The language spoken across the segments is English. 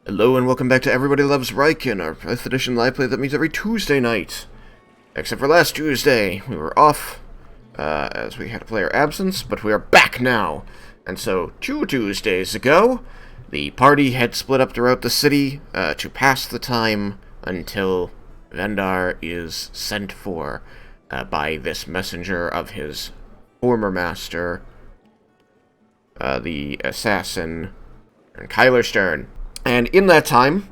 Hello and welcome back to Everybody Loves Raiken, our 5th edition live play that meets every Tuesday night. Except for last Tuesday, we were off, as we had a player absence, but we are back now. And so, 2 Tuesdays ago, the party had split up throughout the city to pass the time until Vendar is sent for by this messenger of his former master, the assassin, Stearn. And in that time,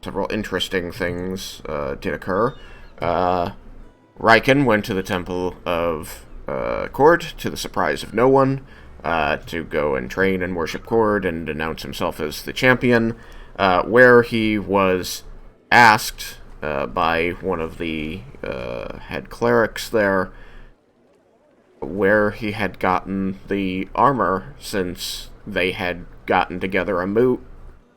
several interesting things did occur. Raiken went to the Temple of Cord, to the surprise of no one, to go and train and worship Cord and announce himself as the champion, where he was asked by one of the head clerics there where he had gotten the armor, since they had gotten together a moot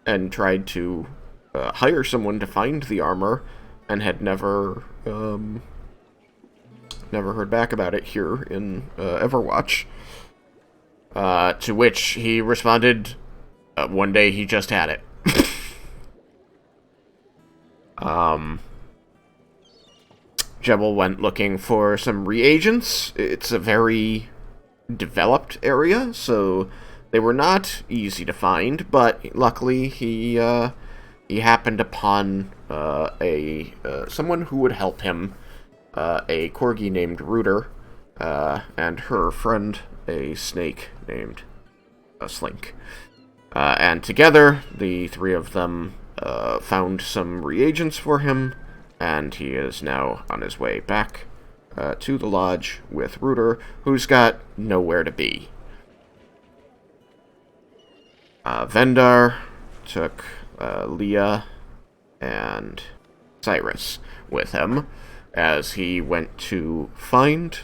and tried to hire someone to find the armor, and had never heard back about it here in Everwatch. To which he responded, one day he just had it. Jebel went looking for some reagents. It's a very developed area, so they were not easy to find, but luckily he happened upon someone who would help him, a corgi named Rooter, and her friend, a snake named Slink. And together, the three of them found some reagents for him, and he is now on his way back to the lodge with Rooter, who's got nowhere to be. Vendar took Leah and Cyrus with him as he went to find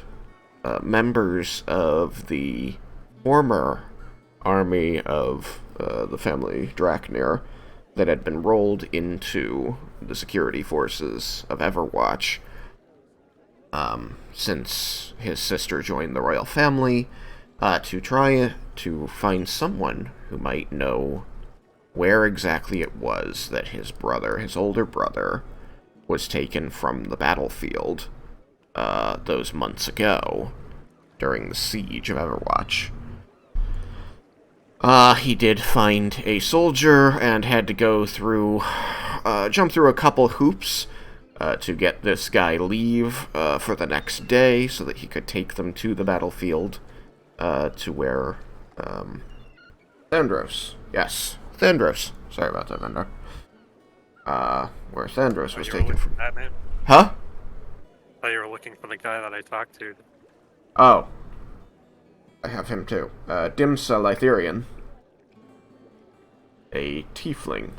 members of the former army of the family Draknir that had been rolled into the security forces of Everwatch since his sister joined the royal family, to try to find someone who might know where exactly it was that his older brother, was taken from the battlefield those months ago during the siege of Everwatch. He did find a soldier and had to go through, jump through a couple hoops to get this guy leave for the next day so that he could take them to the battlefield. To where, Thandros. Yes, Thandros. Sorry about that, Vendar. Where Thandros was taken from. That name? Huh? I thought you were looking for the guy that I talked to. Oh. I have him too. Dimsa Lytherian. A tiefling.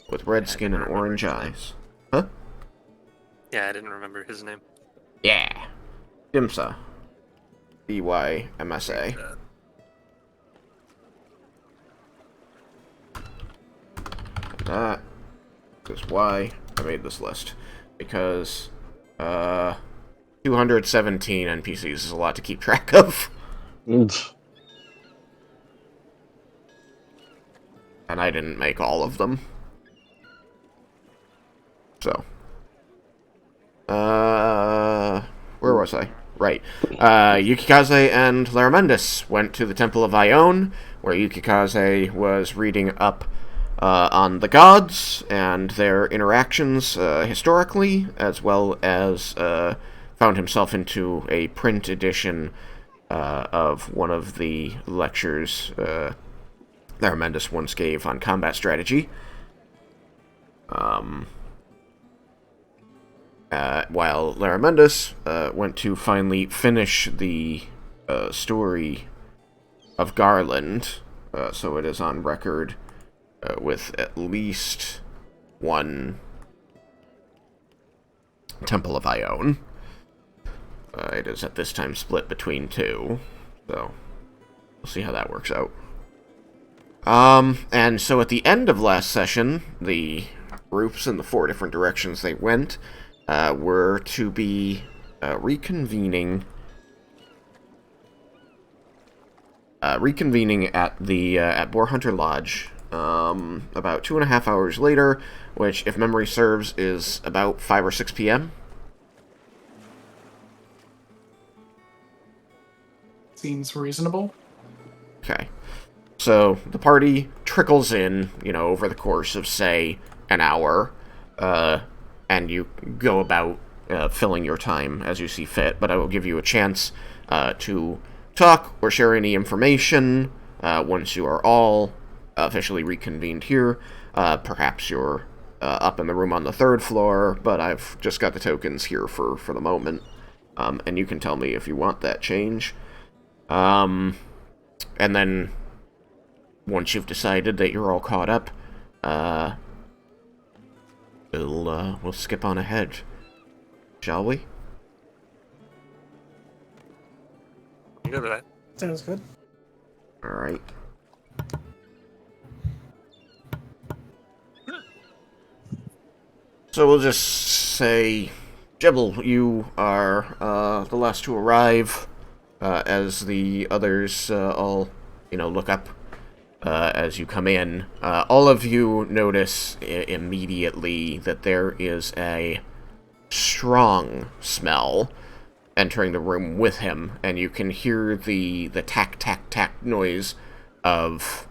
With red skin and orange eyes. Huh? Yeah, I didn't remember his name. Yeah. Dimsa. B-Y-M-S-A. That is why I made this list. Because, 217 NPCs is a lot to keep track of. And I didn't make all of them. So. Where was I? Right. Yukikaze and Laramendus went to the Temple of Ione, where Yukikaze was reading up on the gods and their interactions historically, as well as found himself into a print edition of one of the lectures Laramendus once gave on combat strategy. While Laramendus went to finally finish the story of Garland, so it is on record with at least one Temple of Ione. It is at this time split between two, so we'll see how that works out. And so at the end of last session, the groups in the 4 different directions they went were to be reconvening at the at Boar Hunter Lodge about 2.5 hours later, which, if memory serves, is about 5 or 6 p.m. Seems reasonable. Okay. So the party trickles in, over the course of, say, an hour, and you go about filling your time as you see fit, but I will give you a chance to talk or share any information once you are all officially reconvened here. Perhaps you're up in the room on the 3rd floor, but I've just got the tokens here for the moment, and you can tell me if you want that change. And then, once you've decided that you're all caught up, we'll skip on ahead, shall we? I'm good with that. Sounds good. Alright. So we'll just say, Jebel, you are the last to arrive, as the others all, look up as you come in. All of you notice immediately that there is a strong smell entering the room with him, and you can hear the tack noise of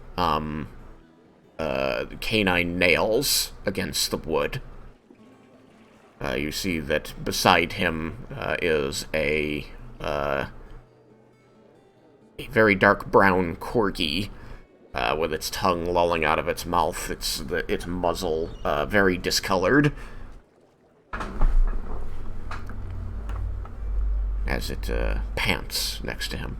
canine nails against the wood. You see that beside him is a very dark brown corgi with its tongue lolling out of its mouth, its muzzle very discolored as it pants next to him.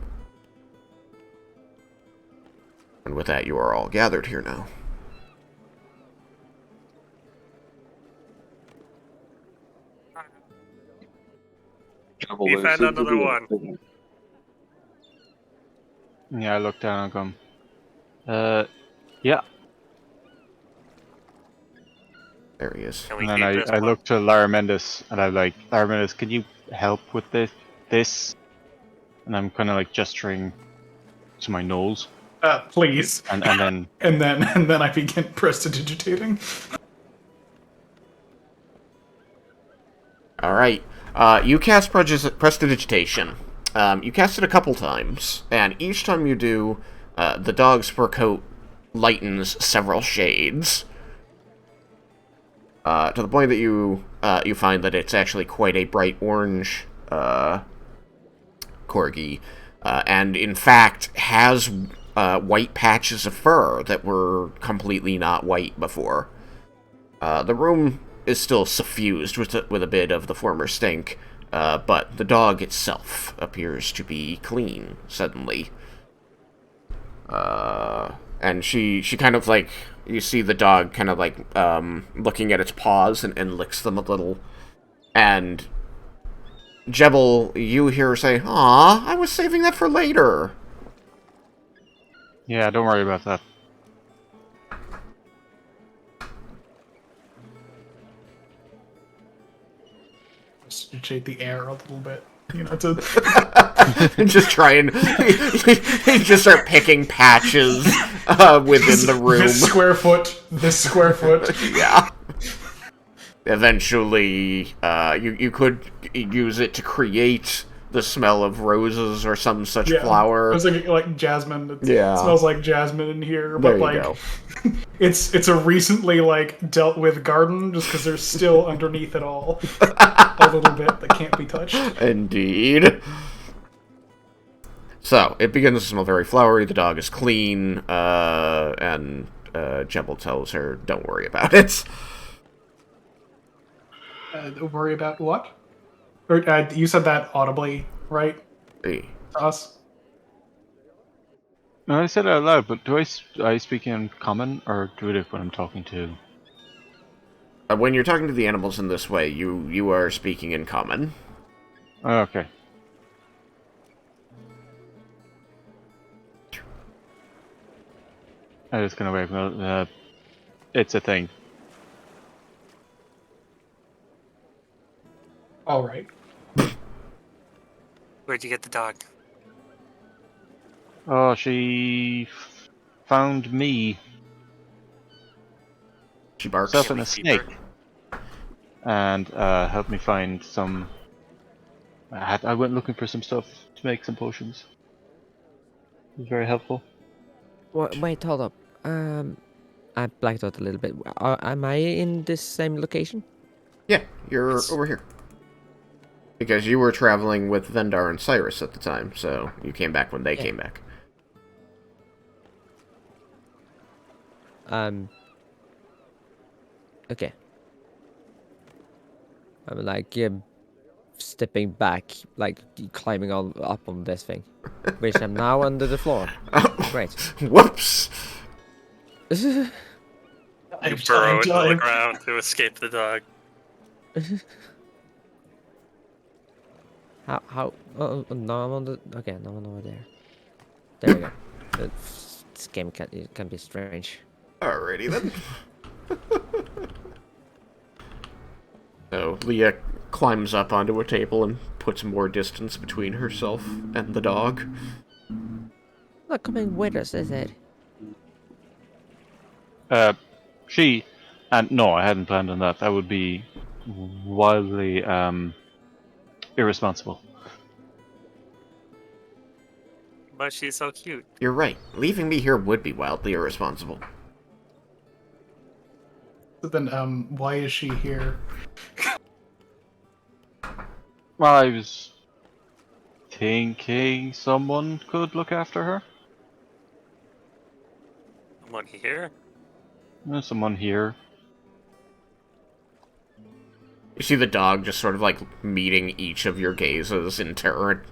And with that, you are all gathered here now. We found another one. Yeah, I look down and go, yeah. There he is. Can we And then keep this I one? look to Lara Mendes, and I'm like, Lara Mendes, can you help with this? And I'm kind of like gesturing to my nose. Please. And then... and then I begin prestidigitating. Alright. You cast Prestidigitation. You cast it a couple times, and each time you do, the dog's fur coat lightens several shades. To the point that you find that it's actually quite a bright orange corgi, and in fact has white patches of fur that were completely not white before. The room is still suffused with a bit of the former stink, but the dog itself appears to be clean suddenly. And she kind of like, you see the dog kind of like looking at its paws and licks them a little. And Jebel, you hear her say, "Aw, I was saving that for later." Yeah, don't worry about that. Prestidigitate the air a little bit. To Just try and just start picking patches within the room. This square foot. Yeah. Eventually, you could use it to create the smell of roses or some such flower. It was like jasmine. It Yeah. smells like jasmine in here, There but you like go. it's a recently dealt with garden, just because there's still underneath it all a little bit that can't be touched. Indeed. So, it begins to smell very flowery, the dog is clean, and Jebel tells her, don't worry about it. Worry about what? Or, you said that audibly, right? Hey. To us? No, I said it out loud, but do I speak in common or druidic when I'm talking to... When you're talking to the animals in this way, you are speaking in common. Oh, okay. I was gonna wave. It's a thing. All right. Where'd you get the dog? Oh, she found me. She barks. myself and a Can we keep snake, and help me find some. I went looking for some stuff to make some potions. It was very helpful. Wait, hold up. I blacked out a little bit. Am I in this same location? Yeah, you're It's- over here. Because you were traveling with Vendar and Cyrus at the time, so you came back when they Yeah. came back. Okay. I'm like stepping back, like climbing up on this thing, which I'm now under the floor. Great. Whoops! You burrow into the ground to escape the dog. How? Oh, no, I'm on the. Okay, no, I'm over there. There we go. This game can be strange. Alrighty then. So Leah climbs up onto a table and puts more distance between herself and the dog. Not coming with us, is it? She, and no, I hadn't planned on that. That would be wildly irresponsible. But she's so cute. You're right. Leaving me here would be wildly irresponsible. So then, why is she here? Well, I was thinking someone could look after her. Someone here? Someone here. You see the dog just sort of like meeting each of your gazes in terror.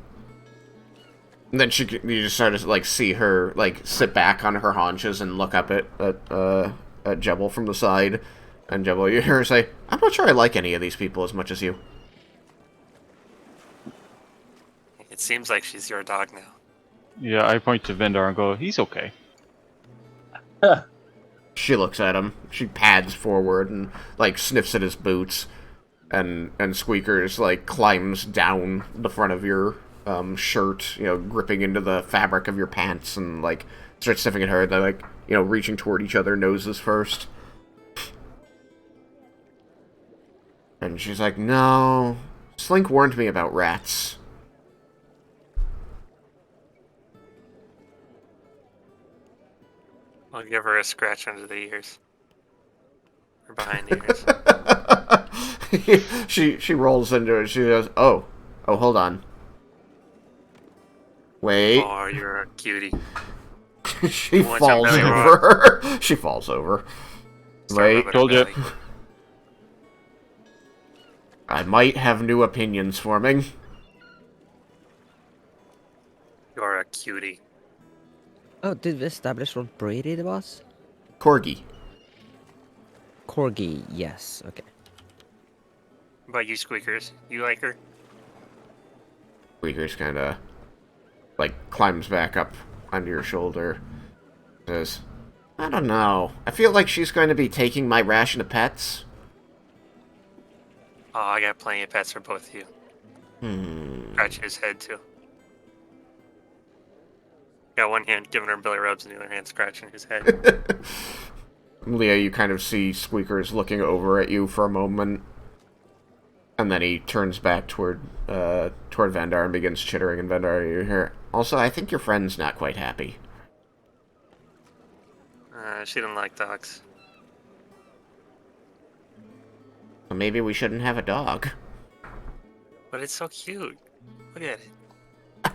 And then you just sort of like see her like sit back on her haunches and look up at Jebel from the side. And Jebel, you hear her say, "I'm not sure I like any of these people as much as you." It seems like she's your dog now. Yeah, I point to Vendar and go, he's okay. She looks at him. She pads forward and like sniffs at his boots, and Squeakers like climbs down the front of your shirt, you know, gripping into the fabric of your pants, and like starts sniffing at her. They're like, you know, reaching toward each other, noses first. And she's like, "No, Slink warned me about rats." I'll give her a scratch under the ears. Or behind the ears. she rolls into it. She goes, "Oh, hold on. Wait." Oh, you're a cutie. She Once falls I'm belly over. She falls over. Start Wait, rubbing her told ya. belly. I might have new opinions forming. You're a cutie. Oh, did we establish what breed it was? Corgi. Corgi, yes. Okay. What about you, Squeakers? You like her? Squeakers kind of like climbs back up onto your shoulder. Says, "I don't know. I feel like she's going to be taking my ration of pets." Oh, I got plenty of pets for both of you. Scratch his head, too. Got one hand giving her belly rubs and the other hand scratching his head. Leah, you kind of see Squeakers looking over at you for a moment, and then he turns back toward Vendar and begins chittering. And Vendar, you hear, "Also, I think your friend's not quite happy." She didn't like dogs. So maybe we shouldn't have a dog. But it's so cute. Look at it.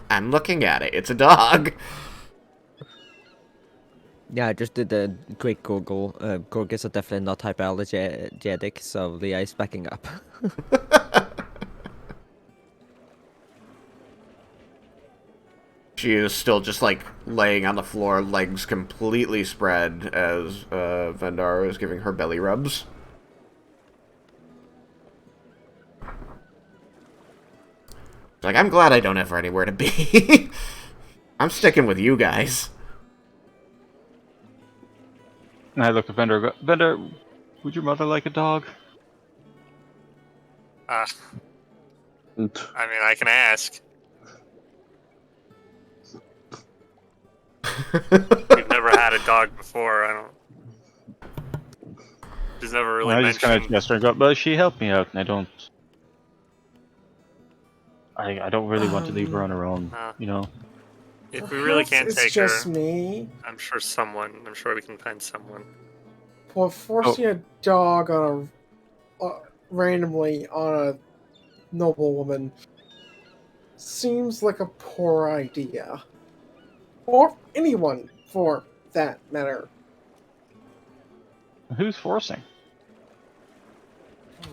I'm looking at it. It's a dog. Yeah, I just did a quick Google. Gorgis are definitely not hyperallergenic, so the ice backing up. She is still just like laying on the floor, legs completely spread, as Vendar is giving her belly rubs. Like, I'm glad I don't have anywhere to be. I'm sticking with you guys. And I look at Vendar and go, Vendar, would your mother like a dog? I mean, I can ask. We've never had a dog before. I don't. She's never really I just kind of mentioned. gesture and go, but she helped me out, and I don't really want to leave her on her own, Uh, you know? if we really Perhaps can't it's take just her, me. I'm sure we can find someone. Well, forcing a dog on randomly on a noble woman seems like a poor idea. Or anyone, for that matter. Who's forcing?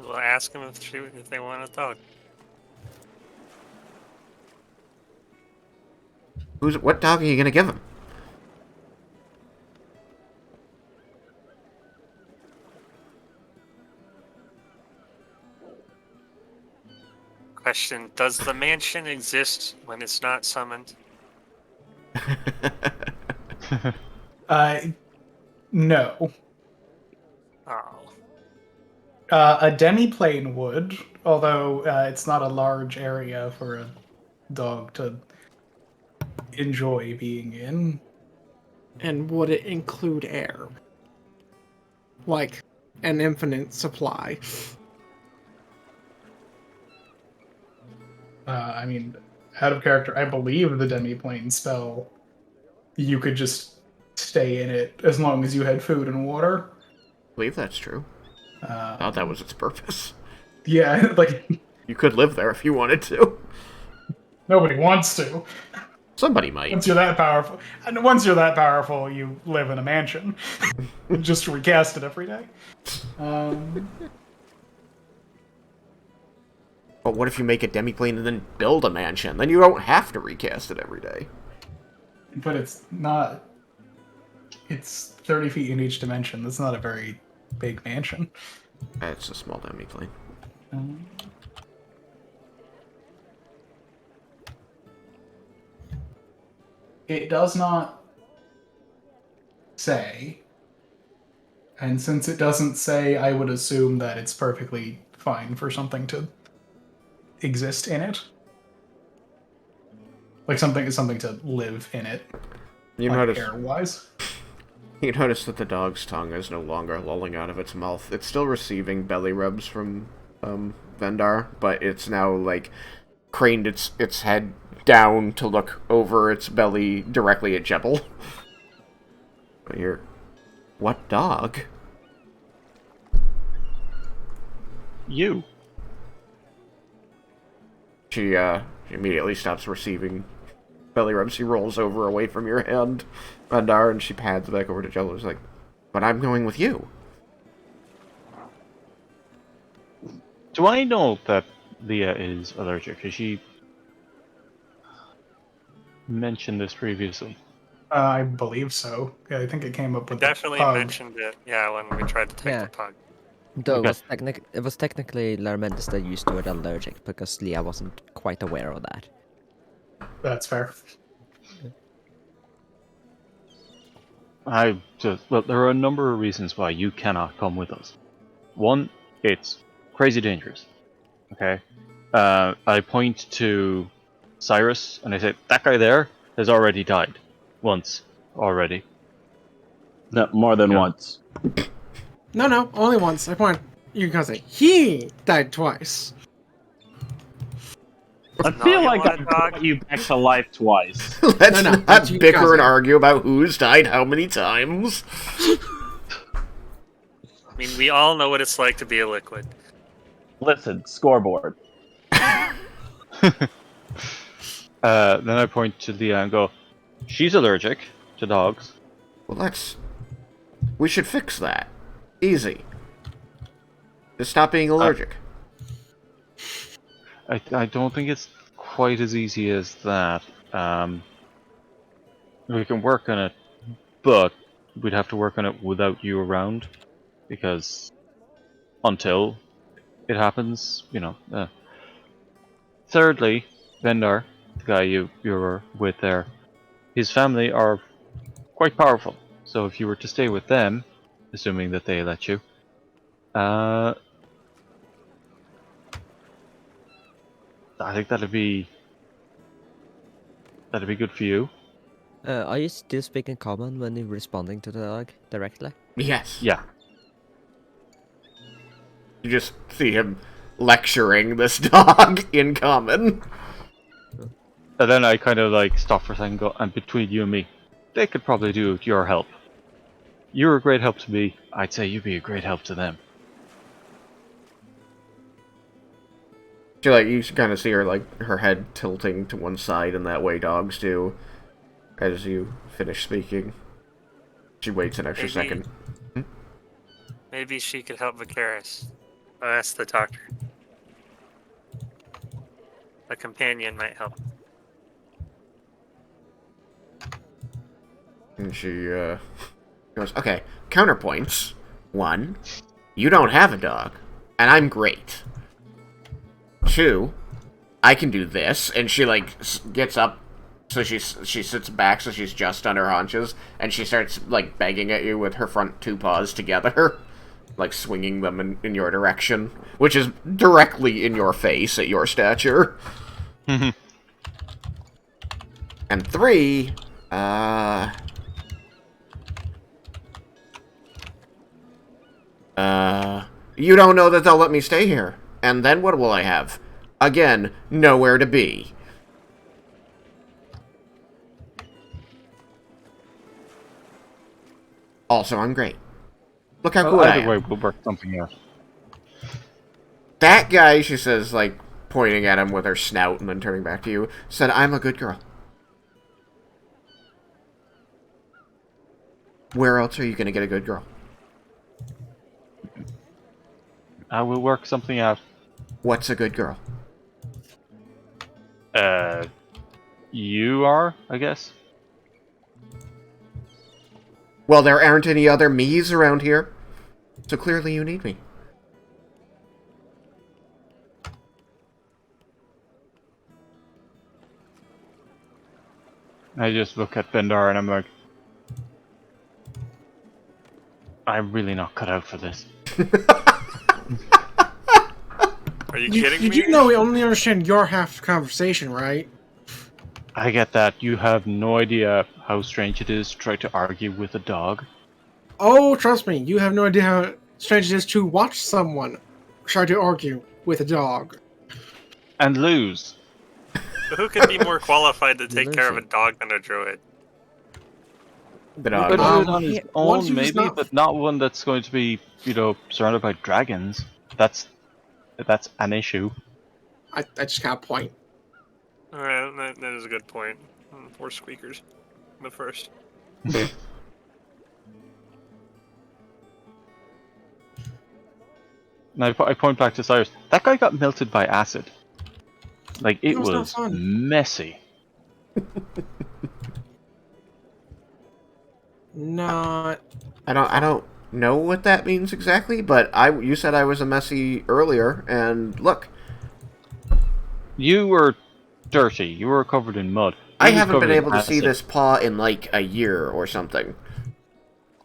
We'll ask them if they want to talk. What dog are you gonna give him? Question: does the mansion exist when it's not summoned? No. Oh, A demiplane would, although it's not a large area for a dog to enjoy being in. And would it include air? Like an infinite supply. I mean, out of character, I believe the demiplane spell, you could just stay in it as long as you had food and water. I believe that's true. I thought that was its purpose. Yeah, like, You could live there if you wanted to. nobody wants to. Somebody might. Once you're that powerful, and once you're that powerful, you live in a mansion. Just recast it every day. But what if you make a demiplane and then build a mansion? Then you don't have to recast it every day. But it's not. It's 30 feet in each dimension. That's not a very big mansion. It's a small demiplane. It does not say, and since it doesn't say, I would assume that it's perfectly fine for something to exist in it. Like something to live in it, You like notice. air-wise. You notice that the dog's tongue is no longer lolling out of its mouth. It's still receiving belly rubs from Vendar, but it's now like craned its head down to look over its belly directly at Jebel. But you're, what dog? You. She immediately stops receiving belly rubs. She rolls over away from your hand, Vendar, and she pads back over to Jebel. She's like, but I'm going with you. Do I know that Leah is allergic? Has she mentioned this previously? I believe so. Yeah, I think it came up we with the definitely pug. mentioned it. Yeah, when we tried to take Yeah. the pug. Though Okay. it was technically Larmendis that used the word allergic because Leah wasn't quite aware of that. That's fair. Well, there are a number of reasons why you cannot come with us. One, it's crazy dangerous. Okay? I point to Cyrus and I say, that guy there has already died. Once. Already. No, more than Yeah. once. No, only once. I point. You can say he died twice. I No, feel you like want I a dog? brought you back to life twice. Let's No, not that's you bicker guys and are. argue about who's died how many times. I mean, we all know what it's like to be a liquid. Listen, scoreboard. Then I point to Leah and go, she's allergic to dogs. Well, we should fix that. Easy. Just stop being allergic. I don't think it's quite as easy as that. We can work on it, but we'd have to work on it without you around, because until it happens, you know. Thirdly, Vendar, the guy you were with there, his family are quite powerful. So if you were to stay with them, assuming that they let you, I think that'd be good for you. Are you still speaking common when you're responding to the dog directly? Yes. Yeah. You just see him lecturing this dog in common. And then I kind of like stop for a second and go, and between you and me, they could probably do with your help. You're a great help to me. I'd say you'd be a great help to them. You kind of see her, like, her head tilting to one side in that way dogs do as you finish speaking. She waits an extra second. Maybe she could help Vicaris. I'll ask the doctor. A companion might help. And she, goes, okay, counterpoints. 1, you don't have a dog, and I'm great. 2, I can do this, and she, like, gets up, so she sits back so she's just on her haunches, and she starts, like, begging at you with her front 2 paws together, like, swinging them in your direction, which is directly in your face at your stature. And 3, you don't know that they'll let me stay here. And then what will I have? Again, nowhere to be. Also, I'm great. Look how good I Either am. way, we'll work something out. That guy, she says, like, pointing at him with her snout and then turning back to you, said, I'm a good girl. Where else are you going to get a good girl? I will work something out. What's a good girl? You are, I guess? Well, there aren't any other me's around here. So clearly you need me. I just look at Vendar and I'm like, I'm really not cut out for this. Are you kidding me? You know we only understand your half of the conversation, right? I get that. You have no idea how strange it is to try to argue with a dog. Oh, trust me, you have no idea how strange it is to watch someone try to argue with a dog. And lose. But who could be more qualified to take care of a Losing. dog than a druid? The But dog. do it on his once own, he was maybe, not- but not one that's going to be, surrounded by dragons. That's an issue. I just got a point. Alright, that is a good point. 4 squeakers. The first. And I point back to Cyrus. That guy got melted by acid. Like, it That was not was fun. messy. Not. I don't know what that means exactly, but you said I was a messy earlier, and look, You were dirty. You were covered in mud. I He was haven't been covered in able to see acid. this paw in like a year or something.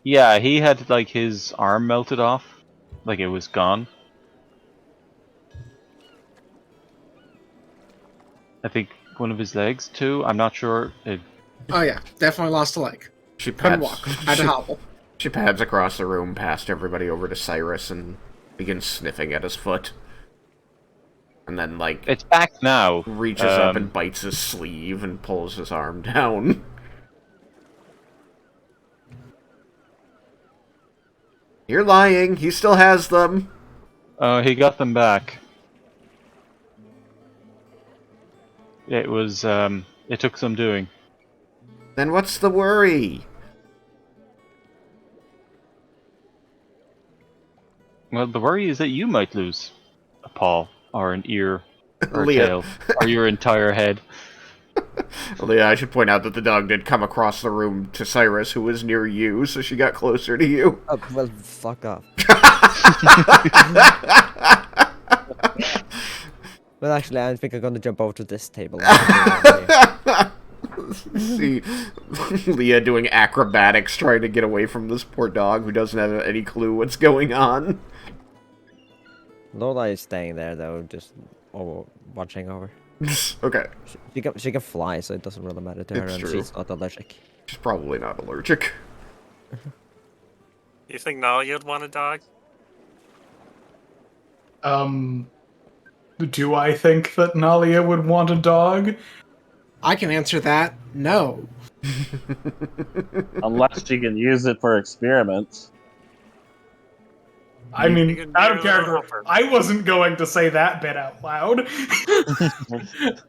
Yeah, he had, like, his arm melted off. Like, it was gone. I think one of his legs, too. I'm not sure. Oh yeah, definitely lost a leg. She Couldn't pats, walk. Had to hobble. she pads across the room past everybody over to Cyrus and begins sniffing at his foot. And then, like, It's back now. reaches up and bites his sleeve and pulls his arm down. You're lying. He still has them. He got them back. It was, it took some doing. Then what's the worry? Well, the worry is that you might lose a paw, or an ear, or a Leah. tail, or your entire head. Leah, I should point out that the dog did come across the room to Cyrus, who was near you, so she got closer to you. Oh, well, fuck off. Well, actually, I think I'm gonna jump over to this table. See Leah doing acrobatics trying to get away from this poor dog who doesn't have any clue what's going on. Lola is staying there, though, just watching over. Okay, She can fly, so it doesn't really matter to her, It's and true. she's not allergic. she's probably not allergic. You think Nala would want a dog? Do I think that Nalia would want a dog? I can answer that. No. Unless she can use it for experiments. I You mean, can out be of a little character, helper. I wasn't going to say that bit out loud.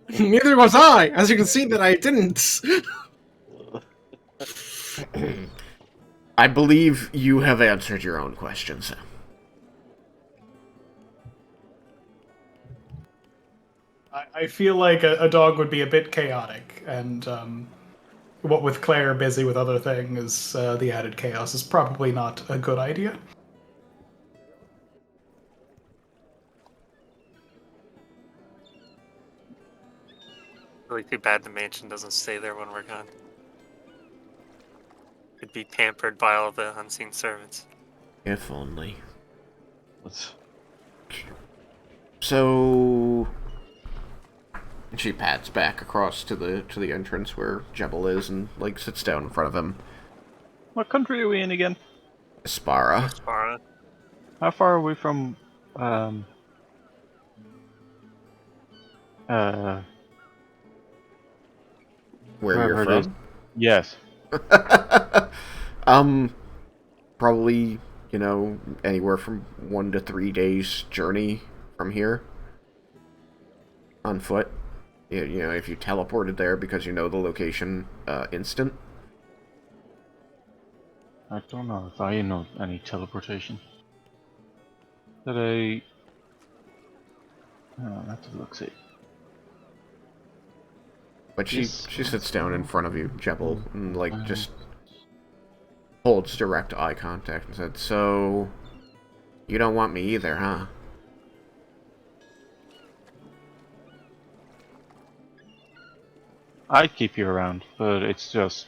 Neither was I. As you can see, that I didn't. I believe you have answered your own questions. I feel like a dog would be a bit chaotic, and what with Claire busy with other things, the added chaos is probably not a good idea. Really too bad the mansion doesn't stay there when we're gone. It'd be pampered by all the unseen servants. If only. Let's- So she pats back across to the entrance where Jebel is and like sits down in front of him. What country are we in again? Spara. Spara. How far are we from uh Where you're wherever it is? from? Yes. Probably, anywhere from 1 to 3 days journey from here. On foot. If you teleported there because you know the location instant. I don't know if I know any teleportation. Did I... Oh, I have to look, see. But she Yes. sits down in front of you, Jebel, and just holds direct eye contact and said, "So, you don't want me either, huh?" I'd keep you around, but it's just...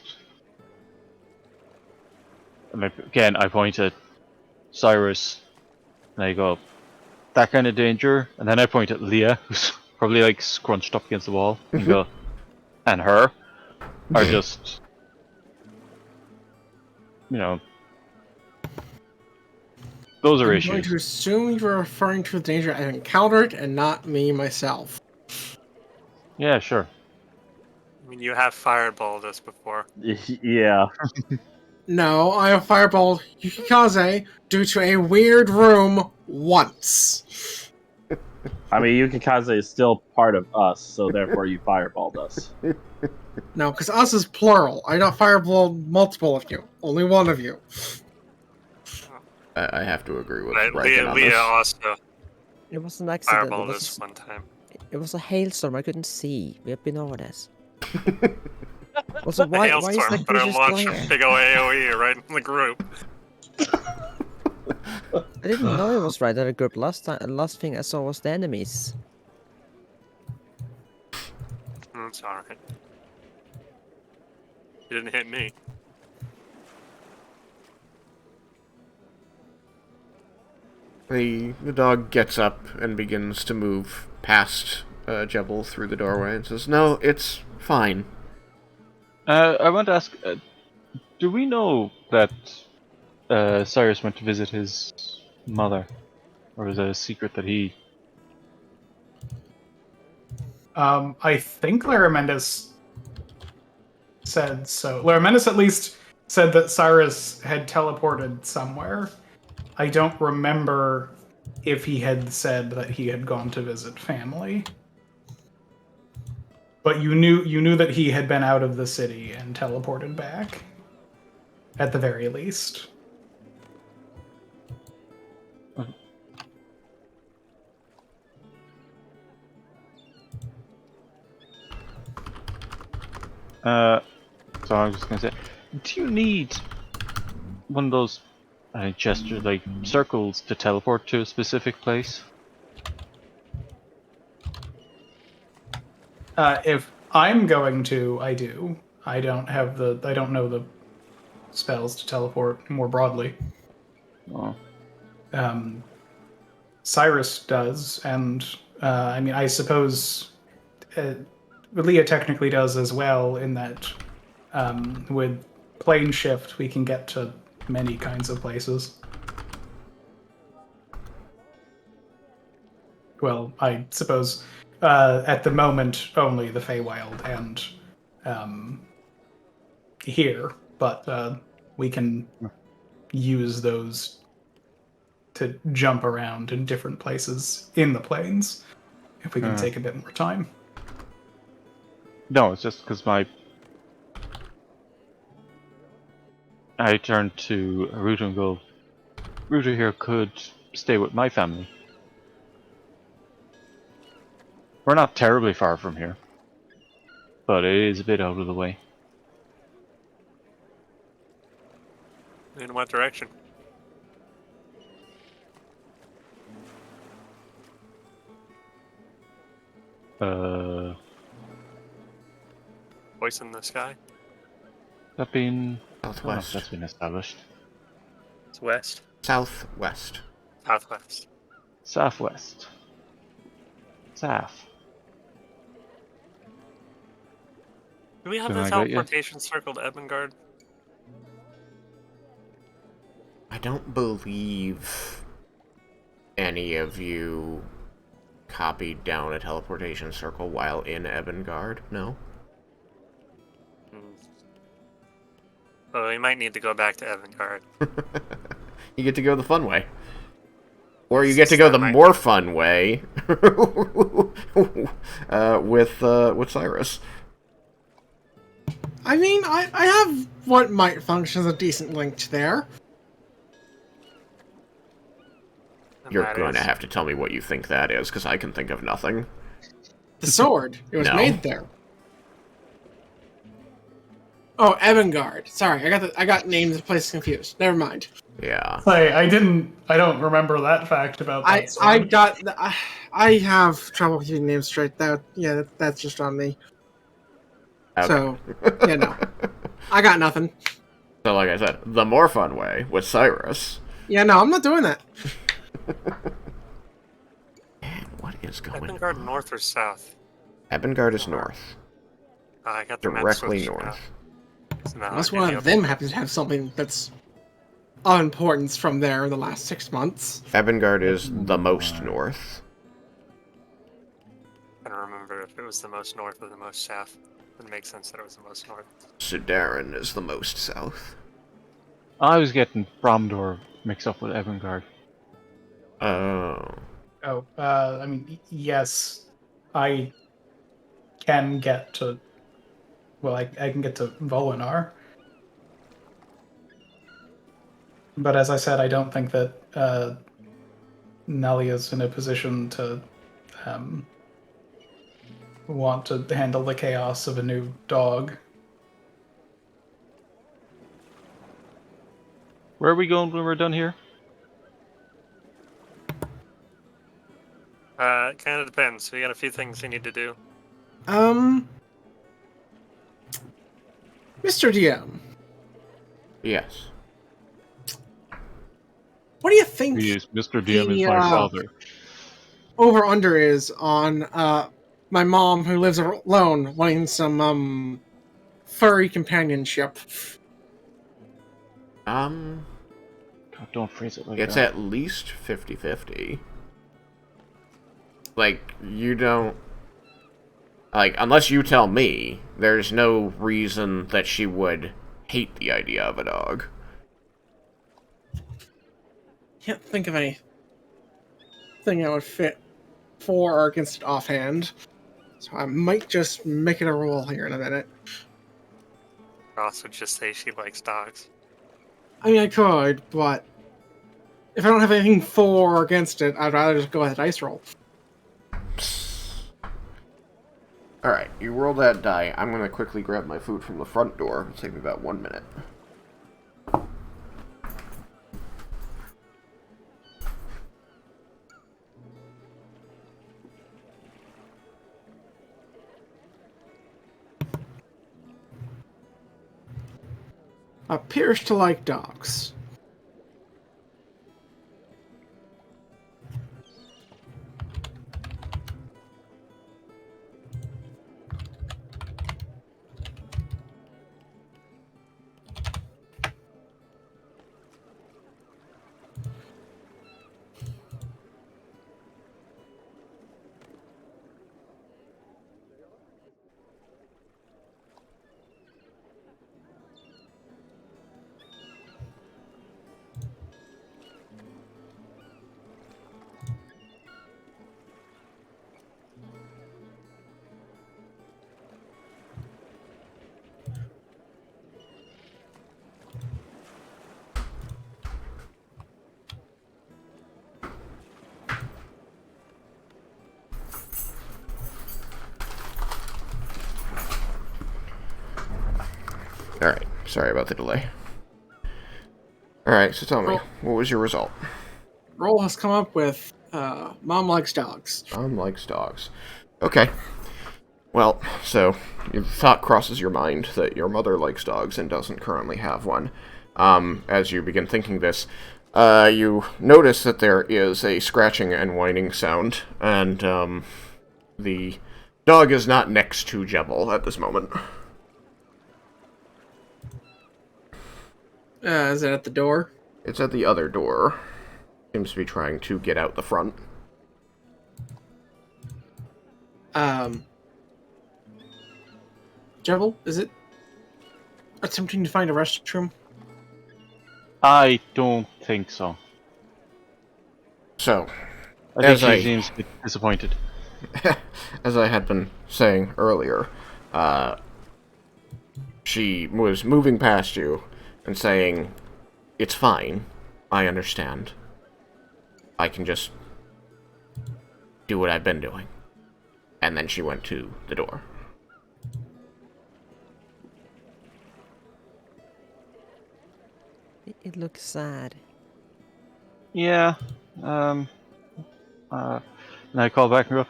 Again, I point at Cyrus, and I go, that kind of danger, and then I point at Leah, who's probably like scrunched up against the wall, and go, and her, are just, those are I'm going issues. to assume you're referring to the danger I've encountered and not me myself. Yeah, sure. I mean, you have fireballed us before. Yeah. No, I have fireballed Yukikaze due to a weird room once. I mean, Yukikaze is still part of us, so therefore you fireballed us. No, because us is plural. I not fireballed multiple of you. Only one of you. I have to agree with Right, Raiken on Leah this. also It was an accident. fireballed us one time. It was a hailstorm. I couldn't see. We have been over this. Also, why is Hailstorm, that but it creature launched still a here? big ol' AoE right in the group. I didn't know it was right at a group last time. Last thing I saw was the enemies. It's alright. You didn't hit me. The dog gets up and begins to move past Jebel through the doorway and says, "No, it's fine." I want to ask, do we know that Cyrus went to visit his mother? Or is it a secret that he... I think Lara Mendes said so. Lara Mendes at least said that Cyrus had teleported somewhere. I don't remember if he had said that he had gone to visit family. But you knew that he had been out of the city and teleported back. At the very least. So I was just gonna say, do you need one of those gestures, like circles, to teleport to a specific place? If I'm going to, I do. I don't know the spells to teleport more broadly. Oh. Cyrus does, and I suppose Leah technically does as well, in that with plane shift we can get to many kinds of places. well, I suppose at the moment only the Feywild and here, but we can use those to jump around in different places in the plains if we can take a bit more time. No, it's just because I turned to Ruta and go, Ruta here could stay with my family. We're not terribly far from here, but it is a bit out of the way. In what direction? Voice in the sky? That been... Southwest. that's been established. It's west. Southwest. Southwest. Southwest. South. Do we have Can the I get you? teleportation circle to Ebengard? I don't believe any of you copied down a teleportation circle while in Ebengard, no? Well, we might need to go back to Evangard. You get to go the fun way. Or you get to go the more fun way with Cyrus. I mean, I have what might function as a decent link to there. And You're that going to is- have to tell me what you think that is, because I can think of nothing. The sword. It was No. made there. Oh, Evangard. Sorry, I got names of places confused. Never mind. Yeah. I don't remember that fact about that I have trouble keeping names straight. That's just on me. Okay. So, yeah, no. I got nothing. So, like I said, the more fun way with Cyrus. Yeah, no, I'm not doing that. Man, what is going Evangard on? north or south? Ebengard is north. I got the map Directly switched north. now. So now Unless I one can of go- them happens to have something that's of importance from there in the last 6 months. Ebengard is the most north. I don't remember if it was the most north or the most south. It makes sense that it was the most north. Stearn is the most south. I was getting Bromdor mixed up with Evangard. Oh. Oh, I mean, yes, I can get to. Well, I can get to Volinar. But as I said, I don't think that Nelia's in a position to want to handle the chaos of a new dog. Where are we going when we're done here? It kind of depends. We got a few things we need to do. Mr. DM, Yes. what do you think We use Mr. DM as my Yeah. father. over under is on my mom who lives alone wanting some furry companionship? God, don't phrase it like It's that. at least 50-50. Like, you don't... Like, unless you tell me, there's no reason that she would hate the idea of a dog. Can't think of anything that would fit for or against it offhand. So I might just make it a rule here in a minute. Ross would just say she likes dogs. I mean, I could, but if I don't have anything for or against it, I'd rather just go with a dice roll. Alright, you roll that die. I'm gonna quickly grab my food from the front door. It'll take me about 1 minute. Appears to like dogs. Sorry about the delay. Alright, so tell me, Roll. what was your result? Roll has come up with Mom likes dogs. Mom likes dogs. Okay. Well, so your thought crosses your mind that your mother likes dogs and doesn't currently have one. As you begin thinking this, you notice that there is a scratching and whining sound, and the dog is not next to Jebel at this moment. Is it at the door? It's at the other door. Seems to be trying to get out the front. Jebel, is it attempting to find a restroom? I don't think so. So, I think As she I- seems a bit disappointed. as I had been saying earlier, she was moving past you and saying, "It's fine. I understand. I can just do what I've been doing." And then she went to the door. It looks sad. Yeah. And I call back and go,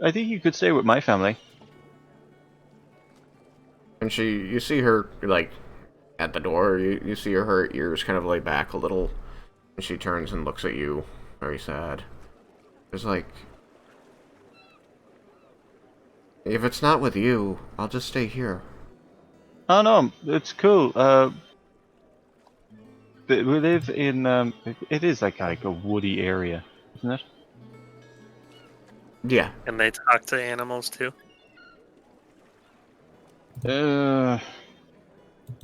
I think you could stay with my family. And you see her, like, at the door. You see her ears kind of lay back a little. And she turns and looks at you, very sad. It's like, if it's not with you, I'll just stay here. Oh no, it's cool. We live in it is like a woody area, isn't it? Yeah. And they talk to animals too.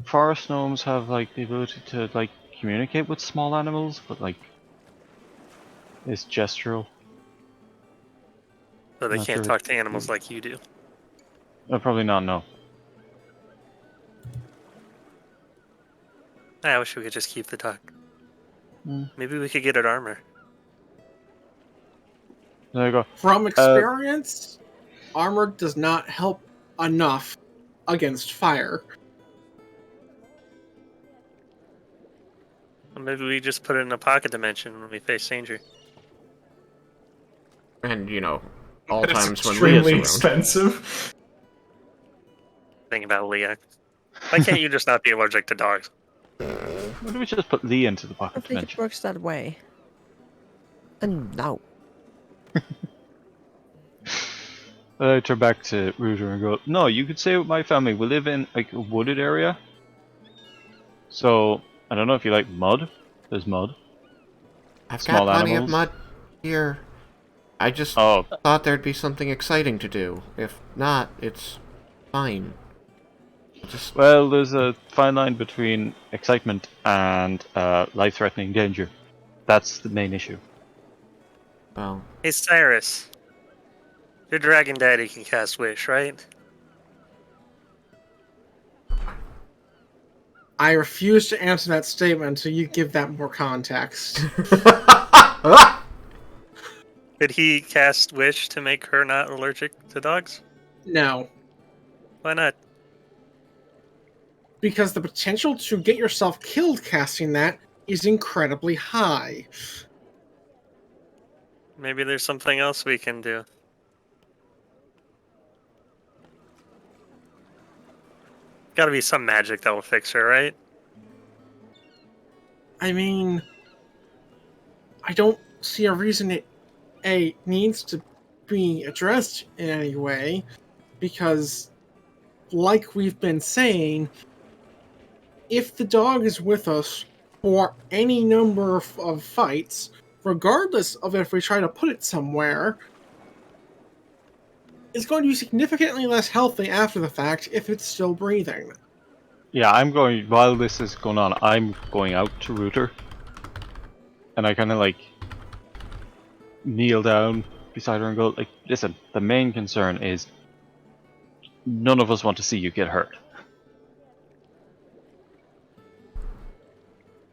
Forest gnomes have like the ability to like communicate with small animals, but like it's gestural. So they Not can't sure. talk to animals like you do. Probably not. No. I wish we could just keep the talk. Mm. Maybe we could get it armor. There you go. From experience, armor does not help enough against fire. Or maybe we just put it in a pocket dimension when we face danger. And, all It's times when Leah's extremely around. expensive. Think about Leah. Why can't you just not be allergic to dogs? Why don't we just put Lee into the I pocket don't think it dimension? works that way. And no. I turn back to Rooter and go, no, you could stay with my family. We live in like a wooded area. So, I don't know if you like mud. There's mud. I've Small got plenty animals. of mud here. I just Oh, thought there'd be something exciting to do. If not, it's fine. Just well, there's a fine line between excitement and life-threatening danger. That's the main issue. well, Hey Cyrus, your dragon daddy can cast wish, right? I refuse to answer that statement until you give that more context. Did he cast wish to make her not allergic to dogs? No. Why not? Because the potential to get yourself killed casting that is incredibly high. Maybe there's something else we can do. Gotta be some magic that will fix her, right? I mean, I don't see a reason it needs to be addressed in any way, because, like we've been saying, if the dog is with us for any number of fights, regardless of if we try to put it somewhere, it's going to be significantly less healthy after the fact if it's still breathing. Yeah, I'm going, while this is going on, I'm going out to Rooter. And I kind of like kneel down beside her and go, like, listen, the main concern is none of us want to see you get hurt.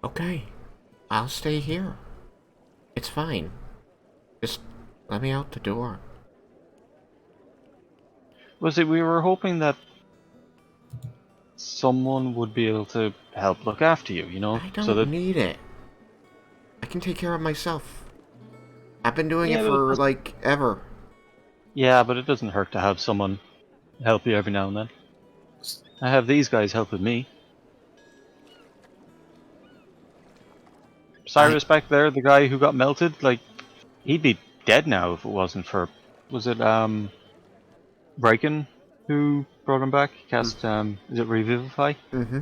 okay. I'll stay here. It's fine. Just let me out the door. Was it, we were hoping that someone would be able to help look after you, you know? I don't so that need it. I can take care of myself. I've been doing Yeah, it but it for, doesn't- like, ever. Yeah, but it doesn't hurt to have someone help you every now and then. I have these guys helping me. Cyrus back there, the guy who got melted, like, he'd be dead now if it wasn't for... Was it, Raiken who brought him back? Cast, is it Revivify? Mm-hmm.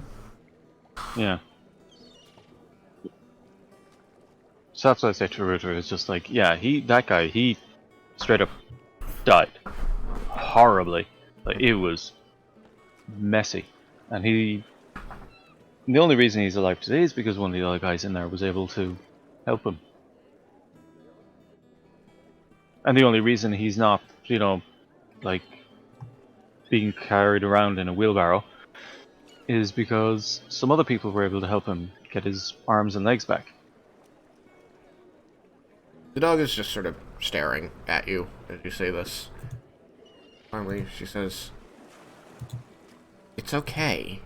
Yeah. So that's what I say to Ruter, it's just like, yeah, that guy, he straight up died. Horribly. Like, it was messy. And the only reason he's alive today is because one of the other guys in there was able to help him. And the only reason he's not, you know, like, being carried around in a wheelbarrow is because some other people were able to help him get his arms and legs back. The dog is just sort of staring at you as you say this. Finally, she says, "It's okay.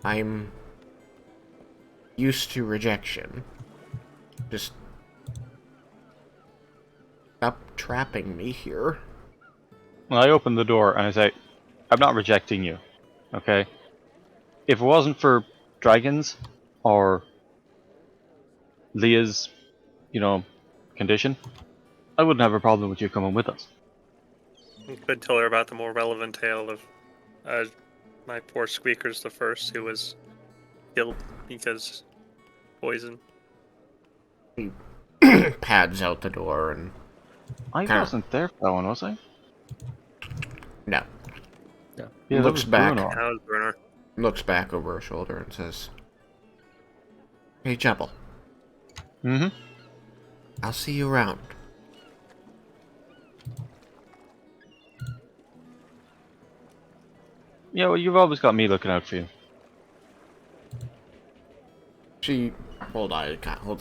I'm used to rejection. Just stop trapping me here." Well, I open the door and I say, I'm not rejecting you, okay? If it wasn't for dragons or Leah's, you know, condition, I wouldn't have a problem with you coming with us. You could tell her about the more relevant tale of my poor Squeakers the First, who was killed because poison. He pads out the door and I Kinda- wasn't there for that one, was I? no. Yeah, that Looks was back. Bruno. That was Bruner. Looks back over her shoulder and says, "Hey, Jebel, Mm-hmm. I'll see you around." Yeah, well, you've always got me looking out for you. She holds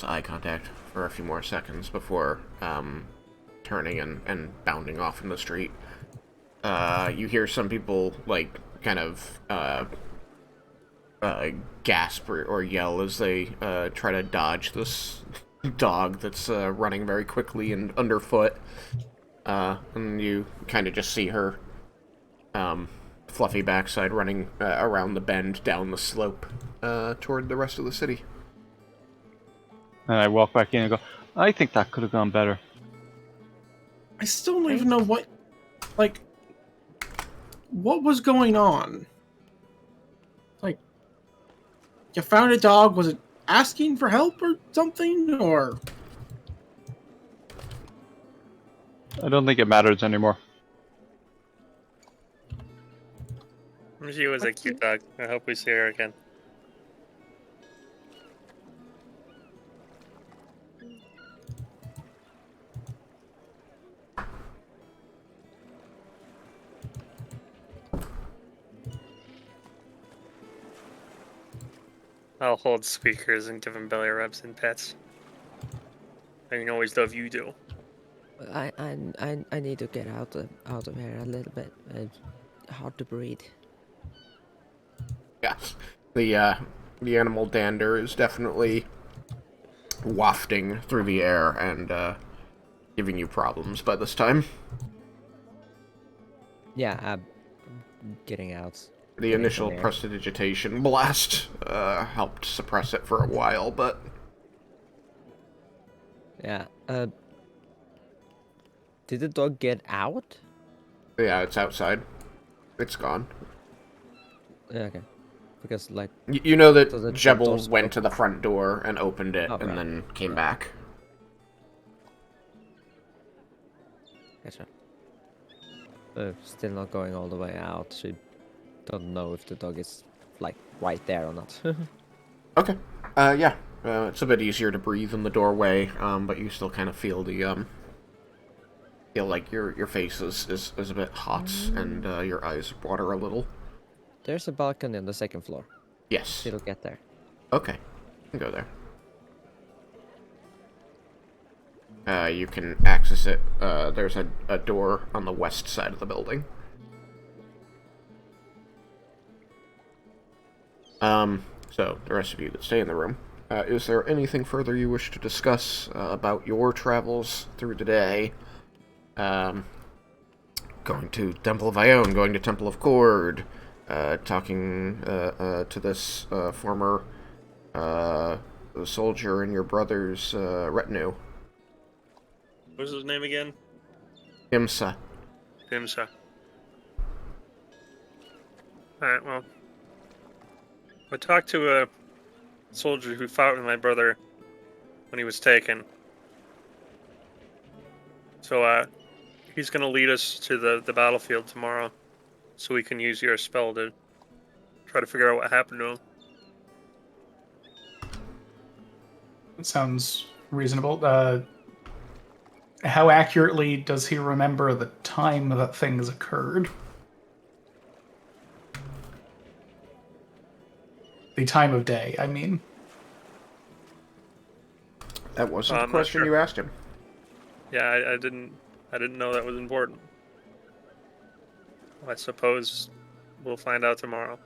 eye contact for a few more seconds before turning and bounding off in the street. You hear some people like kind of gasp or yell as they try to dodge this dog that's running very quickly and underfoot. And you kind of just see her fluffy backside running around the bend down the slope toward the rest of the city. And I walk back in and go, I think that could have gone better. I still don't even know what was going on. Like, you found a dog, was it asking for help or something, or? I don't think it matters anymore. She was a cute dog. I hope we see her again. I'll hold Squeakers and give him belly rubs and pets. I can always love you do. I need to get out of here a little bit. It's hard to breathe. Yes, the animal dander is definitely wafting through the air and giving you problems by this time. Yeah, I'm getting out. The Getting initial some air. prestidigitation blast helped suppress it for a while, but Yeah. Did the dog get out? yeah, it's outside. It's gone. Yeah, okay. Because like, You know that So the Jebel door's went to the front door and opened it, Oh, and right. then came Right. back. gotcha. Still not going all the way out. She don't know if the dog is like right there or not. Okay. Yeah. It's a bit easier to breathe in the doorway, but you still kind of feel the feel like your face is a bit hot and your eyes water a little. There's a balcony on the second floor. Yes. It'll get there. Okay. You can go there. You can access it. There's a door on the west side of the building. So, the rest of you that stay in the room, is there anything further you wish to discuss about your travels through the day? Going to Temple of Ione, going to Temple of Cord, talking to this former soldier in your brother's retinue. What was his name again? Imsa. Himsa. Alright, well. I talked to a soldier who fought with my brother when he was taken. So, he's gonna lead us to the battlefield tomorrow, so we can use your spell to try to figure out what happened to him. That sounds reasonable. How accurately does he remember the time that things occurred? The time of day, I mean. That wasn't the I'm not question sure. you asked him. Yeah, I didn't know that was important. I suppose we'll find out tomorrow.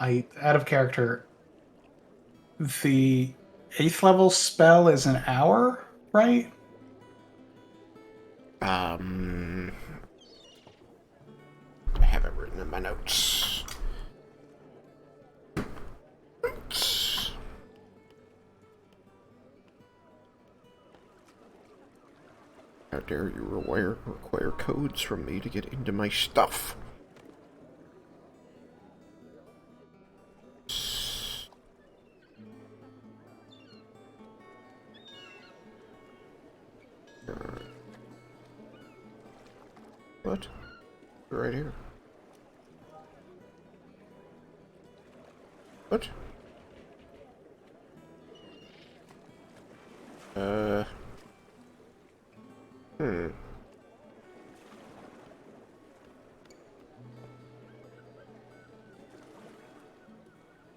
Out of character, the 8th level spell is an hour, right? I have it written in my notes. How dare you require codes from me to get into my stuff? What? Right here. What?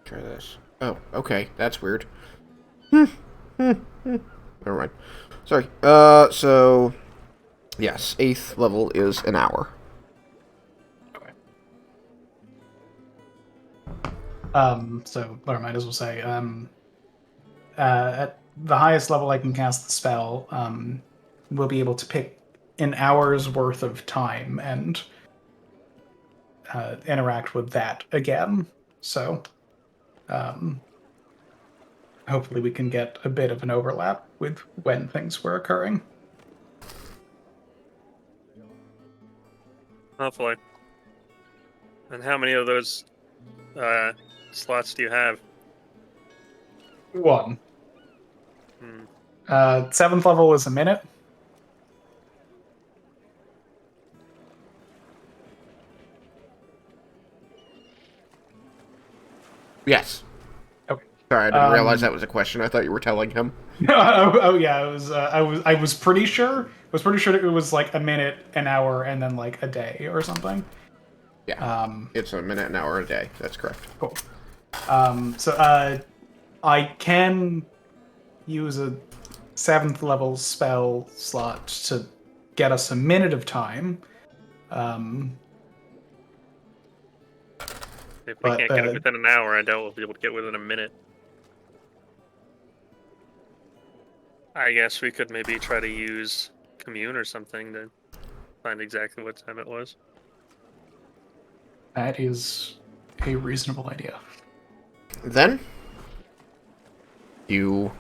Try this. Oh, okay. That's weird. Never mind. Sorry. So... Yes, 8th level is an hour. So, or I might as well say, at the highest level I can cast the spell, we'll be able to pick an hour's worth of time and interact with that again. So, hopefully we can get a bit of an overlap with when things were occurring. Hopefully. And how many of those slots do you have? 1. Hmm. 7th level is a minute. Yes. Okay. Sorry, I didn't realize that was a question. I thought you were telling him. Oh yeah, it was. I was pretty sure. I was pretty sure that it was like a minute, an hour, and then like a day or something. Yeah. It's a minute, an hour, a day. That's correct. Cool. So I can use a 7th level spell slot to get us a minute of time. If we But, can't get it within an hour, I doubt we'll be able to get within a minute. I guess we could maybe try to use Commune or something to find exactly what time it was. That is a reasonable idea. Then, you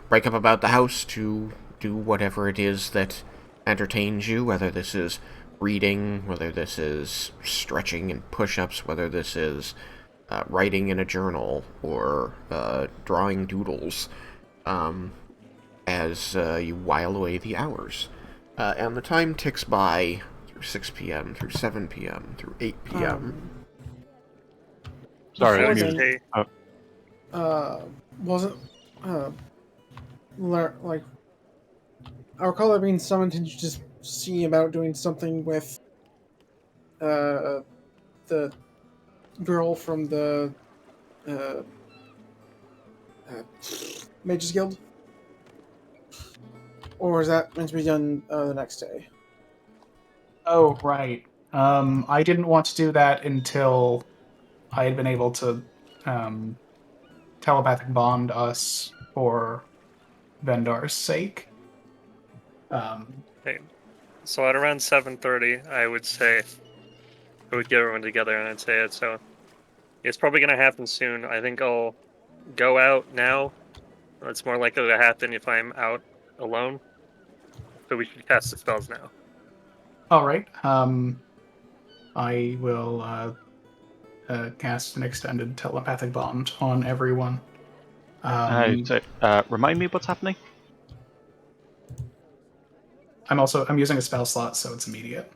break up about the house to do whatever it is that entertains you, whether this is reading, whether this is stretching and push-ups, whether this is writing in a journal, or drawing doodles, as you while away the hours. And the time ticks by through 6 p.m., through 7 p.m., through 8 p.m. Sorry, Before I mean, then, wasn't like I recall there being someone to just see about doing something with the girl from the Mages Guild, Or is that meant to be done the next day? Oh, right. I didn't want to do that until I had been able to telepathic bond us for Vendar's sake. Okay. So at around 7:30, I would say I would get everyone together and I'd say it. So it's probably going to happen soon. I think I'll go out now. It's more likely to happen if I'm out alone. So we should cast the spells now. All right. I will cast an extended telepathic bond on everyone. I'd say, remind me what's happening? I'm using a spell slot, so it's immediate.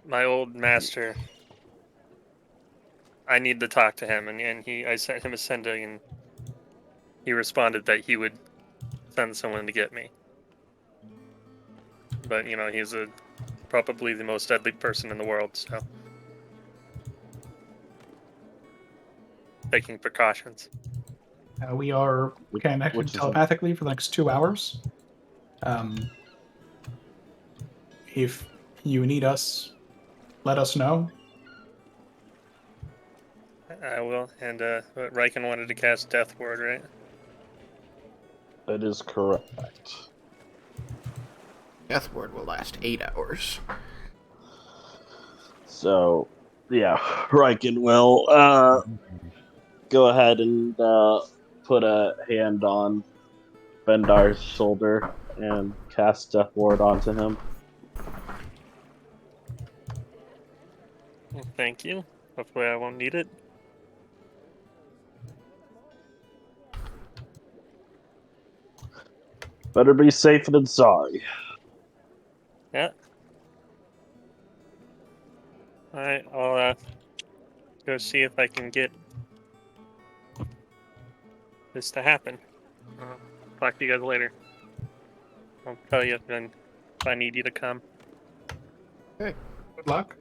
My old master. I need to talk to him, and I sent him a sending, and he responded that he would send someone to get me. But he's probably the most deadly person in the world, so taking precautions. We are connected which is- telepathically for the next 2 hours. If you need us, let us know. I will. And Raiken wanted to cast Death Ward, right? That is correct. Death Ward will last 8 hours. So, yeah, Raiken will go ahead and put a hand on Vendar's shoulder and cast Death Ward onto him. Thank you. Hopefully I won't need it. Better be safe than sorry. Yeah. Alright, I'll go see if I can get this to happen. Talk to you guys later. I'll tell you if I need you to come. Good luck.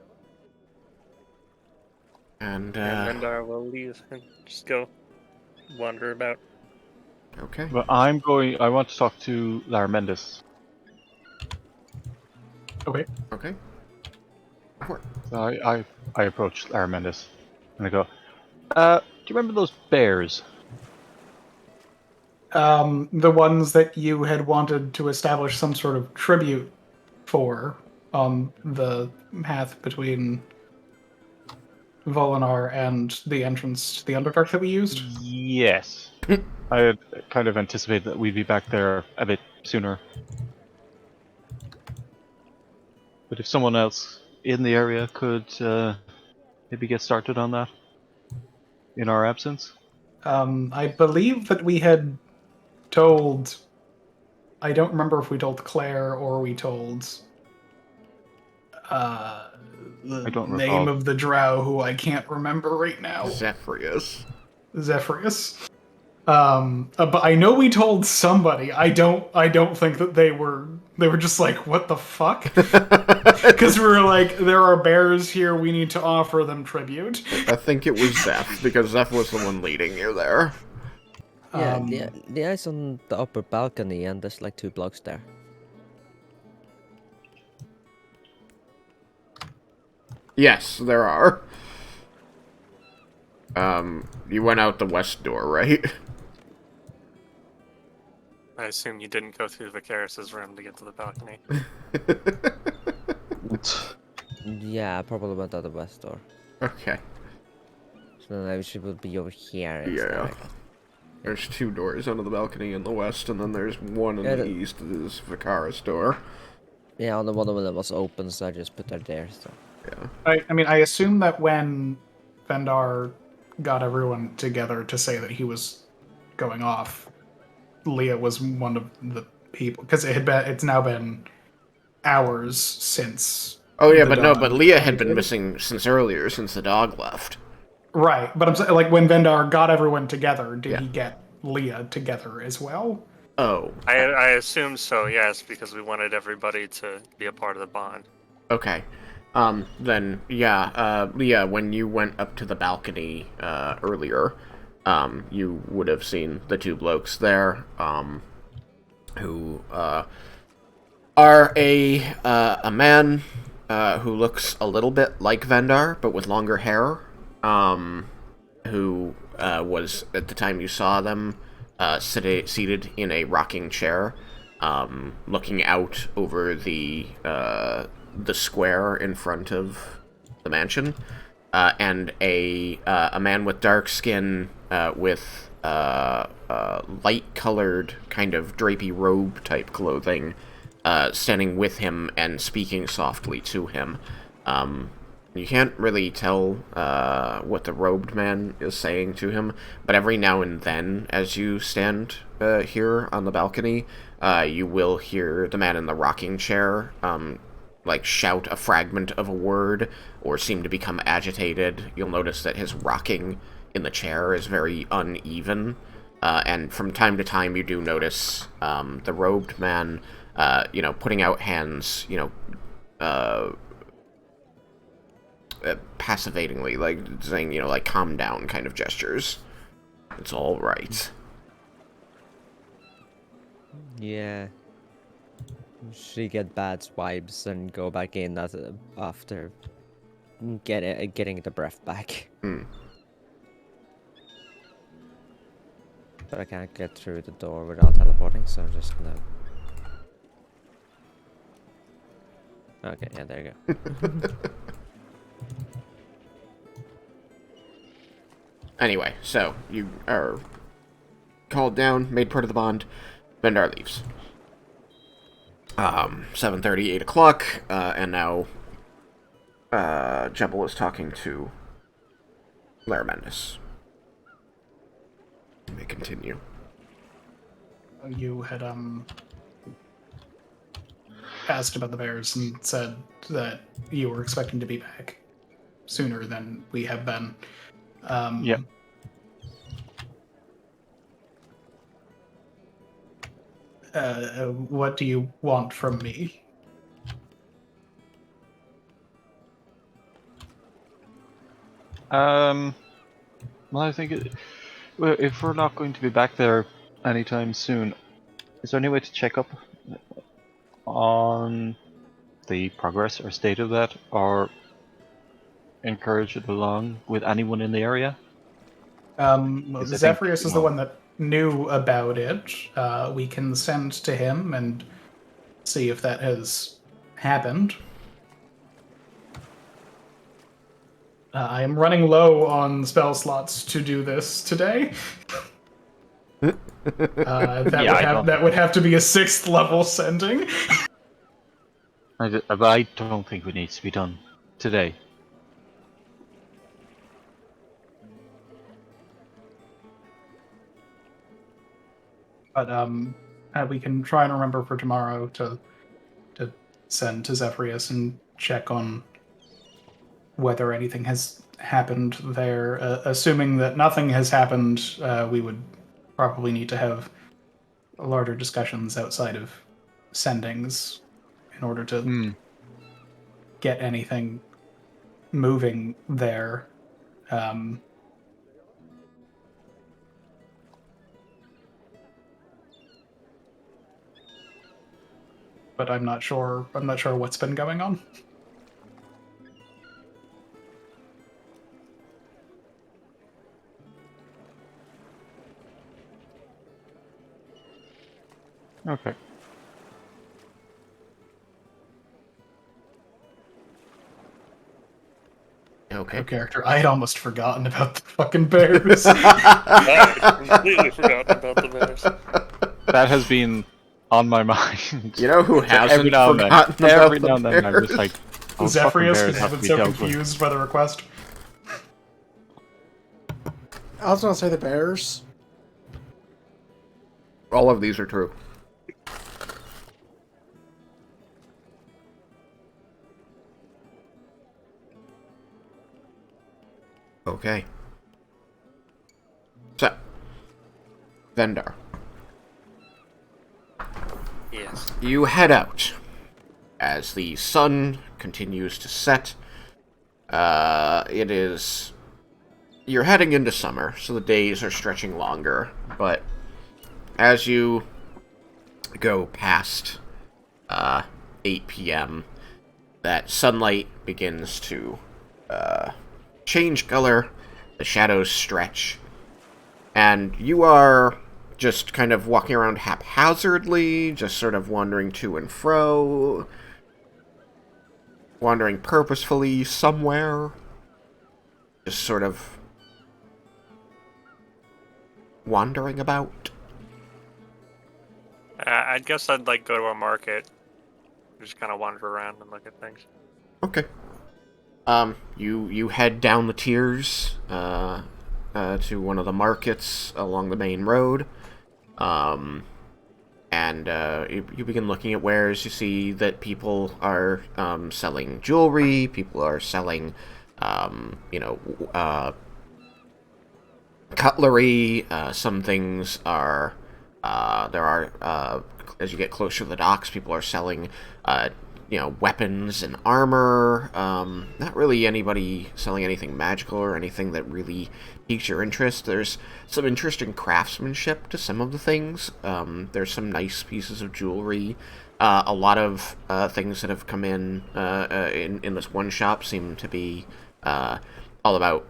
And, And Vendar will leave and just go wander about. okay. But I want to talk to Larmendis. Okay. Okay. So I approach Larmendis and I go, do you remember those bears? The ones that you had wanted to establish some sort of tribute for on the path between Volinar and the entrance to the Underdark that we used? Yes. I had kind of anticipated that we'd be back there a bit sooner. But if someone else in the area could maybe get started on that in our absence. I believe that we had told... I don't remember if we told Claire or we told the I don't name recall. of the drow who I can't remember right now. Zephyrius. Zephyrius. But I know we told somebody. I don't think that they were just like, what the fuck? Because we were like, there are bears here, we need to offer them tribute. I think it was Zeph, because Zeph was the one leading you there. Yeah, the guy's on the upper balcony, and there's like 2 blocks there. Yes, there are. You went out the west door, right? I assume you didn't go through Vicaris's room to get to the balcony. Yeah, I probably went out the west door. Okay. So then she would be over here instead, Yeah. I guess. There's 2 doors onto the balcony in the west, and then there's one in the east that is Vicaris' door. Yeah, and the one of them was open, so I just put her there, so... Yeah. I mean, I assume that when Vendar got everyone together to say that he was going off, Leah was one of the people, because it's now been hours since. Oh yeah, the but no, dog but Leah had been ended. missing since earlier, since the dog left. Right, but I'm saying, like, when Vendar got everyone together, did Yeah. he get Leah together as well? Oh. I assume so, yes, because we wanted everybody to be a part of the bond. Okay. Then, yeah, Leah, when you went up to the balcony, earlier, you would have seen the 2 blokes there. who are a man who looks a little bit like Vendar, but with longer hair, who was, at the time you saw them, seated in a rocking chair, looking out over the square in front of the mansion, and a man with dark skin with light-colored, kind of drapey robe-type clothing, standing with him and speaking softly to him. You can't really tell what the robed man is saying to him, but every now and then, as you stand here on the balcony, you will hear the man in the rocking chair shout a fragment of a word or seem to become agitated. You'll notice that his rocking in the chair is very uneven, and from time to time you do notice the robed man, putting out hands, passivatingly, like saying, calm down kind of gestures. It's all right. Yeah. She get bad vibes and go back in after getting the breath back. But I can't get through the door without teleporting, so I'm just gonna... Okay, yeah, there you go. Anyway, so you are called down, made part of the bond. Vendar leaves. 7:30, 8 o'clock, and now Jebel is talking to Laramentis. Let me continue. You had asked about the bears and said that you were expecting to be back sooner than we have been. Yep. What do you want from me? Well, I think if we're not going to be back there anytime soon, is there any way to check up on the progress or state of that, or encourage it along with anyone in the area? Zephyrius is the one that knew about it. We can send to him and see if that has happened. I am running low on spell slots to do this today. That would have to be a 6th level sending. I don't think it needs to be done today. But we can try and remember for tomorrow to send to Zephyrius and check on whether anything has happened there. Assuming that nothing has happened, we would probably need to have larger discussions outside of sendings in order to get anything moving there. But I'm not sure what's been going on. Okay. Okay. Character, I had almost forgotten about the fucking bears. I completely forgotten about the bears. That has been on my mind. You know who hasn't every now and then, forgotten about every now and then, I'm just like, oh, Zephyrius, fucking because bears have I've to been be so dealt with. confused by the request. I was gonna say the bears. All of these are true. Okay. So, Vendar, Yes. you head out as the sun continues to set. You're heading into summer, so the days are stretching longer, but as you go past 8 p.m., that sunlight begins to change color, the shadows stretch, and you are just kind of walking around haphazardly, just sort of wandering to and fro, wandering purposefully somewhere, just sort of wandering about. I guess I'd like go to a market, just kind of wander around and look at things. Okay. You head down the tiers, to one of the markets along the main road. And you begin looking at wares. You see that people are selling jewelry, people are selling, cutlery. Some things are, as you get closer to the docks, people are selling, weapons and armor. Not really anybody selling anything magical or anything that really piques your interest. There's some interesting craftsmanship to some of the things. There's some nice pieces of jewelry. A lot of things that have come in this one shop seem to be all about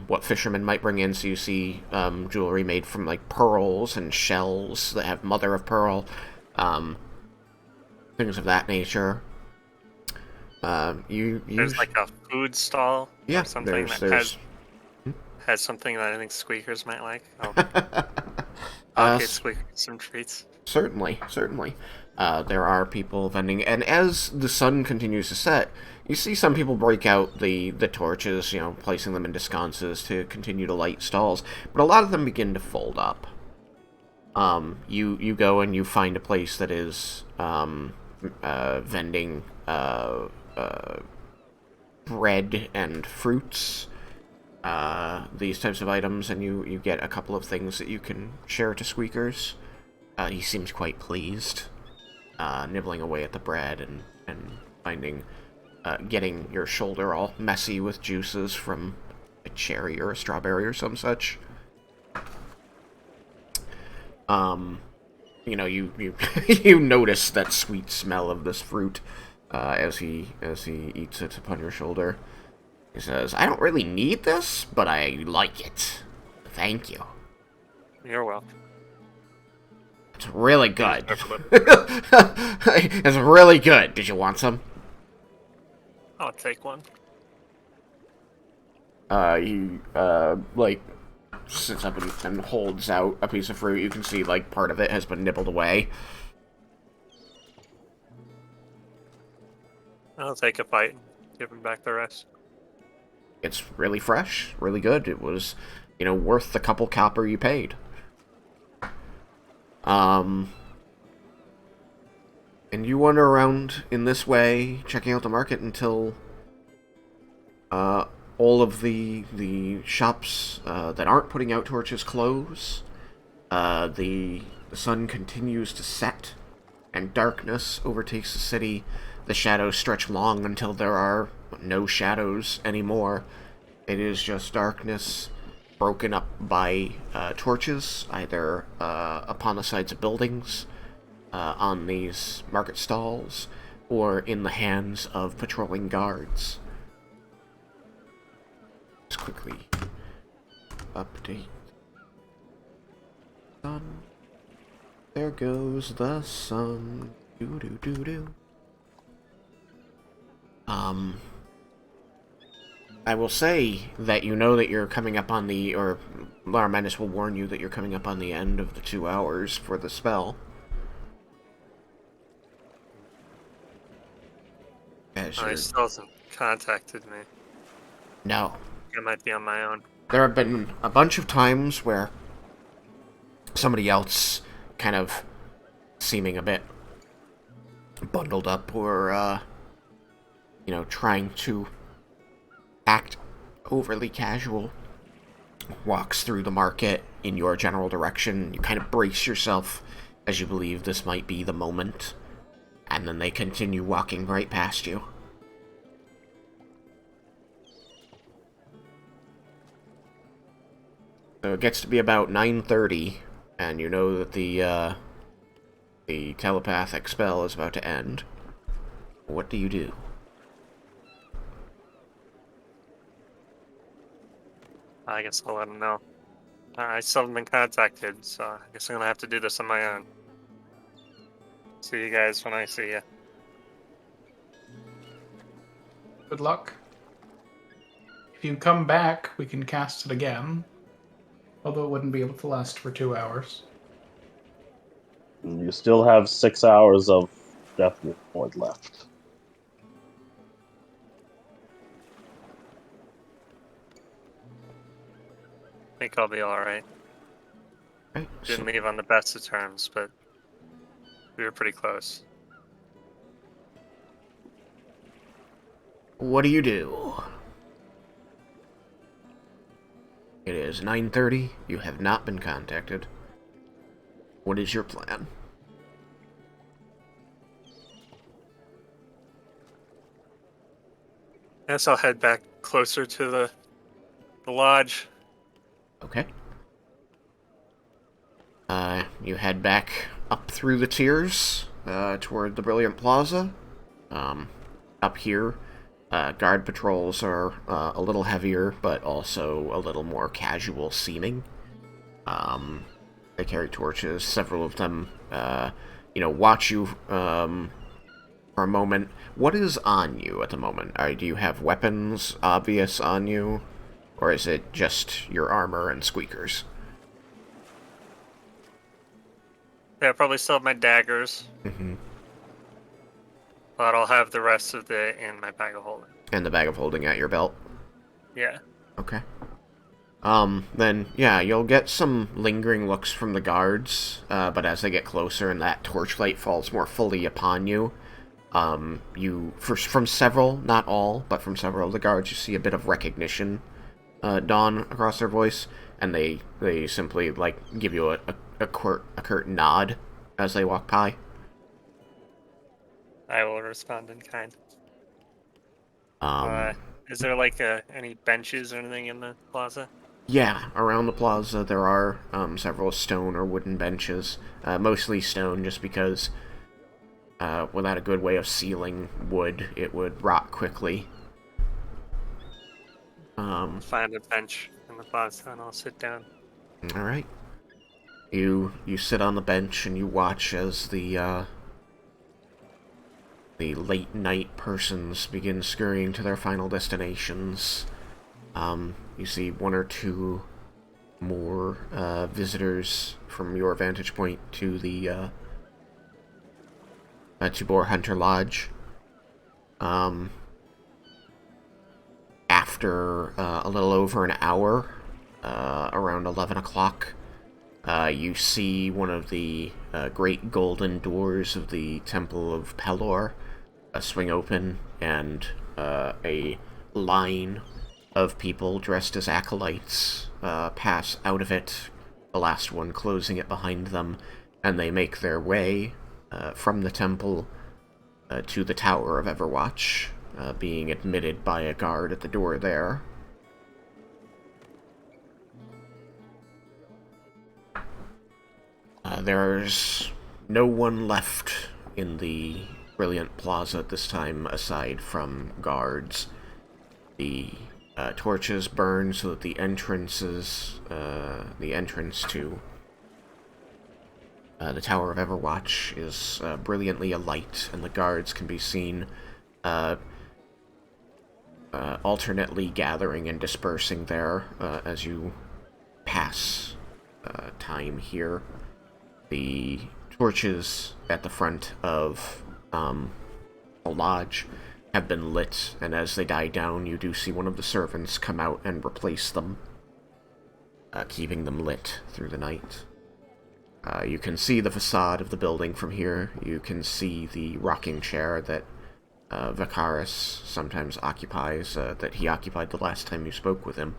what fishermen might bring in. So you see jewelry made from like pearls and shells that have mother of pearl, things of that nature. There's like a food stall, yeah, or something has something that I think squeakers might like. I'll get squeakers some treats. Certainly. There are people vending, and as the sun continues to set, you see some people break out the torches, placing them into sconces to continue to light stalls, but a lot of them begin to fold up. You go and you find a place that is vending bread and fruits, these types of items, and you get a couple of things that you can share to Squeakers. He seems quite pleased, nibbling away at the bread and finding, getting your shoulder all messy with juices from a cherry or a strawberry or some such. You you notice that sweet smell of this fruit as he eats it upon your shoulder. He says, "I don't really need this, but I like it. Thank you. You're welcome." It's really good." It's really good. Did you want some? I'll take one. He sits up and holds out a piece of fruit. You can see part of it has been nibbled away. I'll take a bite and give him back the rest. It's really fresh, really good. It was, worth the couple copper you paid. And you wander around in this way, checking out the market until all of the shops that aren't putting out torches close. The sun continues to set, and darkness overtakes the city. The shadows stretch long until there are no shadows anymore. It is just darkness broken up by torches, either upon the sides of buildings, on these market stalls, or in the hands of patrolling guards. Let's quickly update. Sun. There goes the sun. Doo doo doo doo. I will say that that you're coming up on or Lara Mendes will warn you that you're coming up on the end of the 2 hours for the spell. He still hasn't contacted me. No. I might be on my own. There have been a bunch of times where somebody else kind of seeming a bit bundled up or, trying to act overly casual walks through the market in your general direction. You kind of brace yourself as you believe this might be the moment, and then they continue walking right past you. So it gets to be about 9:30, and you know that the The telepathic spell is about to end. What do you do? I guess I'll let him know. I still haven't been contacted, so I guess I'm gonna have to do this on my own. See you guys when I see you. Good luck. If you come back, we can cast it again. Although it wouldn't be able to last for 2 hours. You still have 6 hours of Death Ward left. I think I'll be alright. Right, Didn't leave on the best of terms, but we were pretty close. what do you do? It is 9:30. You have not been contacted. What is your plan? I guess I'll head back closer to the lodge. Okay. You head back up through the tiers, toward the Brilliant Plaza. Up here, guard patrols are a little heavier, but also a little more casual seeming. They carry torches. Several of them, watch you for a moment. What is on you at the moment? Do you have weapons obvious on you? Or is it just your armor and squeakers? Yeah, I probably still have my daggers, Mm-hmm. but I'll have the rest of in my bag of holding. And the bag of holding at your belt? Yeah. Okay. Then, yeah, you'll get some lingering looks from the guards, but as they get closer and that torchlight falls more fully upon you, from several, not all, but from several of the guards, you see a bit of recognition dawn across their voice, and they simply, give you a curt nod as they walk by. I will respond in kind. Um, Is there any benches or anything in the plaza? Yeah, around the plaza there are several stone or wooden benches, mostly stone just because without a good way of sealing wood, it would rot quickly. Find a bench in the plaza and I'll sit down. Alright. You sit on the bench and you watch as the late night persons begin scurrying to their final destinations. You see one or two more visitors from your vantage point to the to Boar Hunter Lodge. After a little over an hour, around 11 o'clock, you see one of the great golden doors of the Temple of Pelor swing open, and a line of people dressed as acolytes pass out of it, the last one closing it behind them, and they make their way from the temple to the Tower of Everwatch, being admitted by a guard at the door there. There's no one left in the Brilliant Plaza at this time aside from guards. The torches burn so that the entrance to the Tower of Everwatch is brilliantly alight, and the guards can be seen alternately gathering and dispersing there as you pass time here. The torches at the front of the lodge have been lit, and as they die down, you do see one of the servants come out and replace them, keeping them lit through the night. You can see the facade of the building from here. You can see the rocking chair that Vicaris sometimes occupies, that he occupied the last time you spoke with him.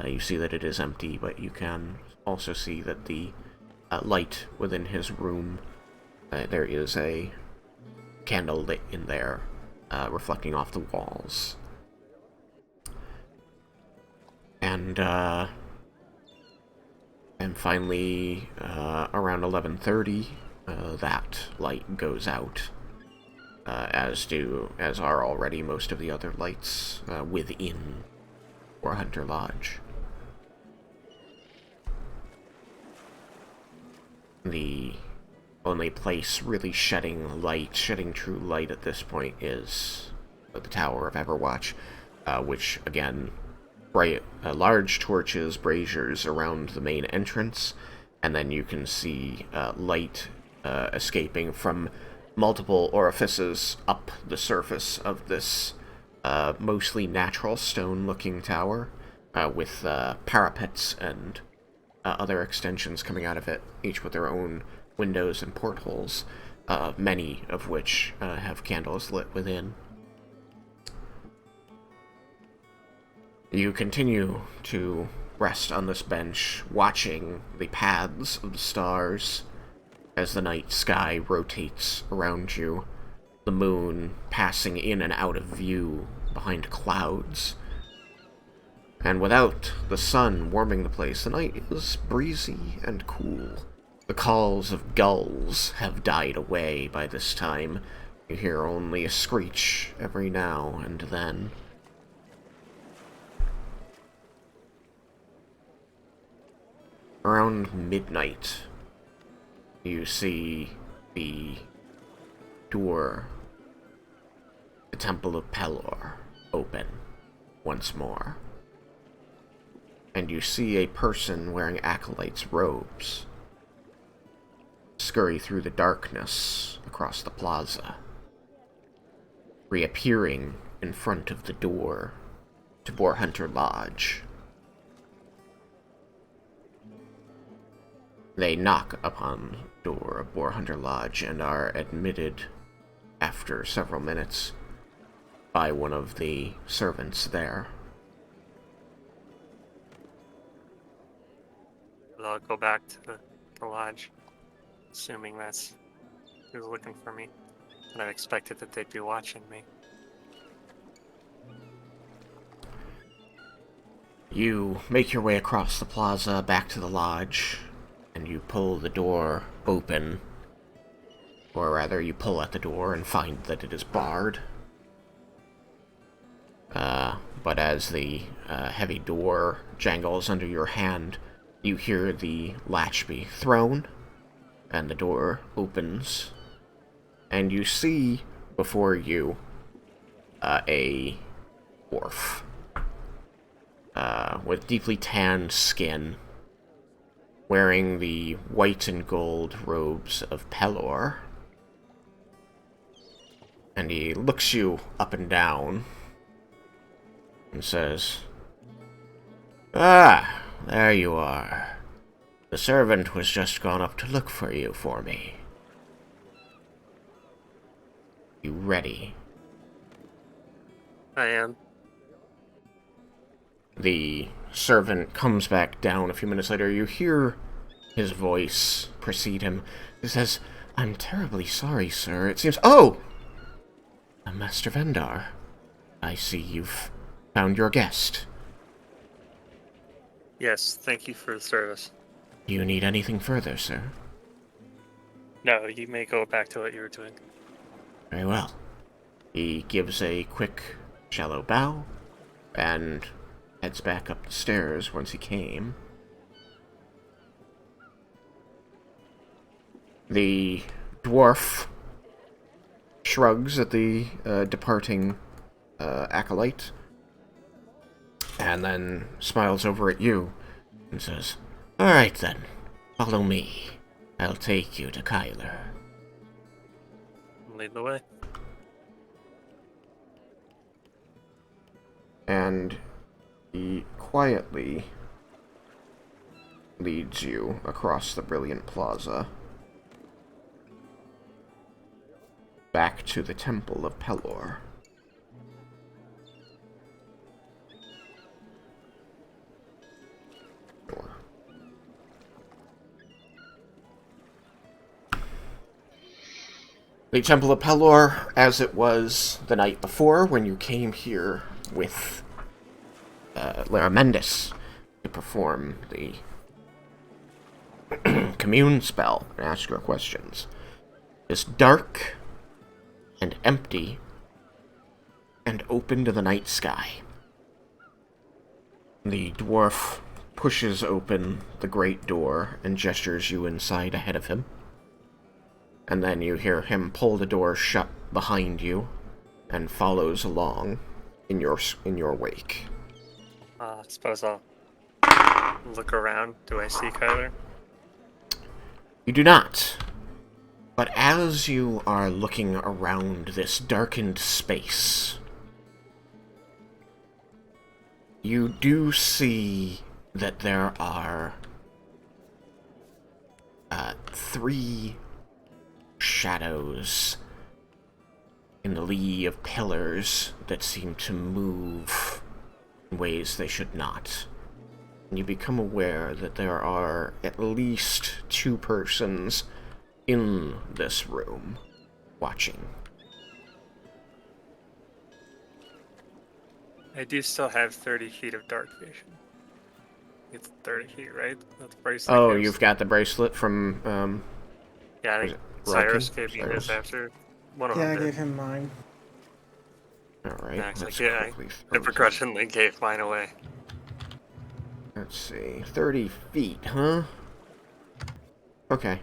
You see that it is empty, but you can also see that the light within his room, there is a candle lit in there, reflecting off the walls. And finally, around 11:30, that light goes out, as are already most of the other lights within Hunter Lodge. The only place really shedding true light at this point is the Tower of Everwatch, which, again, large torches, braziers around the main entrance, and then you can see light escaping from multiple orifices up the surface of this mostly natural stone-looking tower, with parapets and other extensions coming out of it, each with their own windows and portholes, many of which have candles lit within. You continue to rest on this bench, watching the paths of the stars as the night sky rotates around you, the moon passing in and out of view behind clouds. And without the sun warming the place, the night is breezy and cool. The calls of gulls have died away by this time. You hear only a screech every now and then. Around midnight, you see the door, the Temple of Pelor, open once more. And you see a person wearing acolyte's robes scurry through the darkness across the plaza, reappearing in front of the door to Hunter Lodge. They knock upon the door of Hunter Lodge and are admitted after several minutes by one of the servants there. I'll go back to the lodge, assuming that's who's looking for me. And I expected that they'd be watching me. You make your way across the plaza back to the lodge, and you pull the door open. Or rather, you pull at the door and find that it is barred. But as the heavy door jangles under your hand, you hear the latch be thrown, and the door opens, and you see before you a dwarf with deeply tanned skin, wearing the white and gold robes of Pelor. And he looks you up and down and says, "Ah, there you are. The servant was just gone up to look for you for me. You ready?" I am. The servant comes back down a few minutes later. You hear his voice precede him. He says, "I'm terribly sorry, sir. It seems—" Oh! Master Vendar. I see you've found your guest. Yes, thank you for the service. Do you need anything further, sir? No, you may go back to what you were doing. Very well. He gives a quick, shallow bow, and heads back up the stairs whence he came. The dwarf shrugs at the departing acolyte, and then smiles over at you and says, "All right then, follow me. I'll take you to Kyler." Lead the way. And he quietly leads you across the brilliant plaza back to the Temple of Pelor. The Temple of Pelor, as it was the night before when you came here with Laramendis to perform the commune spell and ask your questions. is dark and empty and open to the night sky. The dwarf pushes open the great door and gestures you inside ahead of him. And then you hear him pull the door shut behind you and follows along in your wake. I suppose I'll look around. Do I see Kyler? You do not. But as you are looking around this darkened space, you do see that there are 3 shadows in the lee of pillars that seem to move in ways they should not. And you become aware that there are at least 2 persons in this room watching. I do still have 30 feet of dark vision. It's 30 feet, right? That's bracelet. Oh, gives. you've got the bracelet from, Yeah, I was think it Cyrus Raiken? gave me Cyrus? his after. One of Yeah, I them gave did. him mine. Alright, Yeah, 'cause let's I quickly throw that. begrudgingly gave mine away. Let's see, 30 feet, huh? Okay,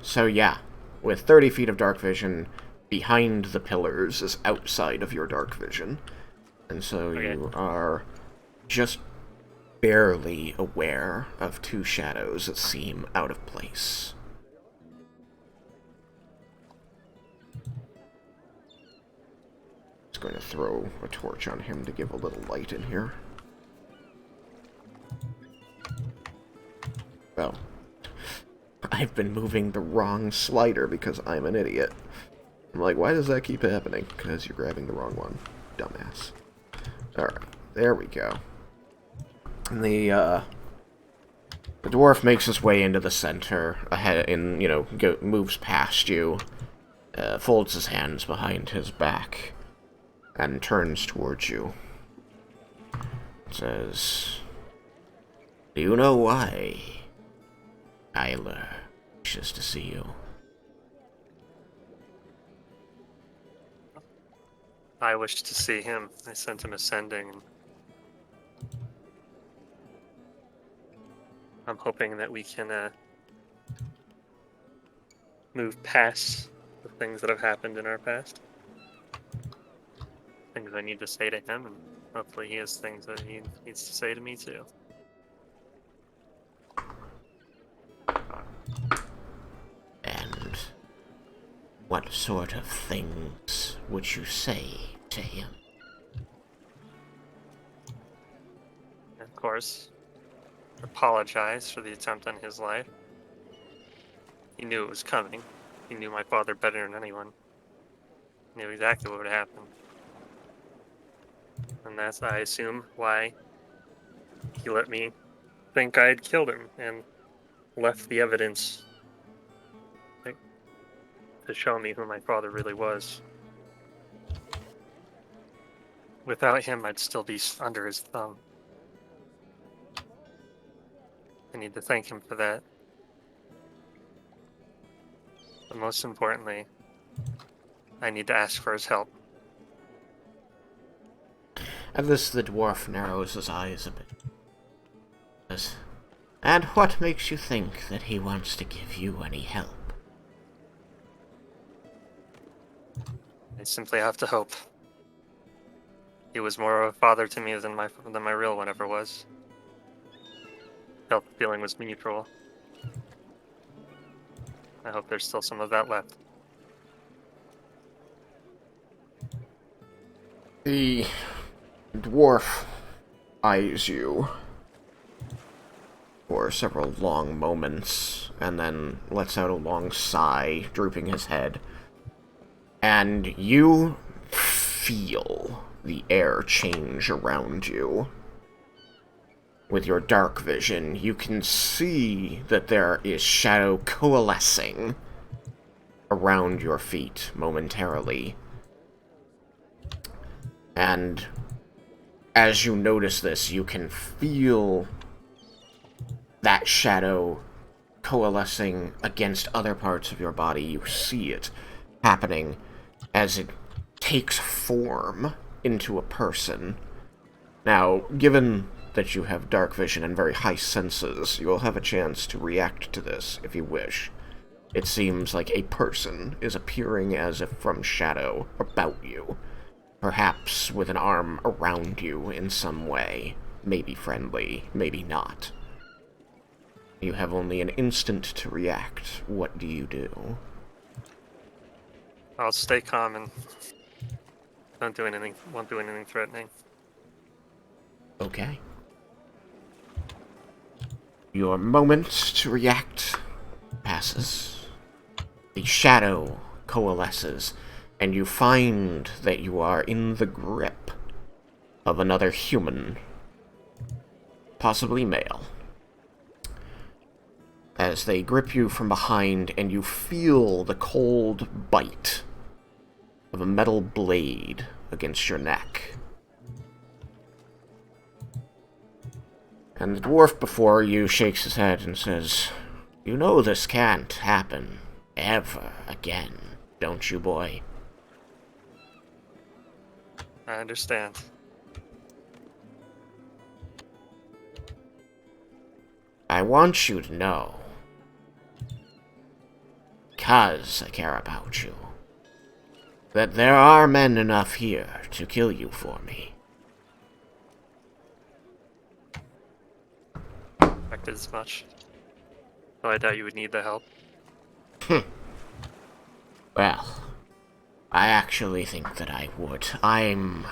so yeah, with 30 feet of dark vision, behind the pillars is outside of your dark vision. And so Okay. you are just barely aware of 2 shadows that seem out of place. Just going to throw a torch on him to give a little light in here. Oh. I've been moving the wrong slider because I'm an idiot. I'm like, why does that keep happening? Because you're grabbing the wrong one, dumbass. Alright, there we go. And the dwarf makes his way into the center, ahead, and, moves past you, folds his hands behind his back, and turns towards you. Says, "Do you know why Kyler wishes to see you?" I wish to see him. I sent him ascending. And I'm hoping that we can move past the things that have happened in our past. Things I need to say to him, and hopefully he has things that he needs to say to me too. And what sort of things would you say to him? And of course, apologize for the attempt on his life. He knew it was coming. He knew my father better than anyone. He knew exactly what would happen. And that's, I assume, why he let me think I had killed him and left the evidence to show me who my father really was. Without him, I'd still be under his thumb. I need to thank him for that. But most importantly, I need to ask for his help. At this, the dwarf narrows his eyes a bit. Says, "And what makes you think that he wants to give you any help?" I simply have to hope. He was more of a father to me than my real one ever was. Felt the feeling was mutual. I hope there's still some of that left. The dwarf eyes you for several long moments, and then lets out a long sigh, drooping his head. And you feel the air change around you. With your dark vision, you can see that there is shadow coalescing around your feet momentarily. And as you notice this, you can feel that shadow coalescing against other parts of your body. You see it happening as it takes form into a person. Now, given that you have dark vision and very high senses, you will have a chance to react to this if you wish. It seems like a person is appearing as if from shadow about you, perhaps with an arm around you in some way, maybe friendly, maybe not. You have only an instant to react. What do you do? I'll stay calm and won't do anything threatening. Okay. Your moment to react passes. The shadow coalesces, and you find that you are in the grip of another human, possibly male. As they grip you from behind, and you feel the cold bite of a metal blade against your neck. And the dwarf before you shakes his head and says, "You know this can't happen ever again, don't you, boy?" I understand. I want you to know, because I care about you, that there are men enough here to kill you for me. Expected as much. Though I doubt you would need the help. Well, I actually think that I would. I'm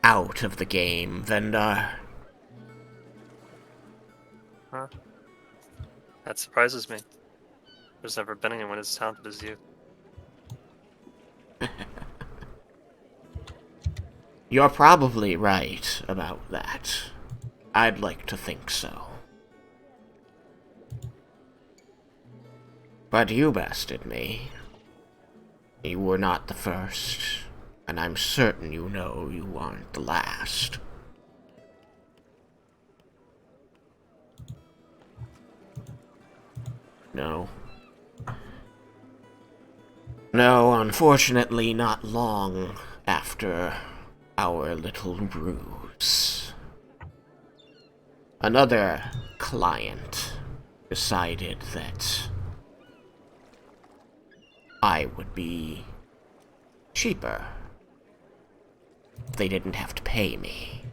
out of the game, Vendar. Huh? That surprises me. There's never been anyone as talented as you. You're probably right about that. I'd like to think so. But you bested me. You were not the first, and I'm certain you know you aren't the last. No. No, unfortunately, not long after our little ruse. Another client decided that I would be cheaper. They didn't have to pay me.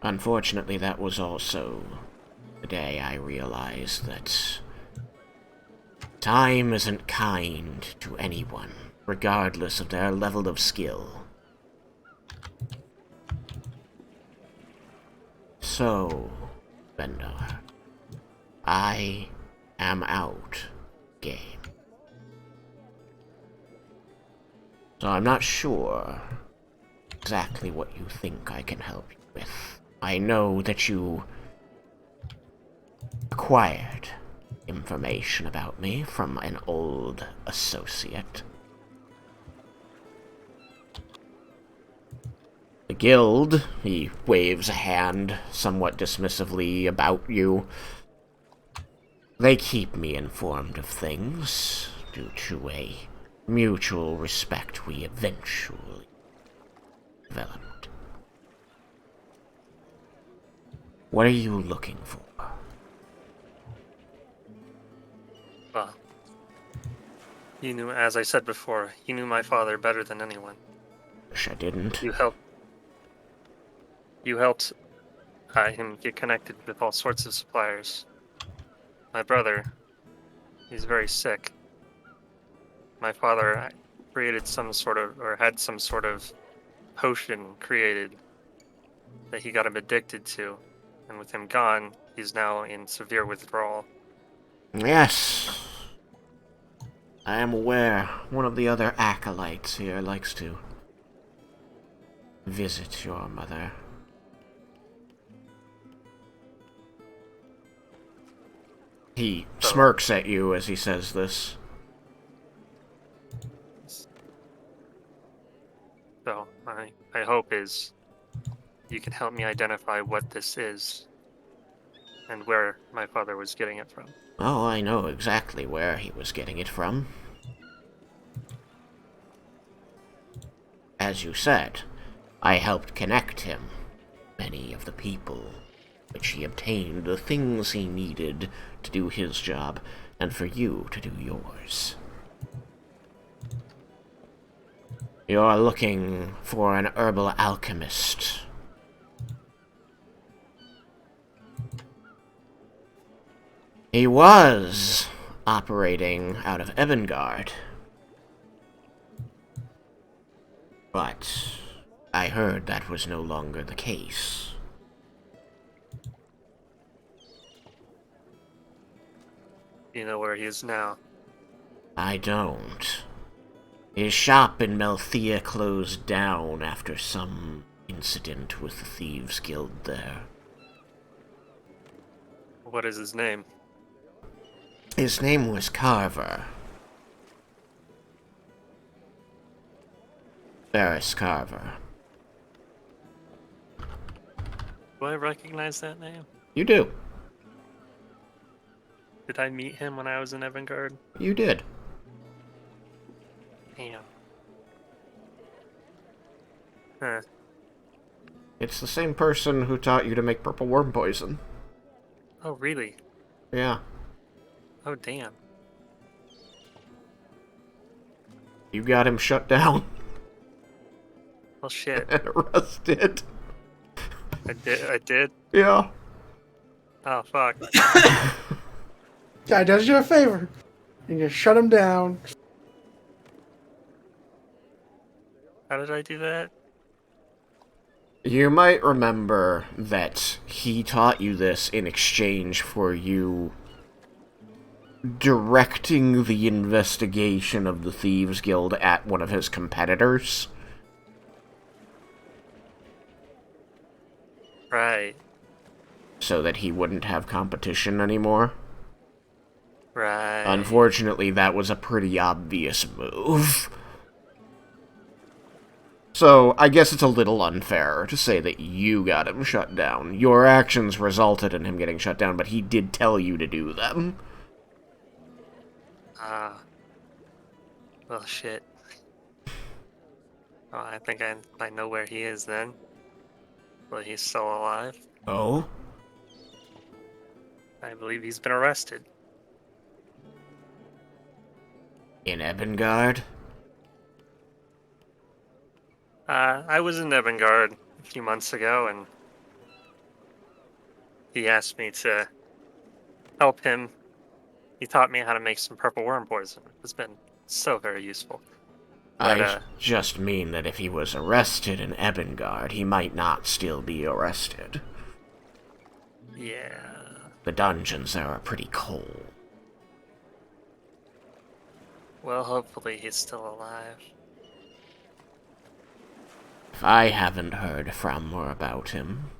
Unfortunately, that was also the day I realized that time isn't kind to anyone, regardless of their level of skill. So, Vendar, I am out game. So I'm not sure exactly what you think I can help you with. I know that you acquired information about me from an old associate. The guild, he waves a hand somewhat dismissively about you. They keep me informed of things due to a mutual respect we eventually developed. What are you looking for? Well, you knew, as I said before, you knew my father better than anyone. Wish I didn't. You helped him get connected with all sorts of suppliers. My brother, he's very sick. My father created some sort of, or had some sort of potion created that he got him addicted to. And with him gone, he's now in severe withdrawal. Yes. I am aware one of the other acolytes here likes to visit your mother. He smirks at you as he says this. So my hope is you can help me identify what this is and where my father was getting it from. Oh, I know exactly where he was getting it from. As you said, I helped connect him. Many of the people, which he obtained the things he needed to do his job, and for you to do yours. You're looking for an herbal alchemist. He was operating out of Evangard. But I heard that was no longer the case. You know where he is now. I don't. His shop in Melthea closed down after some incident with the Thieves Guild there. What is his name? His name was Carver. Ferris Carver. Do I recognize that name? You do. Did I meet him when I was in Evangard? You did. Damn. Huh. It's the same person who taught you to make purple worm poison. Oh, really? Yeah. Oh, damn. You got him shut down Well, shit. and arrested. I did? Yeah. Oh, fuck. Guy does you a favor. And you shut him down. How did I do that? You might remember that he taught you this in exchange for you directing the investigation of the Thieves Guild at one of his competitors. Right. So that he wouldn't have competition anymore. Right. Unfortunately, that was a pretty obvious move. So, I guess it's a little unfair to say that you got him shut down. Your actions resulted in him getting shut down, but he did tell you to do them. Well, shit. Oh, I think I know where he is then. Well, he's still alive. Oh? I believe he's been arrested. In Evangard? I was in Evangard a few months ago, and he asked me to help him. He taught me how to make some purple worm poison. It's been so very useful. But, I just mean that if he was arrested in Evangard, he might not still be arrested. Yeah. The dungeons there are pretty cold. Well, hopefully he's still alive. If I haven't heard from or about him,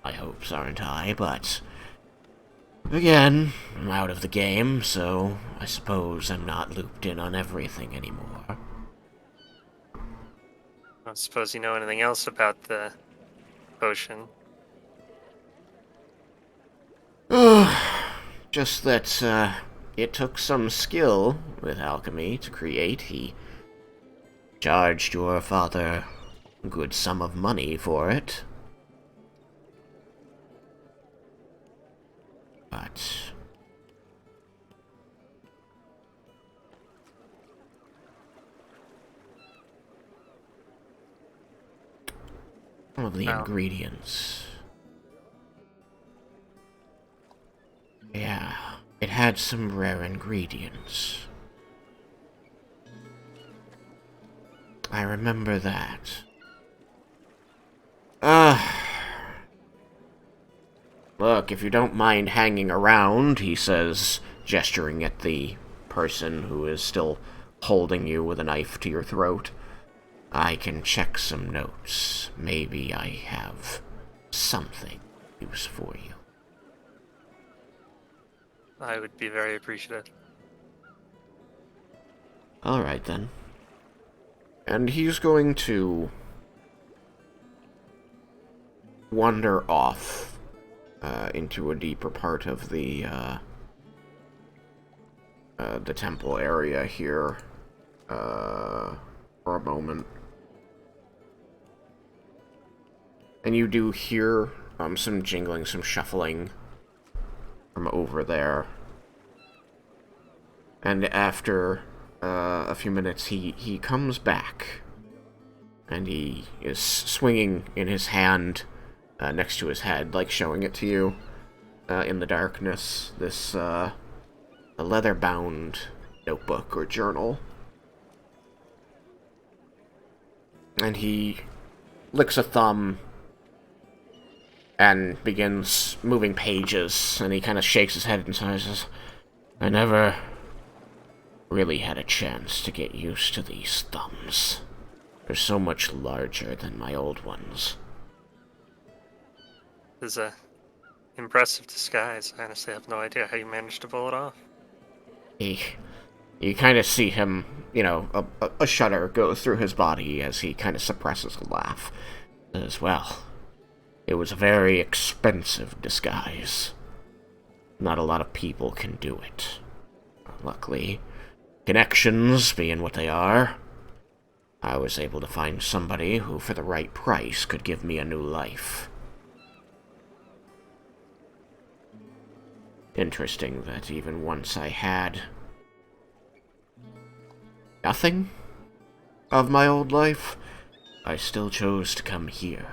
my hopes aren't high, but again, I'm out of the game, so I suppose I'm not looped in on everything anymore. I don't suppose you know anything else about the potion. Just that, it took some skill with alchemy to create. He charged your father a good sum of money for it. But some of the ingredients. Yeah, it had some rare ingredients. I remember that. Look, if you don't mind hanging around, he says, gesturing at the person who is still holding you with a knife to your throat, I can check some notes. Maybe I have something use for you. I would be very appreciative. Alright then. And he's going to wander off into a deeper part of the temple area here for a moment. And you do hear some jingling, some shuffling from over there. And after a few minutes, he comes back. And he is swinging in his hand next to his head, like showing it to you in the darkness. This a leather-bound notebook or journal. And he licks a thumb and begins moving pages, and he kind of shakes his head and says, I never really had a chance to get used to these thumbs. They're so much larger than my old ones. This is a impressive disguise. I honestly have no idea how you managed to pull it off. You kind of see him, a shudder goes through his body as he kind of suppresses a laugh. As well, it was a very expensive disguise. Not a lot of people can do it. Luckily, connections being what they are, I was able to find somebody who, for the right price, could give me a new life. Interesting that even once I had nothing of my old life, I still chose to come here.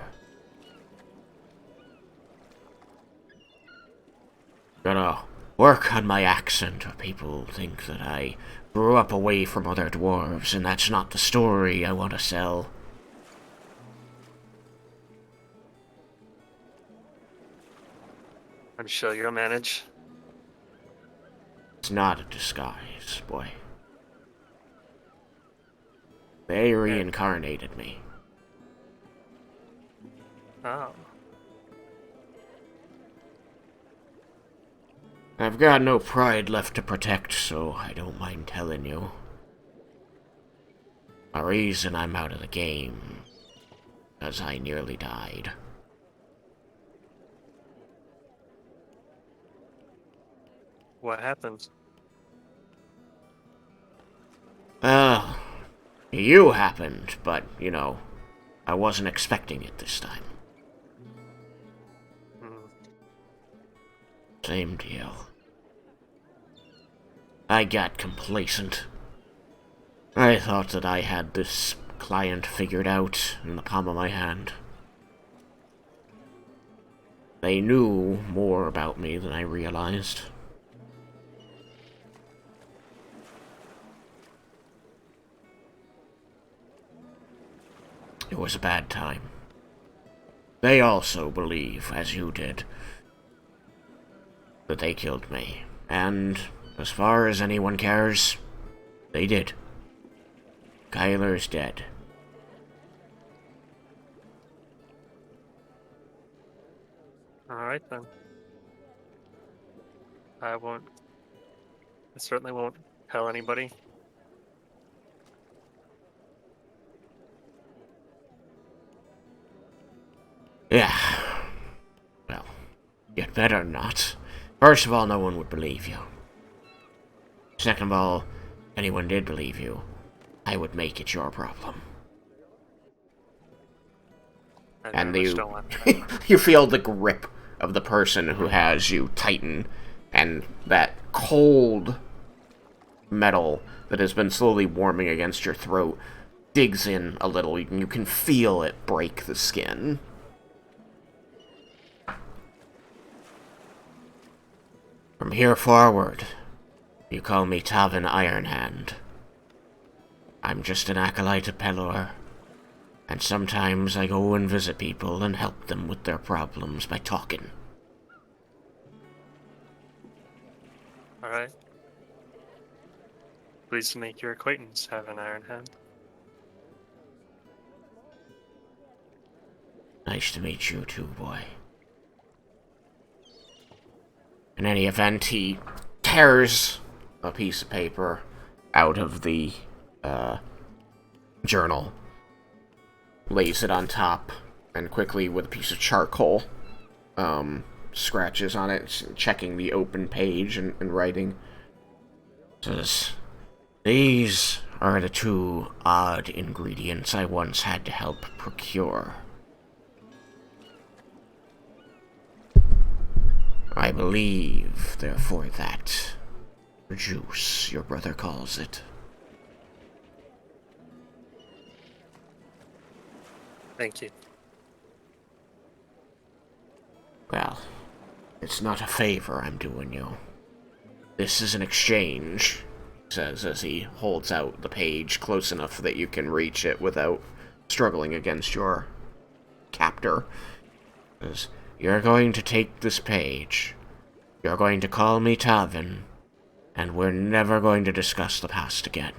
Gotta work on my accent, or people think that I grew up away from other dwarves, and that's not the story I want to sell. I'm sure you'll manage. It's not a disguise, boy. They reincarnated me. Oh. I've got no pride left to protect, so I don't mind telling you. A reason I'm out of the game, as I nearly died. What happened? You happened, but, I wasn't expecting it this time. Same deal. I got complacent. I thought that I had this client figured out in the palm of my hand. They knew more about me than I realized. It was a bad time. They also believe, as you did, that they killed me. And, as far as anyone cares, they did. Kyler's dead. Alright then. I certainly won't tell anybody. Yeah. Well, you'd better not. First of all, no one would believe you. Second of all, if anyone did believe you, I would make it your problem. I And very much you, don't want that. you feel the grip of the person who has you tighten, and that cold metal that has been slowly warming against your throat digs in a little, and you can feel it break the skin. From here forward, you call me Tavin Ironhand. I'm just an acolyte of Pelor, and sometimes I go and visit people and help them with their problems by talking. Alright. Pleased to make your acquaintance, have an iron hand. Nice to meet you too, boy. In any event, he tears a piece of paper out of the journal, lays it on top and quickly, with a piece of charcoal, scratches on it, checking the open page and writing. Says, "These are the two odd ingredients I once had to help procure. I believe, therefore, that juice, your brother calls it." Thank you. Well, it's not a favor I'm doing you. This is an exchange, he says as he holds out the page close enough that you can reach it without struggling against your captor. He says, "You're going to take this page. You're going to call me Tavin, and we're never going to discuss the past again.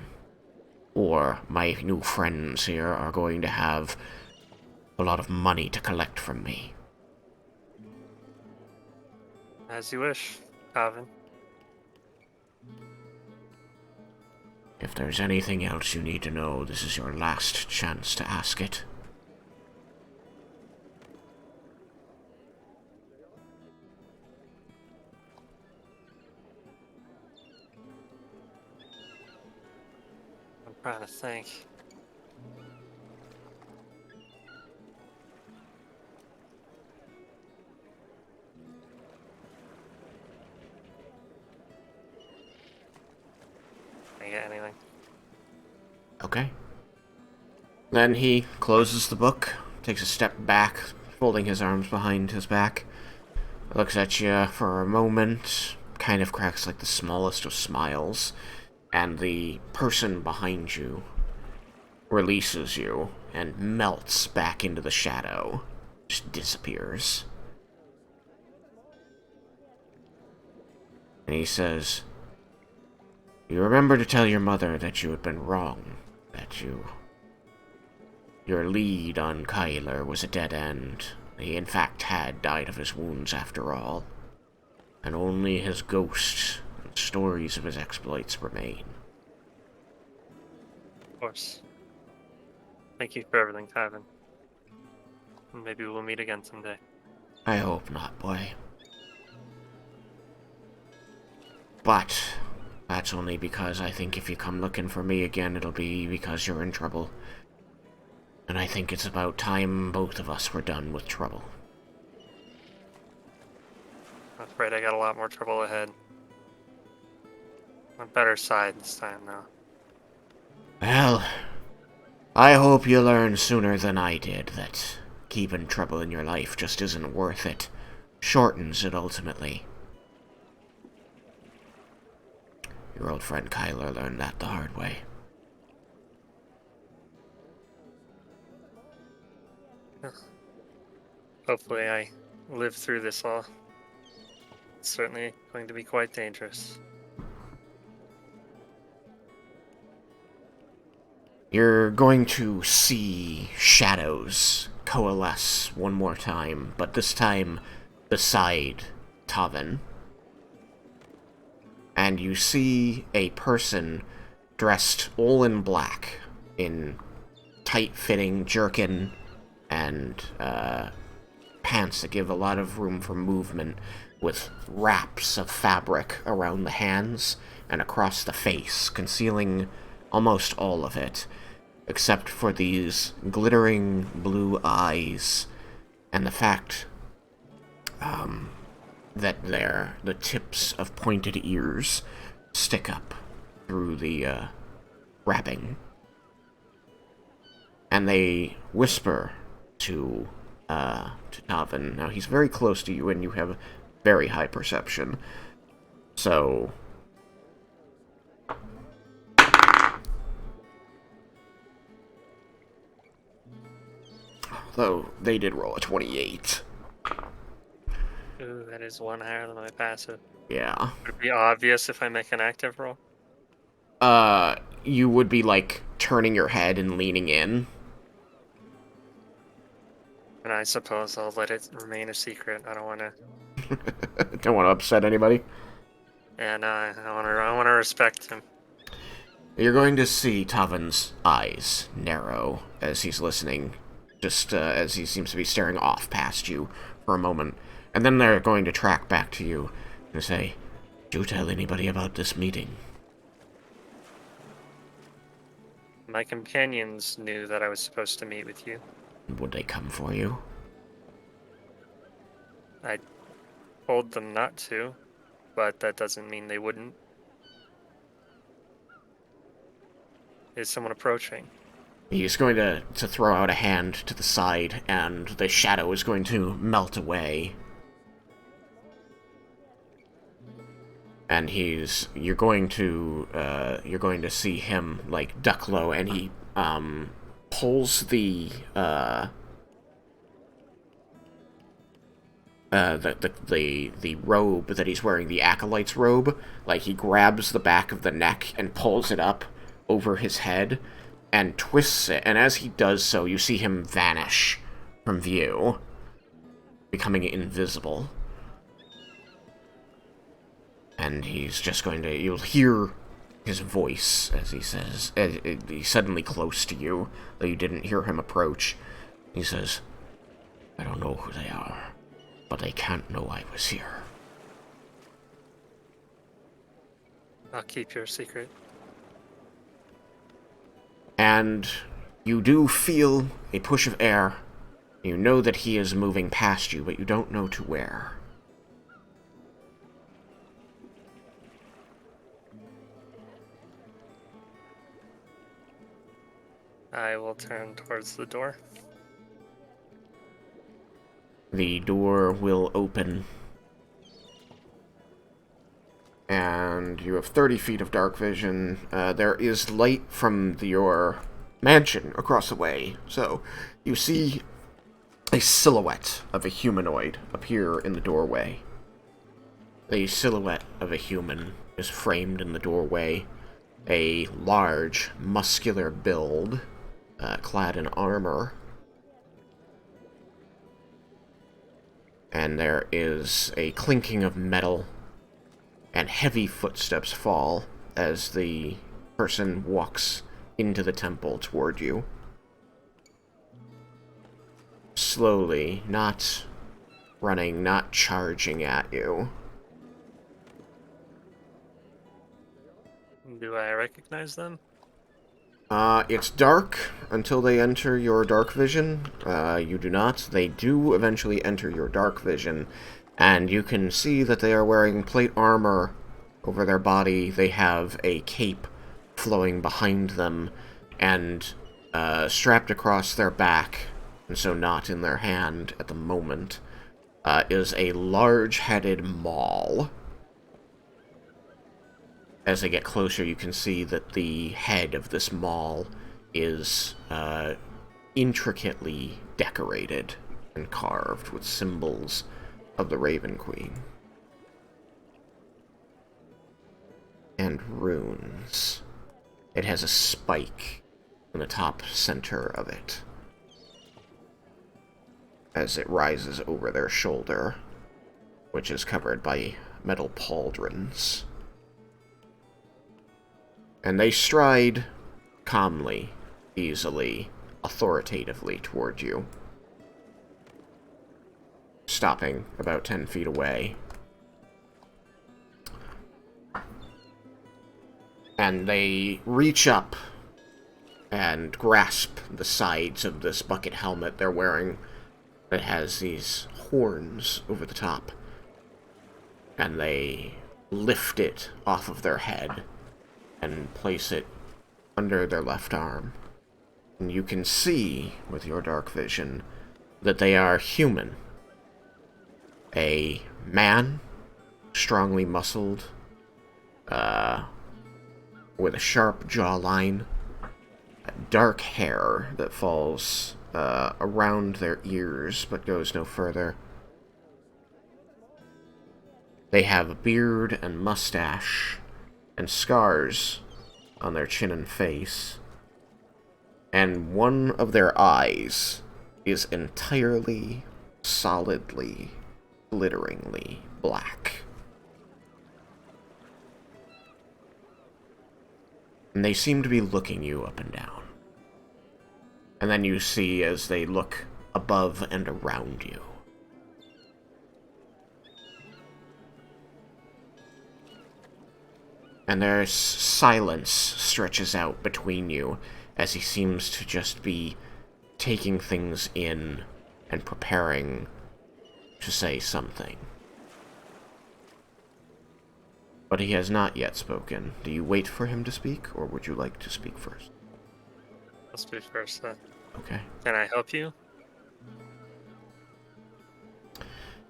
Or my new friends here are going to have a lot of money to collect from me." As you wish, Calvin. If there's anything else you need to know, this is your last chance to ask it. I'm trying to think. Can I get anything? Okay. Then he closes the book, takes a step back, folding his arms behind his back, looks at you for a moment, kind of cracks like the smallest of smiles, and the person behind you releases you and melts back into the shadow, just disappears. And he says, "You remember to tell your mother that you had been wrong, that your lead on Kyler was a dead end. He in fact had died of his wounds after all, and only his ghost and stories of his exploits remain." Of course. Thank you for everything, Calvin. Maybe we'll meet again someday. "I hope not, boy. But that's only because I think if you come looking for me again, it'll be because you're in trouble. And I think it's about time both of us were done with trouble." I'm afraid I got a lot more trouble ahead. On better side this time, though. Well, I hope you learn sooner than I did that keeping trouble in your life just isn't worth it. Shortens it, ultimately. Your old friend Kyler learned that the hard way. Hopefully I live through this all. It's certainly going to be quite dangerous. You're going to see shadows coalesce one more time, but this time beside Tavin. And you see a person dressed all in black, in tight-fitting jerkin and pants that give a lot of room for movement, with wraps of fabric around the hands and across the face, concealing almost all of it, except for these glittering blue eyes and the fact that the tips of pointed ears stick up through the wrapping. And they whisper to Tavin. Now, he's very close to you, and you have very high perception. So, though they did roll a 28. Ooh, that is one higher than my passive. Yeah. Would it be obvious if I make an active roll? You would be, like, turning your head and leaning in. And I suppose I'll let it remain a secret. I don't want to. Don't want to upset anybody. And I want to respect him. You're going to see Tavin's eyes narrow as he's listening, just as he seems to be staring off past you for a moment. And then they're going to track back to you and say, "Do you tell anybody about this meeting?" My companions knew that I was supposed to meet with you. Would they come for you? I told them not to, but that doesn't mean they wouldn't. Is someone approaching? He's going to throw out a hand to the side, and the shadow is going to melt away. And you're going to see him, like, duck low, and he, pulls the robe that he's wearing, the Acolyte's robe. Like, he grabs the back of the neck and pulls it up over his head and twists it, and as he does so, you see him vanish from view, becoming invisible. And he's just going to... You'll hear his voice as he says... He's suddenly close to you, though you didn't hear him approach. He says, "I don't know who they are, but they can't know I was here." I'll keep your secret. And you do feel a push of air. You know that he is moving past you, but you don't know to where. I will turn towards the door. The door will open. And you have 30 feet of dark vision. There is light from your mansion across the way. So you see a silhouette of a humanoid appear in the doorway. The silhouette of a human is framed in the doorway. A large, muscular build, clad in armor. And there is a clinking of metal, and heavy footsteps fall as the person walks into the temple toward you. Slowly, not running, not charging at you. Do I recognize them? It's dark until they enter your dark vision. You do not. They do eventually enter your dark vision, and you can see that they are wearing plate armor over their body. They have a cape flowing behind them, and strapped across their back, and so not in their hand at the moment, is a large-headed maul. As they get closer, you can see that the head of this maul is intricately decorated and carved with symbols of the Raven Queen. And runes. It has a spike in the top center of it as it rises over their shoulder, which is covered by metal pauldrons. And they stride calmly, easily, authoritatively toward you, stopping about 10 feet away. And they reach up and grasp the sides of this bucket helmet they're wearing that has these horns over the top. And they lift it off of their head and place it under their left arm. And you can see, with your dark vision, that they are human. A man, strongly muscled, with a sharp jawline, dark hair that falls around their ears but goes no further. They have a beard and mustache, and scars on their chin and face, and one of their eyes is entirely, solidly, glitteringly black. And they seem to be looking you up and down. And then you see as they look above and around you. And there's silence stretches out between you as he seems to just be taking things in and preparing to say something. But he has not yet spoken. Do you wait for him to speak, or would you like to speak first? I'll speak first then. Okay. Can I help you?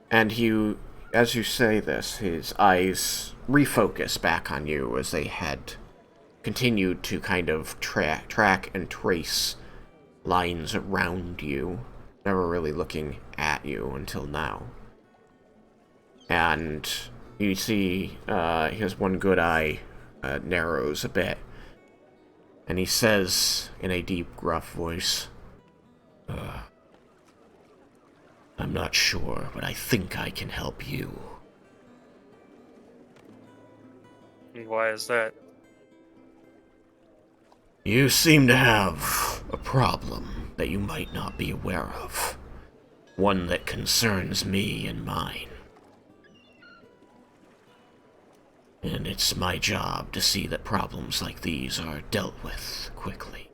And you, as you say this, his eyes refocus back on you as they had continued to kind of track and trace lines around you, never really looking at you until now. And you see his one good eye narrows a bit, and he says in a deep, gruff voice, I'm not sure, but I think I can help you. And why is that? You seem to have a problem that you might not be aware of. One that concerns me and mine. And it's my job to see that problems like these are dealt with quickly.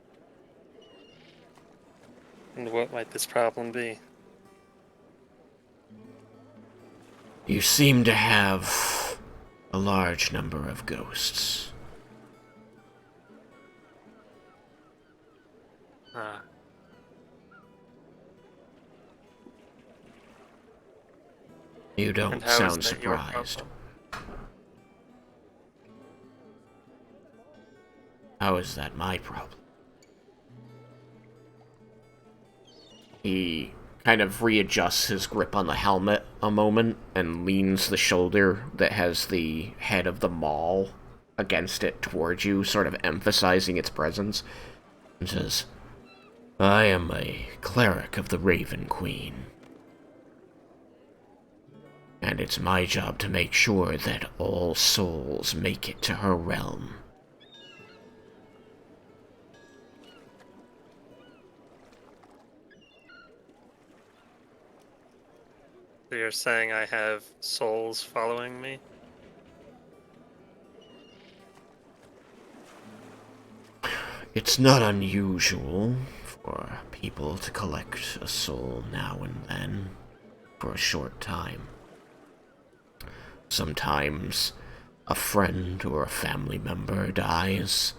And what might this problem be? You seem to have a large number of ghosts. You don't And how is sound that your surprised. problem? How is that my problem? He kind of readjusts his grip on the helmet a moment and leans the shoulder that has the head of the maul against it towards you, sort of emphasizing its presence, and says, I am a cleric of the Raven Queen. And it's my job to make sure that all souls make it to her realm. So you're saying I have souls following me? It's not unusual for people to collect a soul now and then for a short time. Sometimes a friend or a family member dies,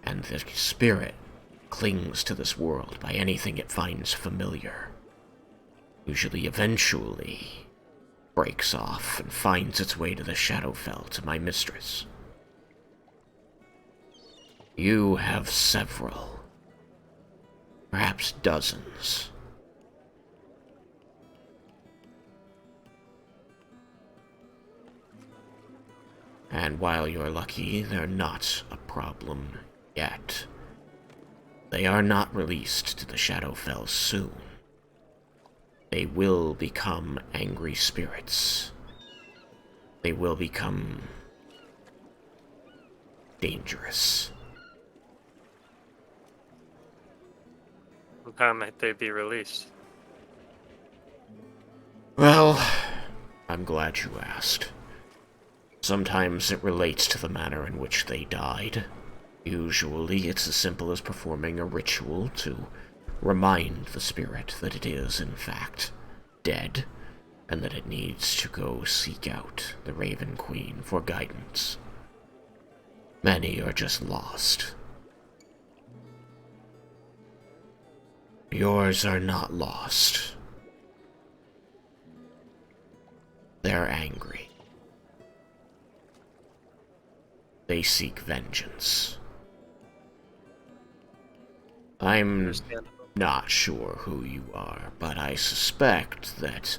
and the spirit clings to this world by anything it finds familiar. Usually eventually breaks off and finds its way to the Shadowfell, to my mistress. You have several, perhaps dozens. And while you're lucky, they're not a problem yet. They are not released to the Shadowfell soon. They will become angry spirits. They will become dangerous. How might they be released? Well, I'm glad you asked. Sometimes it relates to the manner in which they died. Usually it's as simple as performing a ritual to remind the spirit that it is, in fact, dead, and that it needs to go seek out the Raven Queen for guidance. Many are just lost. Yours are not lost. They're angry. They seek vengeance. I'm Understandable. not sure who you are, but I suspect that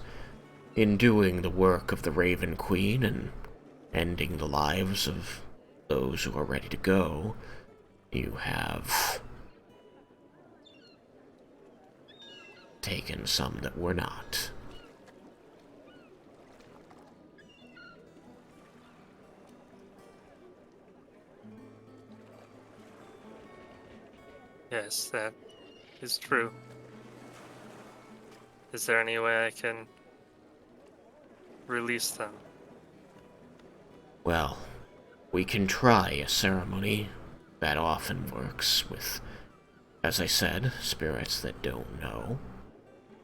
in doing the work of the Raven Queen and ending the lives of those who are ready to go, you have taken some that were not. Yes, that is true. Is there any way I can release them? Well, we can try a ceremony. That often works with, as I said, spirits that don't know,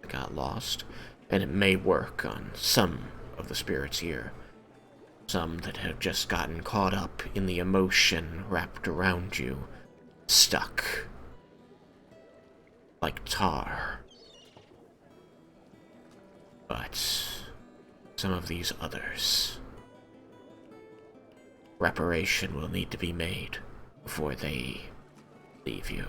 that got lost. And it may work on some of the spirits here. Some that have just gotten caught up in the emotion wrapped around you, stuck like tar. But some of these others, reparation will need to be made before they leave you.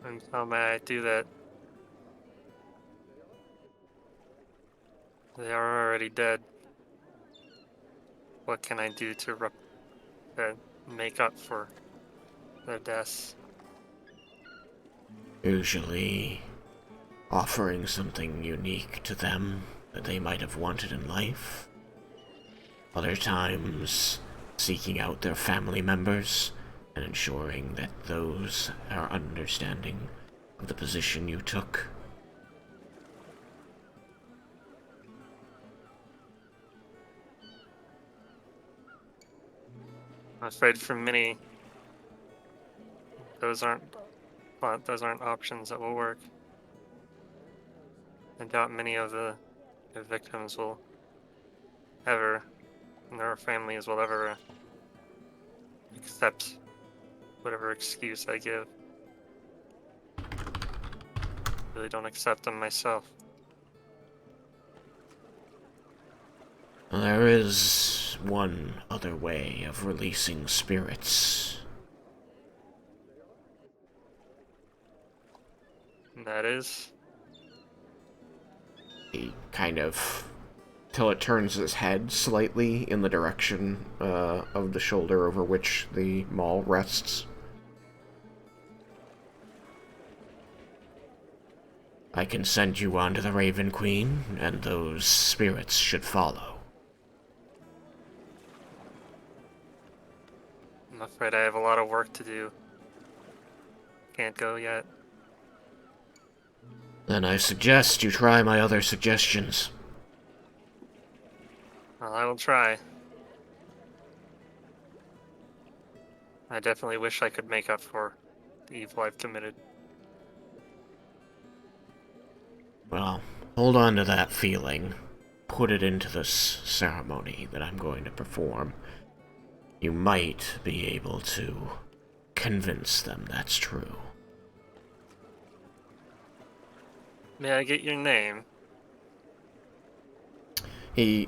And how may I do that? They are already dead. What can I do to make up for their deaths? Usually, offering something unique to them that they might have wanted in life. Other times, seeking out their family members and ensuring that those are understanding of the position you took. I'm afraid for many, those aren't options that will work. I doubt many of the victims will ever, and their families will ever accept whatever excuse I give. Really don't accept them myself. There is one other way of releasing spirits. And that is? He kind of, till it turns his head slightly in the direction of the shoulder over which the maul rests. I can send you on to the Raven Queen, and those spirits should follow. I'm afraid I have a lot of work to do. Can't go yet. Then I suggest you try my other suggestions. Well, I will try. I definitely wish I could make up for the evil I've committed. Well, hold on to that feeling. Put it into this ceremony that I'm going to perform. You might be able to convince them that's true. May I get your name? You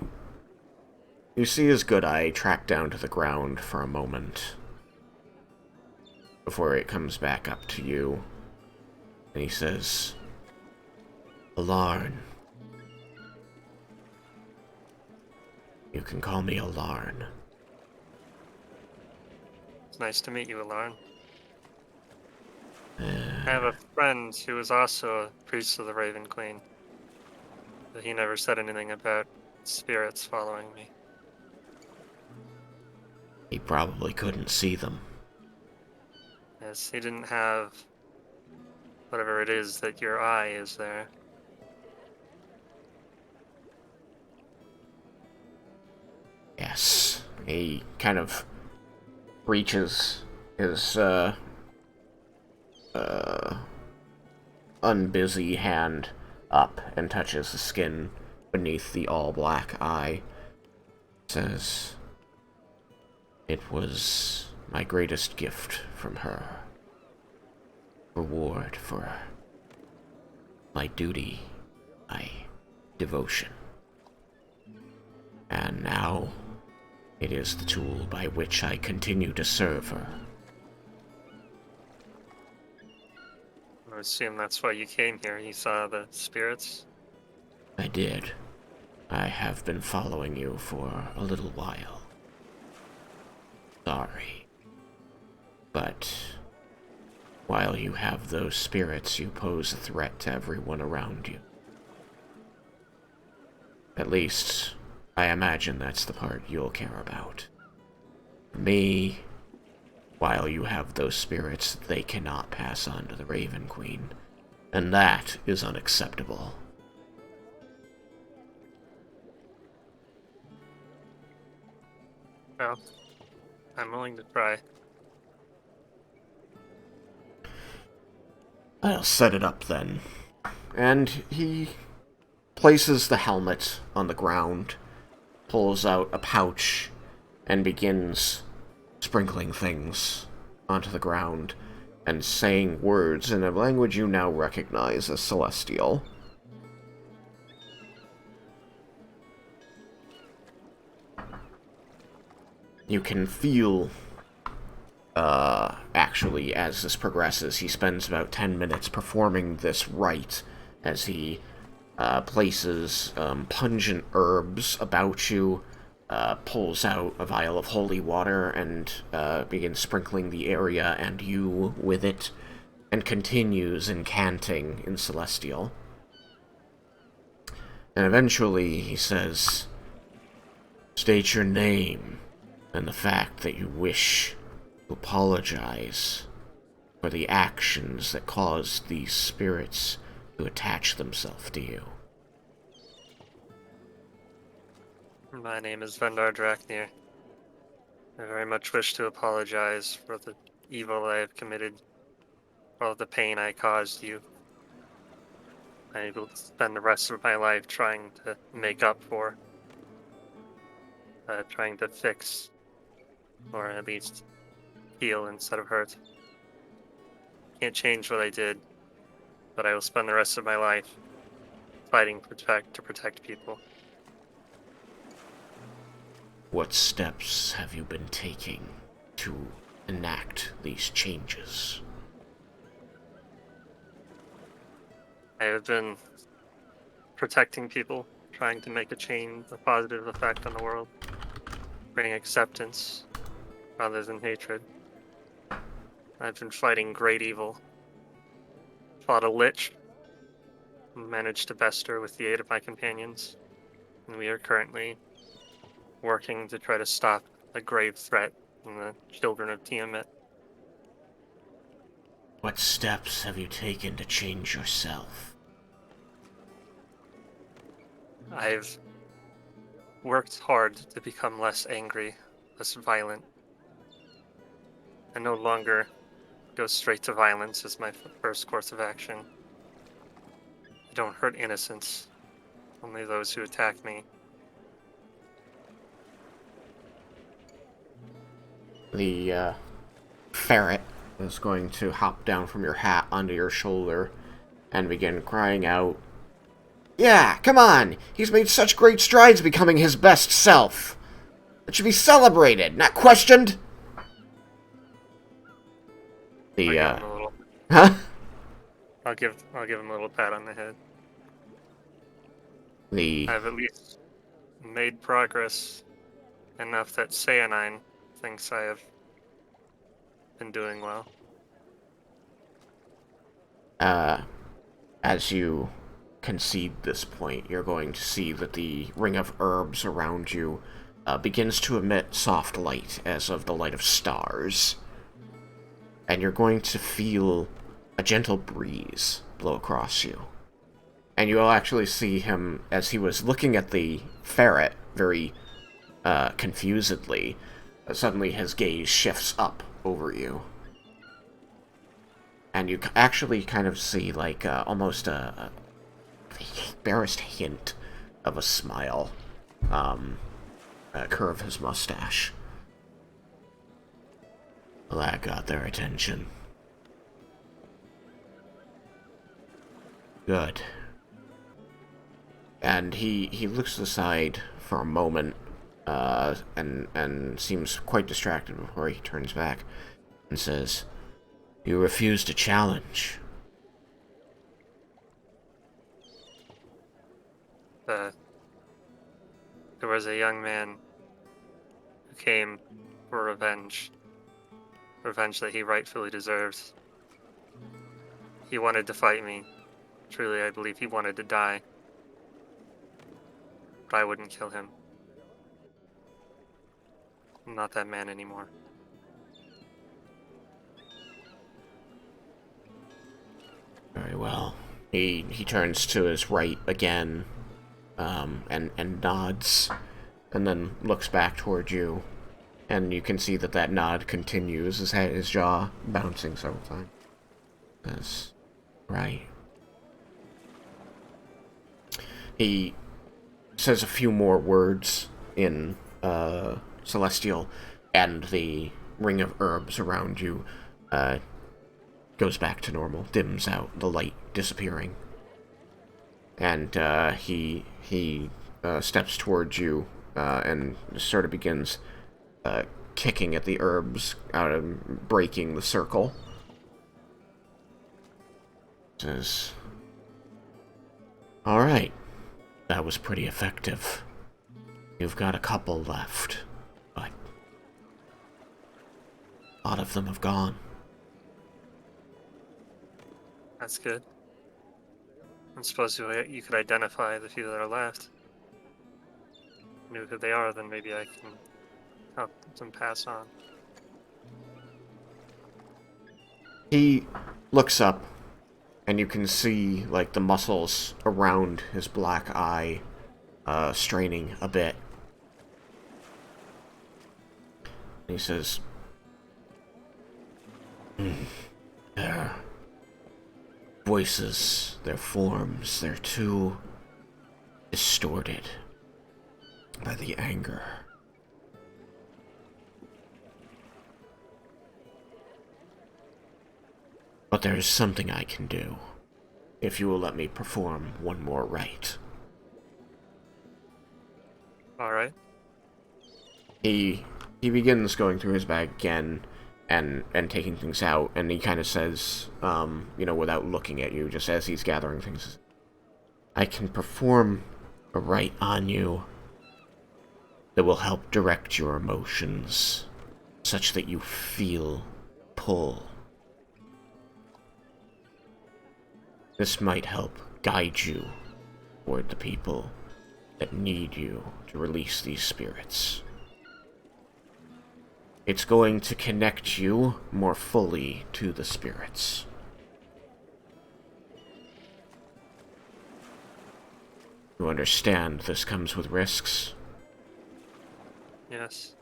see his good eye track down to the ground for a moment before it comes back up to you. And he says, Alarn. You can call me Alarn. It's nice to meet you, Alarn. I have a friend who is also a priest of the Raven Queen, but he never said anything about spirits following me. He probably couldn't see them. Yes, he didn't have whatever it is that your eye is there. Yes. He kind of reaches his, unbusy hand up and touches the skin beneath the all-black eye. Says, it was my greatest gift from her. Reward for my duty, my devotion. And now, it is the tool by which I continue to serve her. I assume that's why you came here. You saw the spirits? I did. I have been following you for a little while. Sorry. But while you have those spirits, you pose a threat to everyone around you. At least, I imagine that's the part you'll care about. For me, while you have those spirits they cannot pass on to the Raven Queen. And that is unacceptable. Well, I'm willing to try. I'll set it up then. And he places the helmet on the ground, pulls out a pouch, and begins sprinkling things onto the ground and saying words in a language you now recognize as Celestial. You can feel, actually, as this progresses, he spends about 10 minutes performing this rite as he places pungent herbs about you, pulls out a vial of holy water and begins sprinkling the area and you with it, and continues incanting in Celestial. And eventually he says, "State your name and the fact that you wish to apologize for the actions that caused these spirits to attach themselves to you." My name is Vendar Draknir. I very much wish to apologize for the evil I have committed, for all the pain I caused you. I will spend the rest of my life trying to make up for, trying to fix, or at least heal instead of hurt. Can't change what I did, but I will spend the rest of my life fighting to protect people. What steps have you been taking to enact these changes? I have been protecting people, trying to make a positive effect on the world, bring acceptance rather than hatred. I've been fighting great evil. Fought a lich, managed to best her with the aid of my companions, and we are currently working to try to stop a grave threat from the children of Tiamat. What steps have you taken to change yourself? I've worked hard to become less angry, less violent, and no longer go straight to violence as my first course of action. I don't hurt innocents, only those who attack me. The ferret is going to hop down from your hat onto your shoulder and begin crying out, "Yeah, come on! He's made such great strides becoming his best self! It should be celebrated, not questioned!" I'll give him a little, Huh? I'll give him a little pat on the head. I've at least made progress enough that Sayanine thinks I have been doing well. As you concede this point, you're going to see that the ring of herbs around you begins to emit soft light, as of the light of stars. And you're going to feel a gentle breeze blow across you. And you'll actually see him, as he was looking at the ferret very confusedly, suddenly his gaze shifts up over you. And you actually kind of see, like, almost a barest hint of a smile curve his mustache. Well, that got their attention. Good. And he looks aside for a moment, and seems quite distracted before he turns back and says, "You refuse to challenge." There was a young man who came for revenge that he rightfully deserves. He wanted to fight me. Truly, I believe he wanted to die. But I wouldn't kill him. I'm not that man anymore. Very well. He turns to his right again, and nods, and then looks back toward you, and you can see that nod continues, his jaw bouncing several times. That's right. He says a few more words in Celestial, and the ring of herbs around you goes back to normal, dims out, the light disappearing. And he steps towards you and sort of begins kicking at the herbs out of breaking the circle. Says, "All right, that was pretty effective. You've got a couple left, but a lot of them have gone." That's good. I suppose you could identify the few that are left. Knew who they are, then maybe I can help them pass on. He looks up, and you can see, like, the muscles around his black eye straining a bit. And he says, "Their voices, their forms, they're too distorted by the anger. But there is something I can do, if you will let me perform one more rite." Alright. He begins going through his bag again and taking things out, and he kind of says, without looking at you, just as he's gathering things, "I can perform a rite on you that will help direct your emotions, such that you feel pull. This might help guide you toward the people that need you to release these spirits. It's going to connect you more fully to the spirits. You understand this comes with risks? Yes.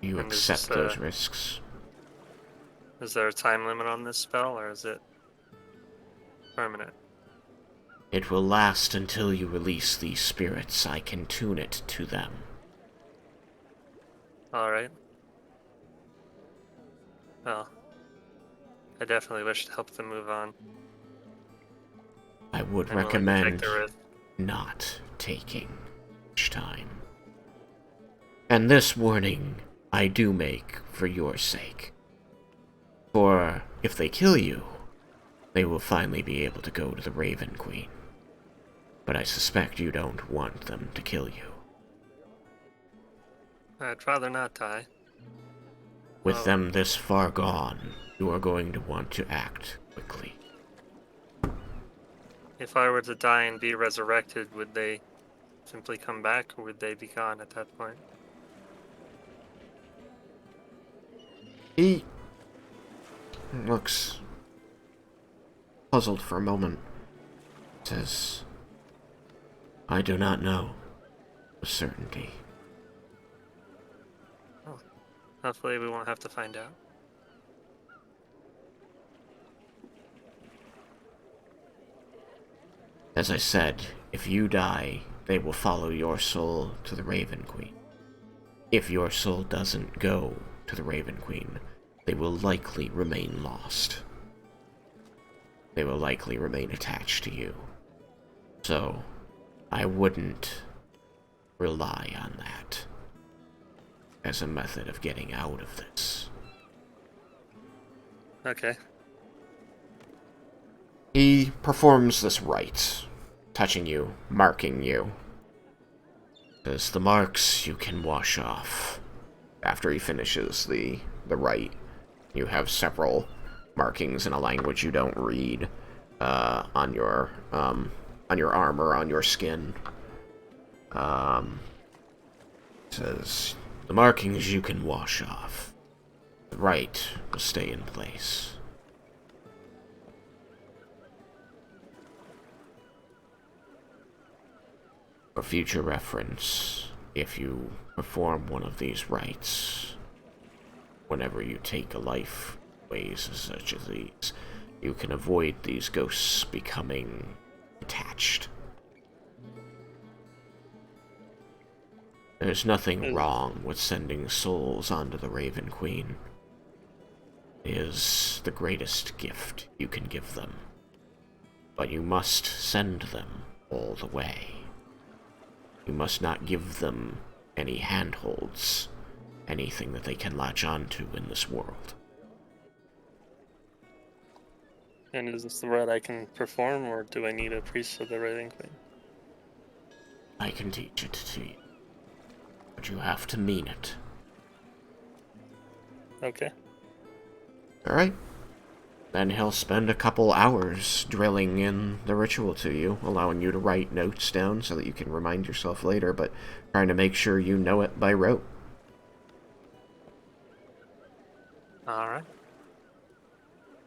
You And accept those risks. Is there a time limit on this spell, or is it permanent? It will last until you release these spirits. I can tune it to them." Alright. Well, I definitely wish to help them move on. I would I'm willing to recommend take the risk. not taking much time. And this warning I do make for your sake. For if they kill you, they will finally be able to go to the Raven Queen. But I suspect you don't want them to kill you. I'd rather not die. With Oh. them this far gone, you are going to want to act quickly. If I were to die and be resurrected, would they simply come back, or would they be gone at that point? He looks puzzled for a moment. Says, "I do not know with certainty." Hopefully we won't have to find out. As I said, if you die, they will follow your soul to the Raven Queen. If your soul doesn't go to the Raven Queen, they will likely remain lost. They will likely remain attached to you. So, I wouldn't rely on that as a method of getting out of this. Okay. He performs this rite, touching you, marking you. Says, "The marks you can wash off." After he finishes the rite, you have several markings in a language you don't read on your armor, on your skin. Says, "The markings you can wash off. The rite will stay in place." For future reference, if you perform one of these rites, whenever you take a life ways such as these, you can avoid these ghosts becoming attached. There's nothing wrong with sending souls onto the Raven Queen. It is the greatest gift you can give them. But you must send them all the way. You must not give them any handholds, anything that they can latch onto in this world. And is this the rite I can perform, or do I need a priest of the Raven Queen? I can teach it to you, but you have to mean it. Okay. Alright. Then he'll spend a couple hours drilling in the ritual to you, allowing you to write notes down so that you can remind yourself later, but trying to make sure you know it by rote. Alright.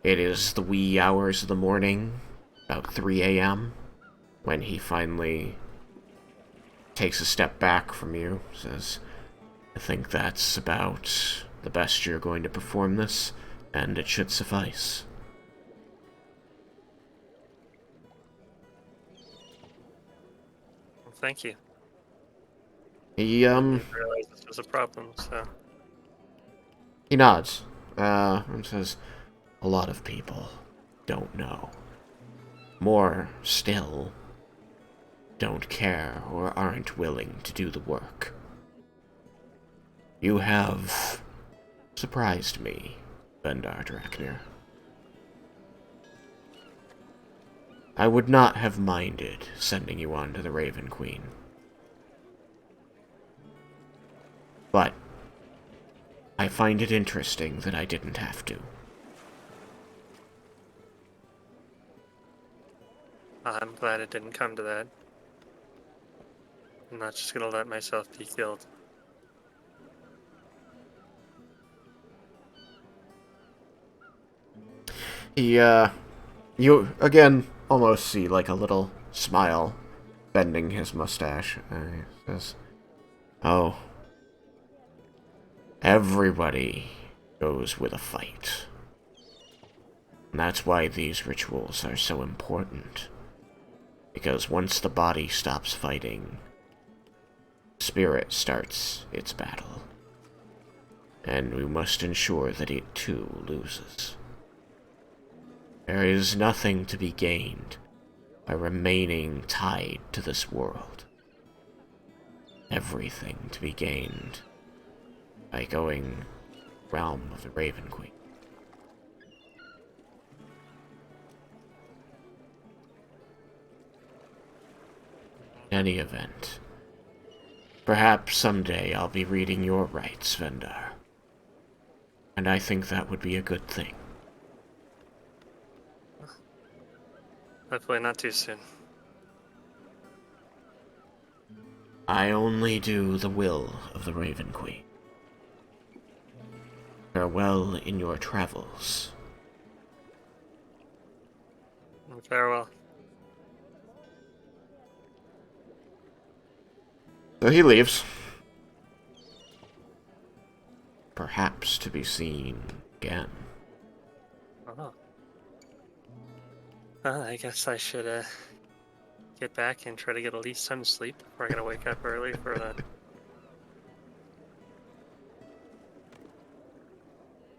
It is the wee hours of the morning, about 3 a.m., when he finally takes a step back from you, says, I think that's about the best you're going to perform this, and it should suffice. Well, thank you. He, I didn't realize this was a problem, so... He nods, and says, a lot of people don't know. More still, don't care or aren't willing to do the work. You have surprised me, Vendar Draknir. I would not have minded sending you on to the Raven Queen. But I find it interesting that I didn't have to. I'm glad it didn't come to that. I'm not just gonna let myself be killed. He, you, again, almost see, like, a little smile bending his mustache. And he says, oh, everybody goes with a fight. And that's why these rituals are so important. Because once the body stops fighting, spirit starts its battle. And we must ensure that it too loses. There is nothing to be gained by remaining tied to this world. Everything to be gained by going realm of the Raven Queen. In any event, perhaps someday I'll be reading your rights, Vendar. And I think that would be a good thing. Hopefully not too soon. I only do the will of the Raven Queen. Farewell in your travels. Farewell. So he leaves. Perhaps to be seen again. Oh. Well, I guess I should get back and try to get at least some sleep before I gotta wake up early for the...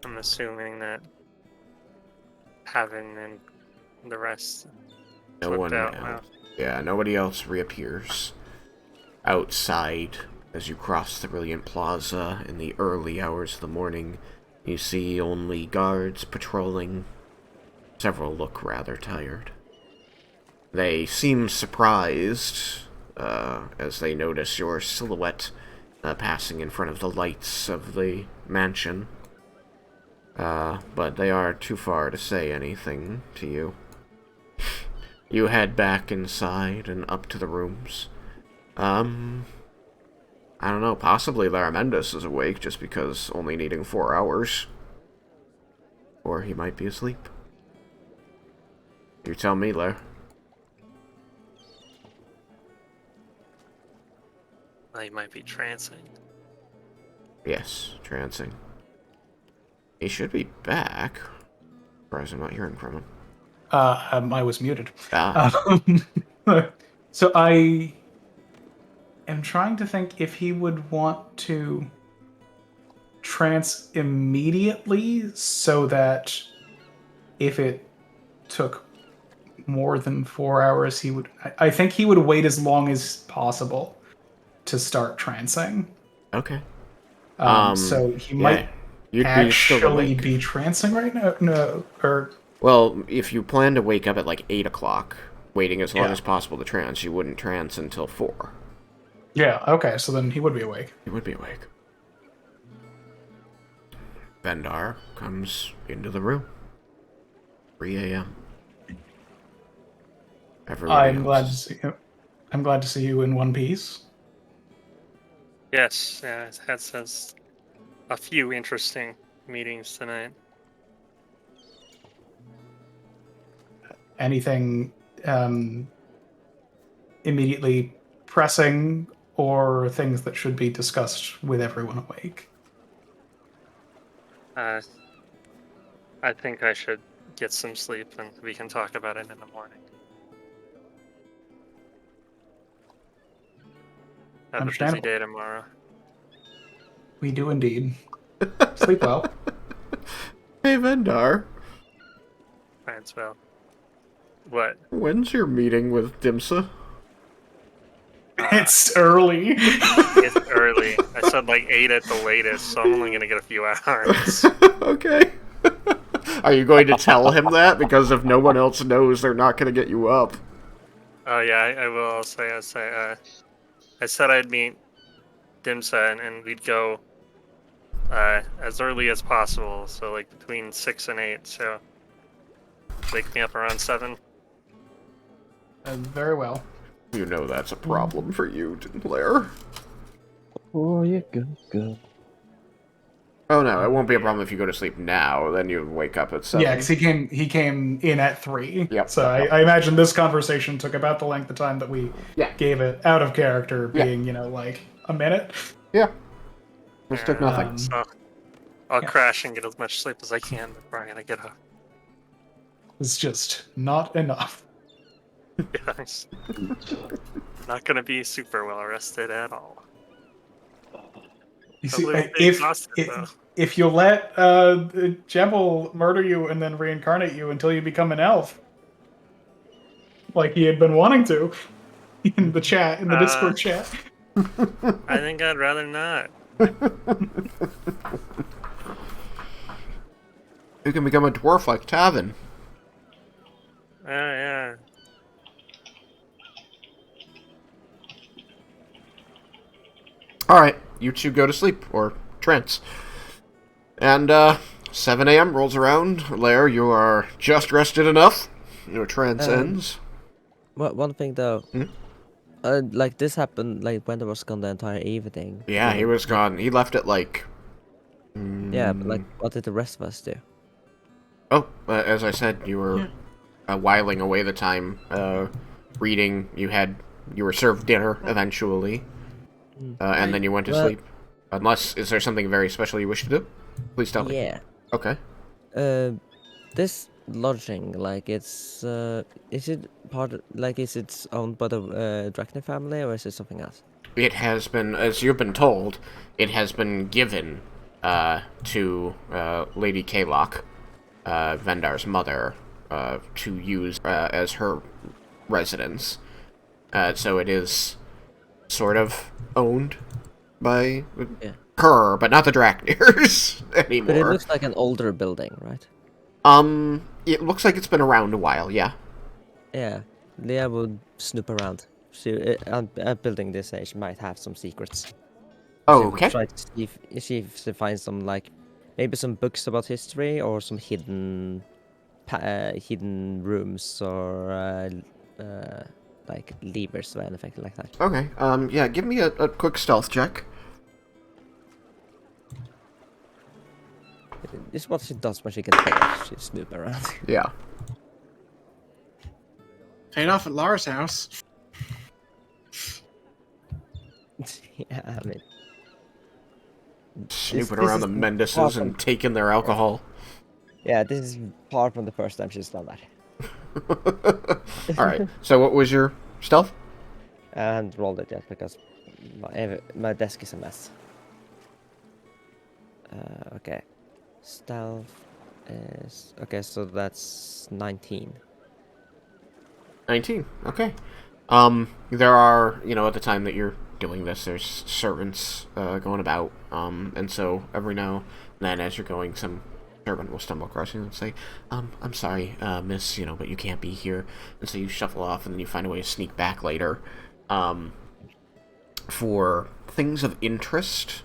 I'm assuming that Heaven and the rest No flipped one out else. now. Yeah, nobody else reappears. Outside, as you cross the Brilliant Plaza in the early hours of the morning, you see only guards patrolling. Several look rather tired. They seem surprised as they notice your silhouette passing in front of the lights of the mansion. But they are too far to say anything to you. You head back inside and up to the rooms. I don't know, possibly Laramendas is awake just because only needing 4 hours. Or he might be asleep. You tell me, Lar. He might be trancing. Yes, trancing. He should be back. Surprised I'm not hearing from him. I was muted. Ah, So I am trying to think if he would want to trance immediately so that if it took more than 4 hours, he would. I think he would wait as long as possible to start trancing. okay. So he yeah. might You'd be still actually awake. be trancing right now. No, or Well, if you plan to wake up at like 8 o'clock, waiting as long Yeah. as possible to trance, you wouldn't trance until 4. yeah, okay. So then he would be awake. You would be awake. Vendar comes into the room. 3 a.m. Everybody I'm glad to else. see you. I'm glad to see you in one piece. Yes, yeah, it has a few interesting meetings tonight. Anything immediately pressing or things that should be discussed with everyone awake? I think I should get some sleep and we can talk about it in the morning. Have a busy Understandable. day tomorrow. We do indeed. Sleep well. Hey, Vendar. Right, well. What? When's your meeting with Dimsa? It's early. It's early. I said like 8 at the latest, so I'm only gonna get a few hours. Okay. Are you going to tell him that? Because if no one else knows, they're not going to get you up. Oh yeah, I will. I'll say. I said I'd meet Dimsa and we'd go as early as possible. So like between 6 and 8. So wake me up around 7. Very well. You know that's a problem for you, Blair. Oh, you go. Oh no, it won't be a problem if you go to sleep now. Then you wake up at 7. Yeah, because he came in at 3. Yep, So yep, yep. I imagine this conversation took about the length of time that we Yeah. gave it out of character, Yeah. being like a minute. Yeah. This took nothing. So I'll yeah. crash and get as much sleep as I can before I gotta get up. It's just not enough. Yes. Not gonna be super well rested at all. You see, Probably won't be if exhausted, though. if you let Jebel murder you and then reincarnate you until you become an elf, like he had been wanting to, in the chat, in the Discord chat. I think I'd rather not. You can become a dwarf like Tavin. Oh yeah. Alright, you two go to sleep, or trance. And, 7 a.m. rolls around. Lair, you are just rested enough. Your trance ends. One thing though, like this happened like Vendar was gone the entire evening. Yeah, he was gone. He left at like... Yeah, but like what did the rest of us do? Oh, as I said, you were whiling away the time, reading. You were served dinner eventually, and then you went to sleep. Unless, is there something very special you wish to do? Please tell me. Yeah. Okay. This lodging, like is it is it owned by the Drakner family or is it something else? It has been, as you've been told, it has been given to Lady Kalok, Vendar's mother, to use as her residence. So it is sort of owned by her, but not the Drakners anymore. But it looks like an older building, right? It looks like it's been around a while, yeah. Yeah, Leah would snoop around. A building this age might have some secrets. Oh, She would okay. try to see if she finds some like maybe some books about history or some hidden rooms or like levers or anything like that. Okay, yeah, give me a quick stealth check. This is what she does when she gets paid. She snoop around. Yeah. Paid off at Lara's house. Yeah. snooping around the Mendeses and taking their alcohol. Yeah, this is far from the first time she's done that. All right. So what was your stealth? I haven't rolled it yet because my desk is a mess. Okay. Stealth is... Okay, so that's 19. 19. Okay. There are, at the time that you're doing this, there's servants going about, and so every now and then as you're going, some servant will stumble across you and say, I'm sorry, miss, but you can't be here. And so you shuffle off, and then you find a way to sneak back later. For things of interest,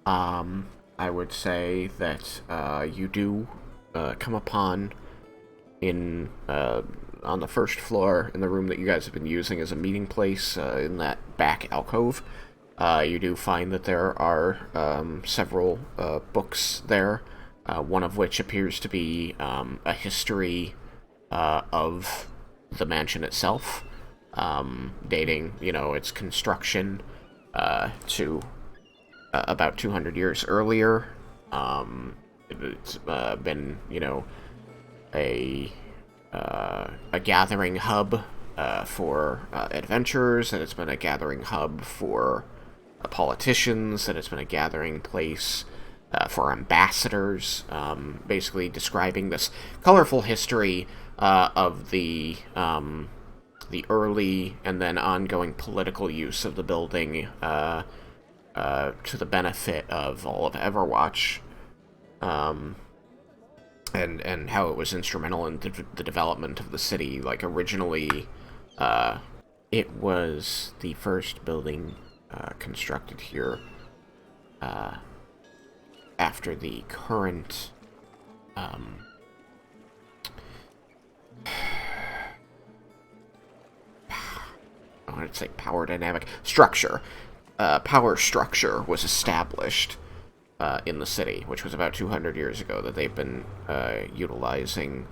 I would say that you do come upon on the first floor in the room that you guys have been using as a meeting place, in that back alcove. You do find that there are several books there, one of which appears to be a history of the mansion itself, dating, its construction to about 200 years earlier. It's been, a gathering hub for adventurers, and it's been a gathering hub for politicians, and it's been a gathering place for ambassadors, basically describing this colorful history of the early and then ongoing political use of the building to the benefit of all of Everwatch. And how it was instrumental in the development of the city. Like, originally, it was the first building constructed here after the current I want to say power dynamic structure. Power structure was established in the city, which was about 200 years ago, that they've been utilizing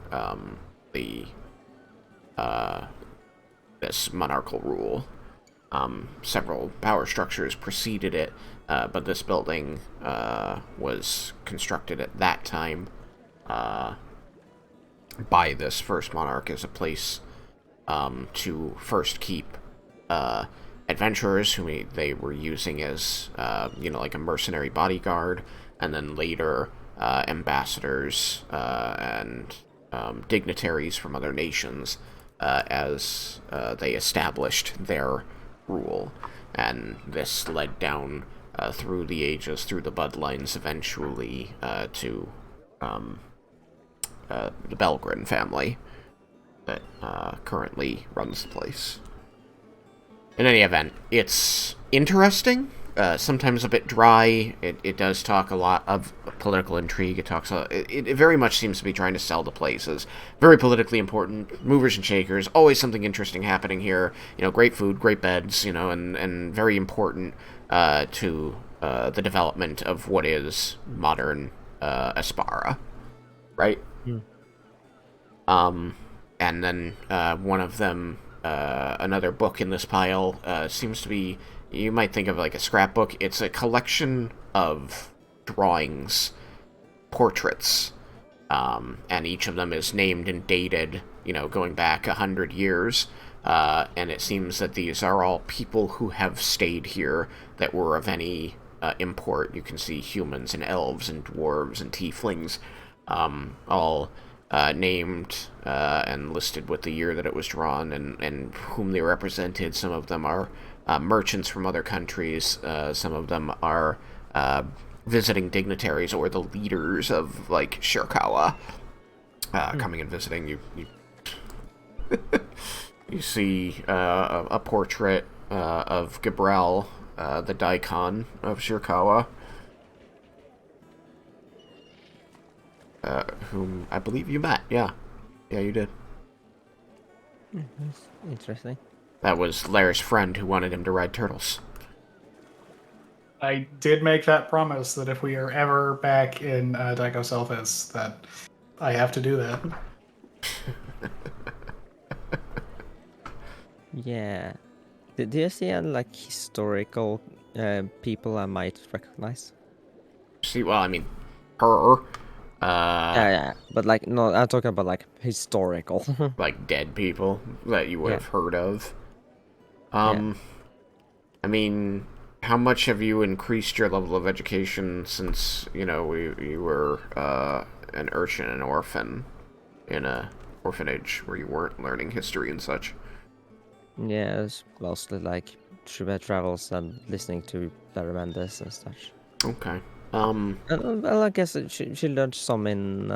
this monarchical rule. Several power structures preceded it, but this building was constructed at that time by this first monarch as a place to first keep adventurers who they were using as, like a mercenary bodyguard, and then later ambassadors and dignitaries from other nations as they established their rule. And this led down through the ages, through the bloodlines, eventually to the Belgrin family that currently runs the place. In any event, it's interesting, sometimes a bit dry. It does talk a lot of political intrigue. It very much seems to be trying to sell the place as very politically important, movers and shakers, always something interesting happening here, great food, great beds, and very important to the development of what is modern Aspara, right? And then one of them, another book in this pile, seems to be, you might think of like a scrapbook. It's a collection of drawings, portraits, and each of them is named and dated, going back 100 years, and it seems that these are all people who have stayed here that were of any import. You can see humans and elves and dwarves and tieflings, all named and listed with the year that it was drawn and whom they represented. Some of them are merchants from other countries. Some of them are visiting dignitaries or the leaders of, like, Shirkawa coming and visiting. You you see a portrait of Gabriel, the Daikon of Shirkawa, whom I believe you met. Yeah, you did. That's interesting. That was Lair's friend who wanted him to ride turtles. I did make that promise that if we are ever back in Daiko Selphis, that I have to do that. Yeah. Do you see any, like, historical people I might recognize? See, well, I mean, her, Yeah, but like, no, I'm talking about like historical. like dead people that you would Yeah. have heard of. Yeah. I mean, how much have you increased your level of education since, you know, you were, an urchin and orphan in a orphanage where you weren't learning history and such? Yeah, it's mostly like through travels and listening to Baramendes and such. Okay. Well, I guess she learned some in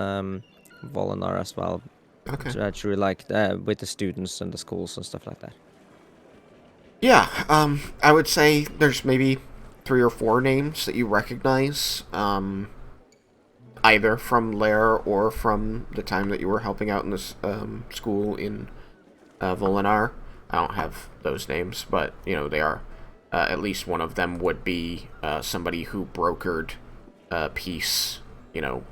Volinar as well, Okay. through like with the students and the schools and stuff like that. Yeah, I would say there's maybe 3 or 4 names that you recognize, either from Lair or from the time that you were helping out in this, school in, Volinar. I don't have those names, but, you know, they are, at least one of them would be, somebody who brokered, peace, you know,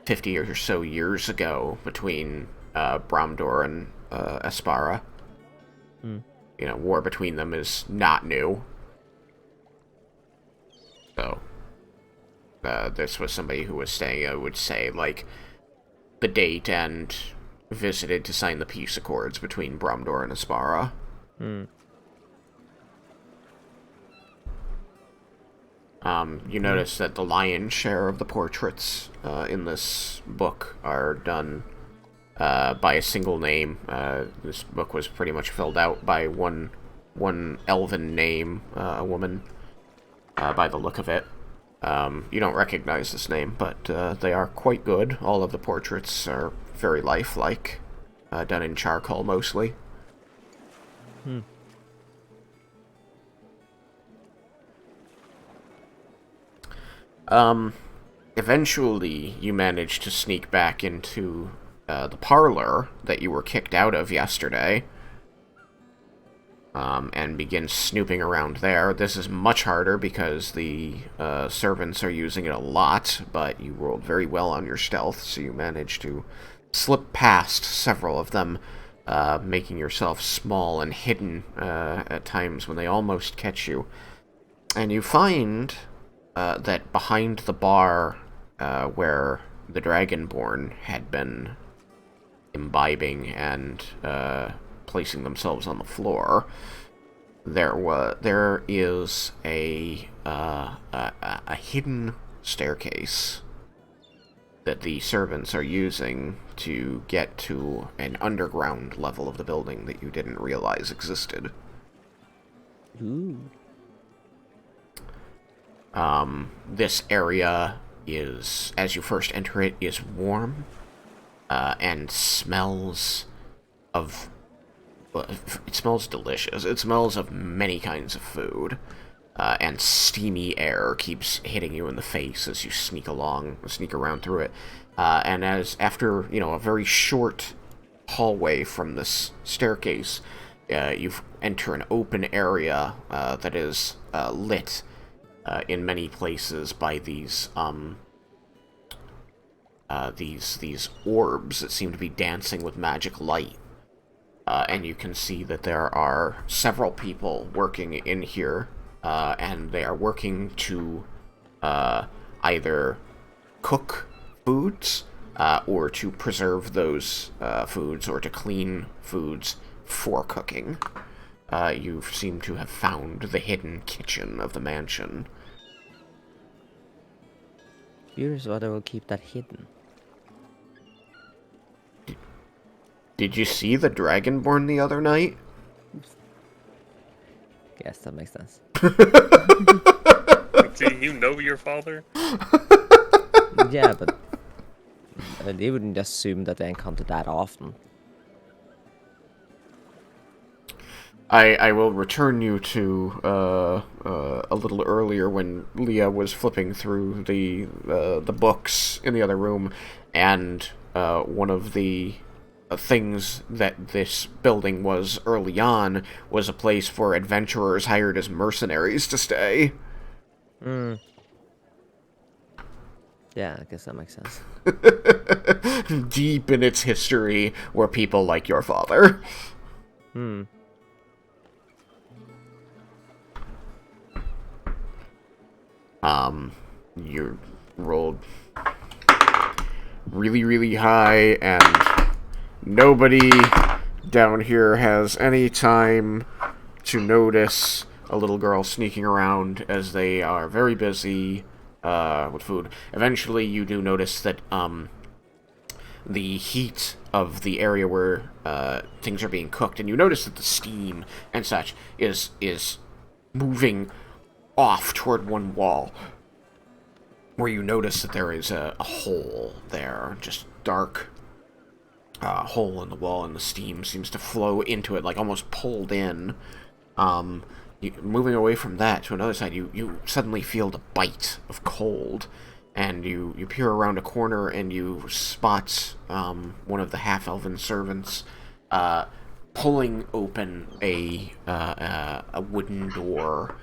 50 or so years ago between, Bromdor and, Aspara. Hmm. You know, war between them is not new. So, this was somebody who was staying, I would say, like, the date and visited to sign the peace accords between Bromdor and Aspara. Hmm. You notice that the lion's share of the portraits in this book are done by a single name. This book was pretty much filled out by one elven name, a woman, by the look of it. You don't recognize this name, but they are quite good. All of the portraits are very lifelike, done in charcoal mostly. Hmm. Eventually, you manage to sneak back into the parlor that you were kicked out of yesterday, and begin snooping around there. This is much harder because the servants are using it a lot, but you rolled very well on your stealth, so you managed to slip past several of them, making yourself small and hidden at times when they almost catch you. And you find that behind the bar where the Dragonborn had been imbibing and placing themselves on the floor, there is a hidden staircase that the servants are using to get to an underground level of the building that you didn't realize existed. Ooh. This area is, as you first enter it, is warm and smells of. It smells delicious. It smells of many kinds of food, and steamy air keeps hitting you in the face as you sneak around through it. And as after a very short hallway from this staircase, you enter an open area that is lit in many places by these orbs that seem to be dancing with magic light. And you can see that there are several people working in here, and they are working to either cook foods, or to preserve those foods, or to clean foods for cooking. You seem to have found the hidden kitchen of the mansion. Curious why they will keep that hidden. Did you see the Dragonborn the other night? Guess that makes sense. Do you know your father? Yeah, but they wouldn't assume that they encounter that often. I will return you to a little earlier when Leah was flipping through the books in the other room, and one of the things that this building was early on was a place for adventurers hired as mercenaries to stay. Hmm. Yeah, I guess that makes sense. Deep in its history were people like your father. Hmm. You're rolled really, really high, and nobody down here has any time to notice a little girl sneaking around as they are very busy with food. Eventually, you do notice that the heat of the area where things are being cooked, and you notice that the steam and such is moving off toward one wall, where you notice that there is a hole there, just dark hole in the wall, and the steam seems to flow into it, like almost pulled in. Moving away from that to another side, you suddenly feel the bite of cold, and you peer around a corner and you spot one of the half-elven servants pulling open a wooden door,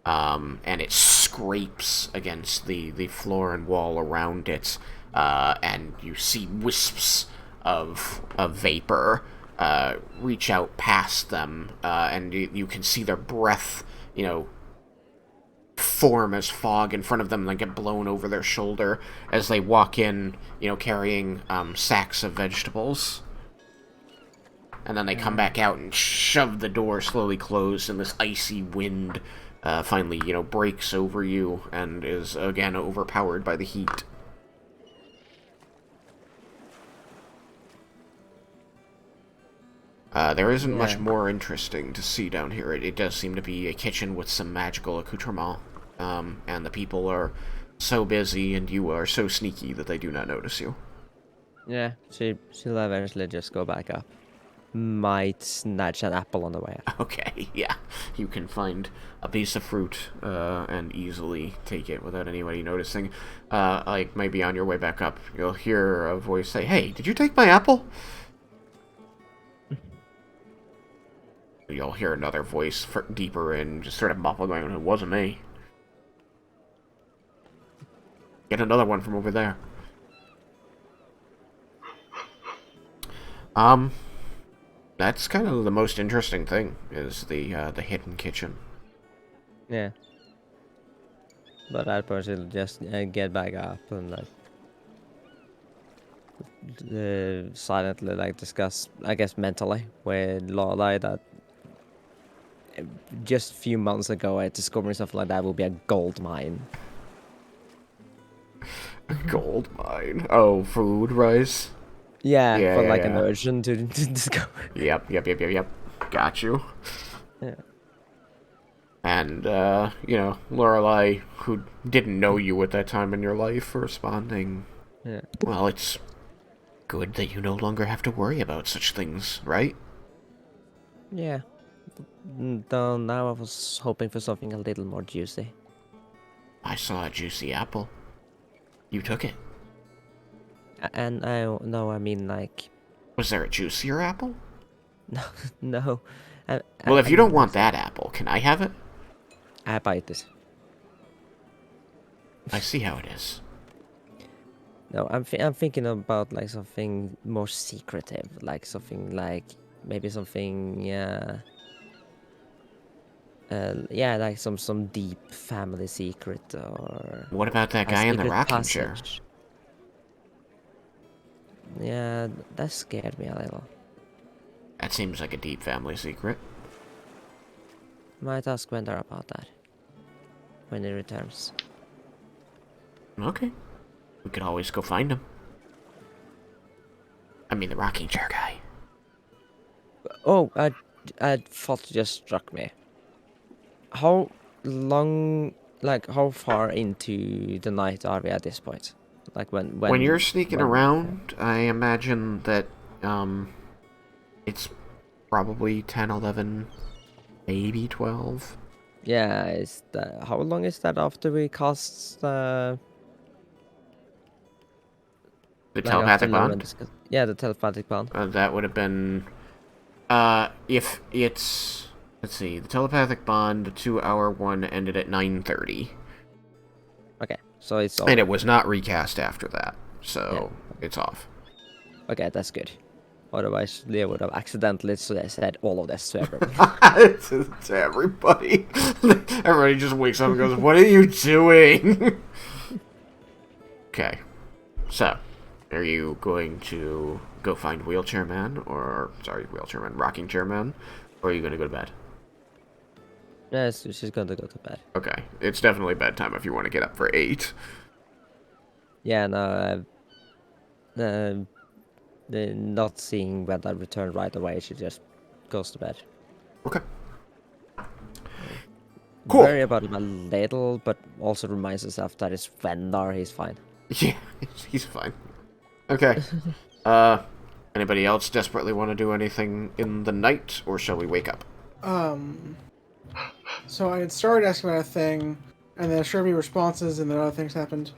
and it scrapes against the floor and wall around it, and you see wisps of vapor reach out past them, and you can see their breath, form as fog in front of them and then get blown over their shoulder as they walk in, carrying sacks of vegetables. And then they come back out and shove the door slowly closed, and this icy wind finally, breaks over you and is again overpowered by the heat. There isn't much more interesting to see down here. It does seem to be a kitchen with some magical accoutrement, and the people are so busy and you are so sneaky that they do not notice you. Yeah, she'll eventually just go back up. Might snatch an apple on the way up. Okay, yeah. You can find a piece of fruit and easily take it without anybody noticing. Like, maybe on your way back up, you'll hear a voice say, "Hey, did you take my apple?" You'll hear another voice deeper in, just sort of muffled, going, "It wasn't me. Get another one from over there." That's kind of the most interesting thing, is the hidden kitchen. Yeah. But that person will just get back up and silently discuss, I guess mentally, with Lorelei that just a few months ago discovering something like that would be a gold mine. Gold mine? Oh, food, rice? Yeah, for yeah, an urchin to discover. Yep. Got you. Yeah. And, Lorelei, who didn't know you at that time in your life, responding, Yeah. "Well, it's good that you no longer have to worry about such things, right?" Yeah. Though now I was hoping for something a little more juicy. "I saw a juicy apple. You took it. And I mean Was there a juicier apple?" no. Well, if you don't want that apple, can I have it? I bite it. I see how it is. No, I'm thinking about something more secretive, something maybe something some deep family secret, or What about that a guy in the secret rocking chair? passage. Yeah, that scared me a little. That seems like a deep family secret. Might ask Vendar about that when he returns. Okay. We could always go find him. I mean, the rocking chair guy. Oh, a thought just struck me. How long, how far into the night are we at this point? When you're sneaking around, I imagine that it's probably 10, 11, maybe 12. Yeah, how long is that after we cast The telepathic bond? Yeah, the telepathic bond. That would have been if it's, let's see, the telepathic bond, the 2-hour one, ended at 9:30. Okay, so it's off. And it was not recast after that, so it's off. Okay, that's good. Otherwise, Leo would have accidentally said all of this to everyone. To everybody. Everybody just wakes up and goes, "What are you doing?" Okay. So, are you going to go find Wheelchair Man, or, sorry, Wheelchair Man, Rocking Chair Man, or are you going to go to bed? Yes, she's going to go to bed. Okay. It's definitely bedtime if you want to get up for 8. Yeah, no, not seeing when I return right away, she just goes to bed. Okay. Cool. Worry about him a little, but also reminds herself that it's Vendar, he's fine. Yeah, he's fine. Okay. Anybody else desperately want to do anything in the night, or shall we wake up? So I had started asking about a thing, and then Sherby responses, and then other things happened.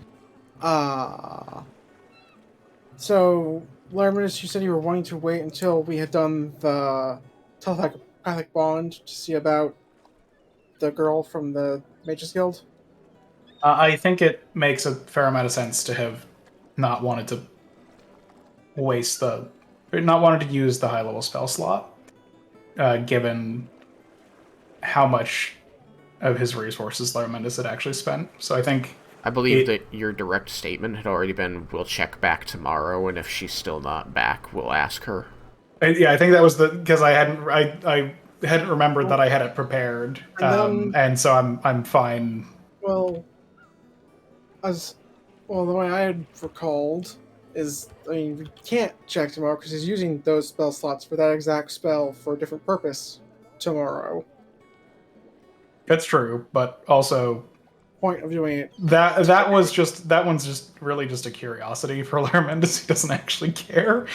So, Laraminus, you said you were wanting to wait until we had done the telepathic bond to see about the girl from the Mages Guild? I think it makes a fair amount of sense to have not wanted to not wanted to use the high level spell slot, given how much of his resources Laramentis had actually spent. So I think I believe that your direct statement had already been, we'll check back tomorrow, and if she's still not back, we'll ask her. I think that was because I hadn't remembered that I had it prepared, and so I'm fine. Well, the way I had recalled is, I mean, we can't check tomorrow because he's using those spell slots for that exact spell for a different purpose tomorrow. That's true, but also Point of doing it. that one's just really just a curiosity for Laramentis. He doesn't actually care,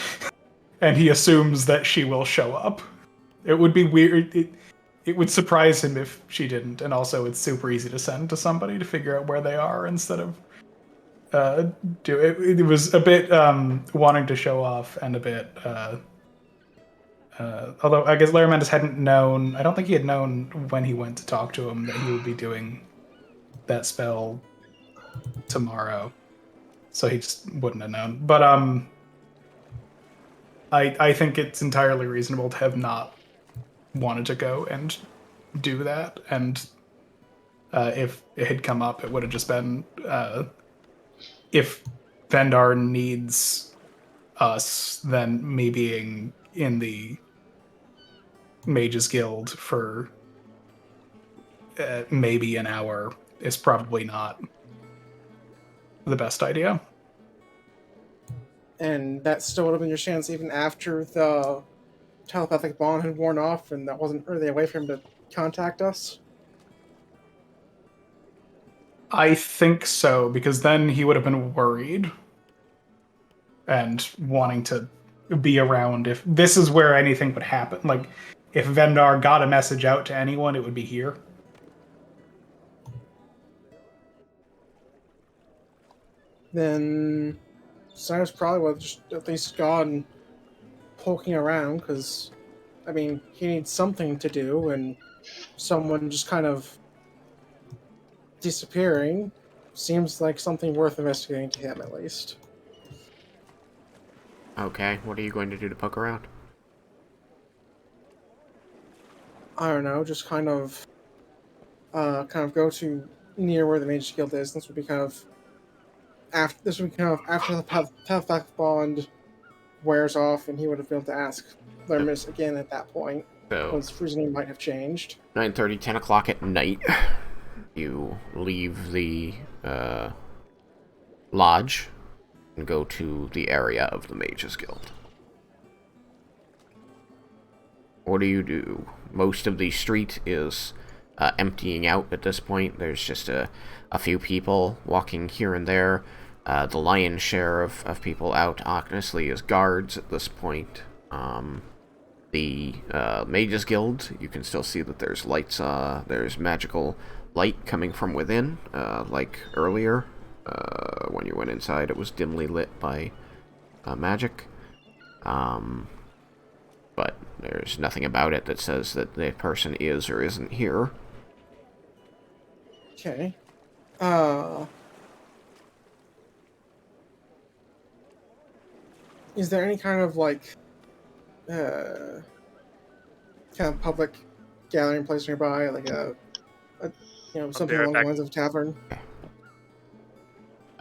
and he assumes that she will show up. It would be weird. It would surprise him if she didn't, and also it's super easy to send to somebody to figure out where they are instead of do it. It was a bit wanting to show off and a bit. Although I guess Laramentis hadn't known. I don't think he had known when he went to talk to him that he would be doing that spell tomorrow, so he just wouldn't have known. But I think it's entirely reasonable to have not wanted to go and do that, and if it had come up, it would have just been if Vendar needs us, then me being in the Mages Guild for maybe an hour is probably not the best idea. And that still would have been your chance even after the telepathic bond had worn off and that wasn't really a way for him to contact us? I think so, because then he would have been worried and wanting to be around if this is where anything would happen. Like, if Vendar got a message out to anyone, it would be here. Then Cyrus probably would have just at least gone poking around, because, I mean, he needs something to do, and someone just kind of disappearing seems like something worth investigating to him, at least. Okay, what are you going to do to poke around? I don't know, just kind of go to near where the Mage Guild is. This would be kind of after the telepathic bond wears off, and he would have been able to ask Lermis again at that point. So, His reasoning might have changed. 9:30, 10 o'clock at night, you leave the lodge and go to the area of the Mages Guild. What do? Most of the street is emptying out at this point. There's just a few people walking here and there. The lion's share of people out, honestly, is guards at this point. The Mages Guild, you can still see that there's lights, there's magical light coming from within, like earlier. When you went inside, it was dimly lit by magic. But there's nothing about it that says that the person is or isn't here. Okay. Is there any kind of kind of public gathering place nearby, like something right along the back. lines of a tavern?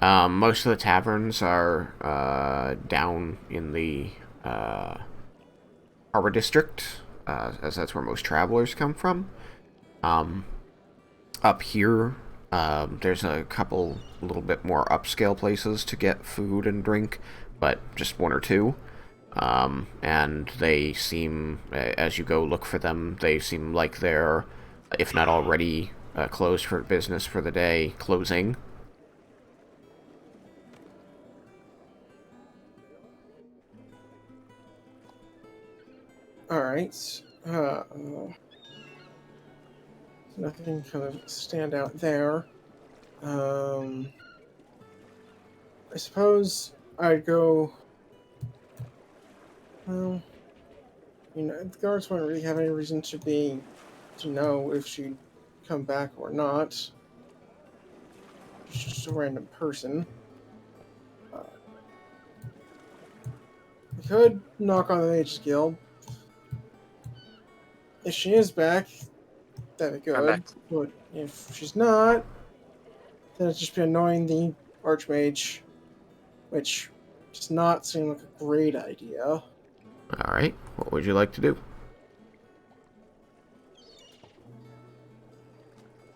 Most of the taverns are down in the Harbor District, as that's where most travelers come from. Up here, there's a couple a little bit more upscale places to get food and drink, but just one or two. And they seem, as you go look for them, they seem like they're, if not already closed for business for the day, closing. All right. Nothing kind of stand out there. I suppose I'd go. Well, the guards wouldn't really have any reason to know if she'd come back or not. She's just a random person. I could knock on the Mage's Guild. If she is back, that'd be I'm good. back. But if she's not, then it'd just be annoying the Archmage, which does not seem like a great idea. Alright, what would you like to do?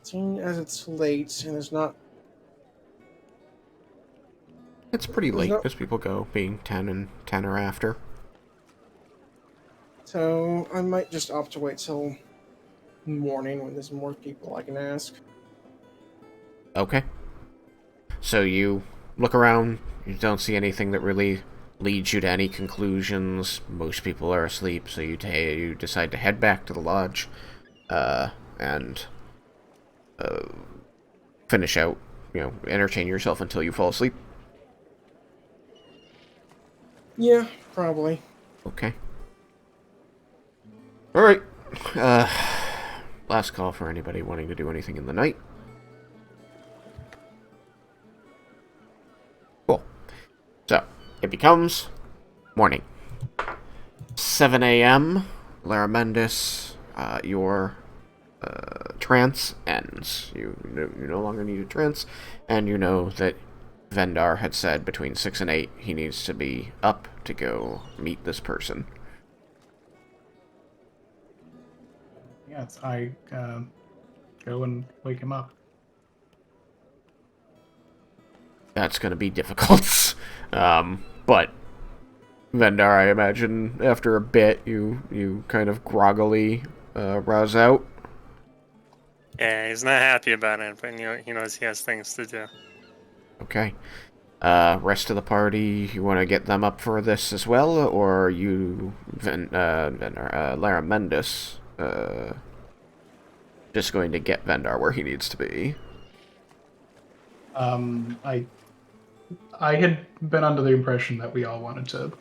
Seeing as it's late and It's pretty There's late no- as people go, being 10 and 10 or after. so I might just opt to wait till morning when there's more people I can ask. Okay. So you look around, you don't see anything that really leads you to any conclusions. Most people are asleep, so you decide to head back to the lodge, and finish out, entertain yourself until you fall asleep. Yeah, probably. Okay. Alright. Last call for anybody wanting to do anything in the night. Cool. So, it becomes morning. 7 a.m. Laramendis, your trance ends. You no longer need a trance, and you know that Vendar had said between 6 and 8 he needs to be up to go meet this person. Yes, I go and wake him up. That's going to be difficult. But Vendar, I imagine after a bit you kind of groggily rouse out. Yeah, he's not happy about it, but he knows he has things to do. Okay. Rest of the party, you want to get them up for this as well, or are you, Laramendis, just going to get Vendar where he needs to be? I had been under the impression that we all wanted to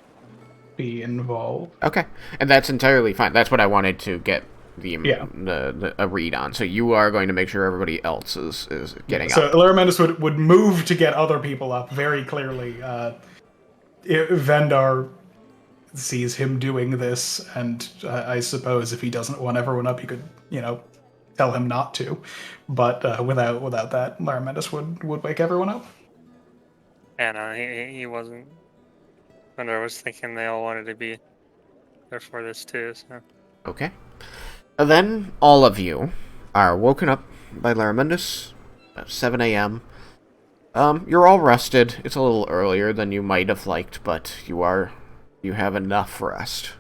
be involved. Okay, and that's entirely fine. That's what I wanted to get Yeah. a read on. So you are going to make sure everybody else is getting So up. Laramendis would move to get other people up very clearly. Vendar sees him doing this, and I suppose if he doesn't want everyone up, he could, tell him not to. But without that, Laramendis would wake everyone up. And he wasn't. And I was thinking they all wanted to be there for this too. So Okay. And then all of you are woken up by Laramendis at 7 a.m. You're all rested. It's a little earlier than you might have liked, but you have enough rest.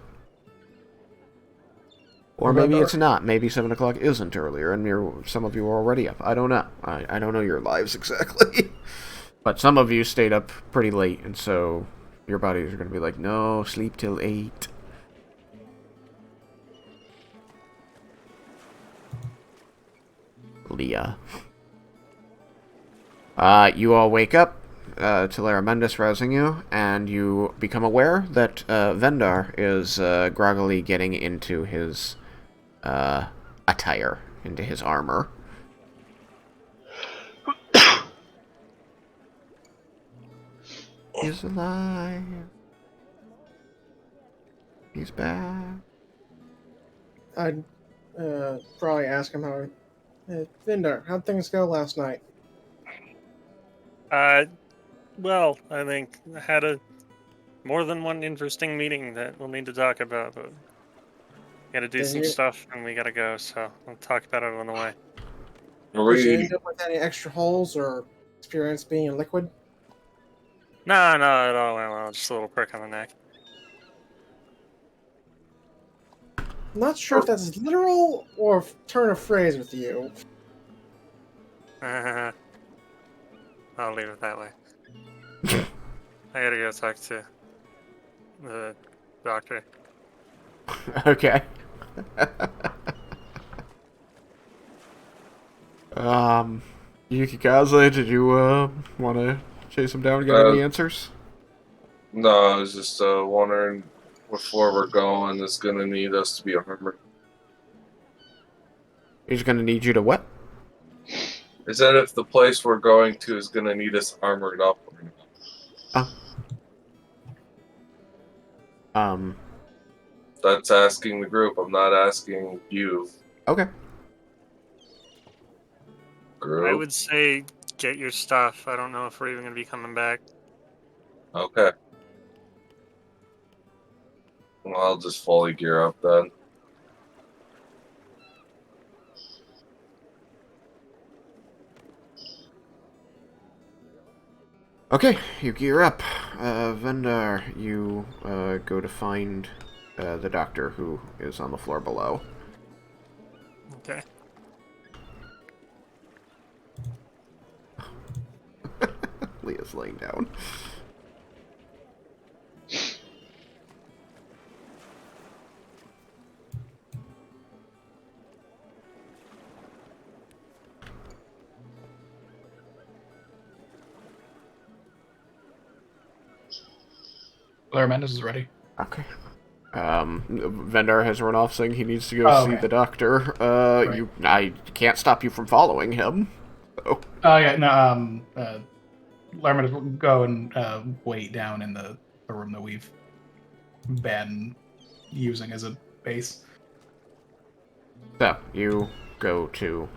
Or maybe it's not. Maybe 7 o'clock isn't earlier, and some of you are already up. I don't know. I don't know your lives exactly. But some of you stayed up pretty late, and so your bodies are going to be like, no, sleep till 8. Leah. You all wake up to Laramendis rousing you, and you become aware that Vendar is groggily getting into his attire, into his armor. He's alive. He's back. I'd probably ask him how. Vendar, how'd things go last night? Well, I think I had more than one interesting meeting that we'll need to talk about, but gotta do Did some you, stuff and we gotta go, so I'll talk about it on the way. did you end up with any extra holes or experience being in liquid? No, it all went well. Just a little prick on the neck. I'm not sure if that's literal or turn of phrase with you. I'll leave it that way. I gotta go talk to the doctor. Okay. Yukikaze, did you, want to chase him down and get any answers? No, I was just wondering before we're going, is gonna need us to be armored. He's gonna need you to what? Is that if the place we're going to is gonna need us armored up or not? Um, That's asking the group. I'm not asking you, okay. group. I would say get your stuff. I don't know if we're even gonna be coming back. Okay. Well, I'll just fully gear up then. Okay, you gear up. Vendar, you, go to find, the doctor who is on the floor below. Okay. Leah's laying down. Laramentis is ready. Okay. Vendar has run off saying he needs to go see okay. the doctor. Right. I can't stop you from following him. So. Oh, yeah, no, Laramentis will go and wait down in the room that we've been using as a base. So, you go to,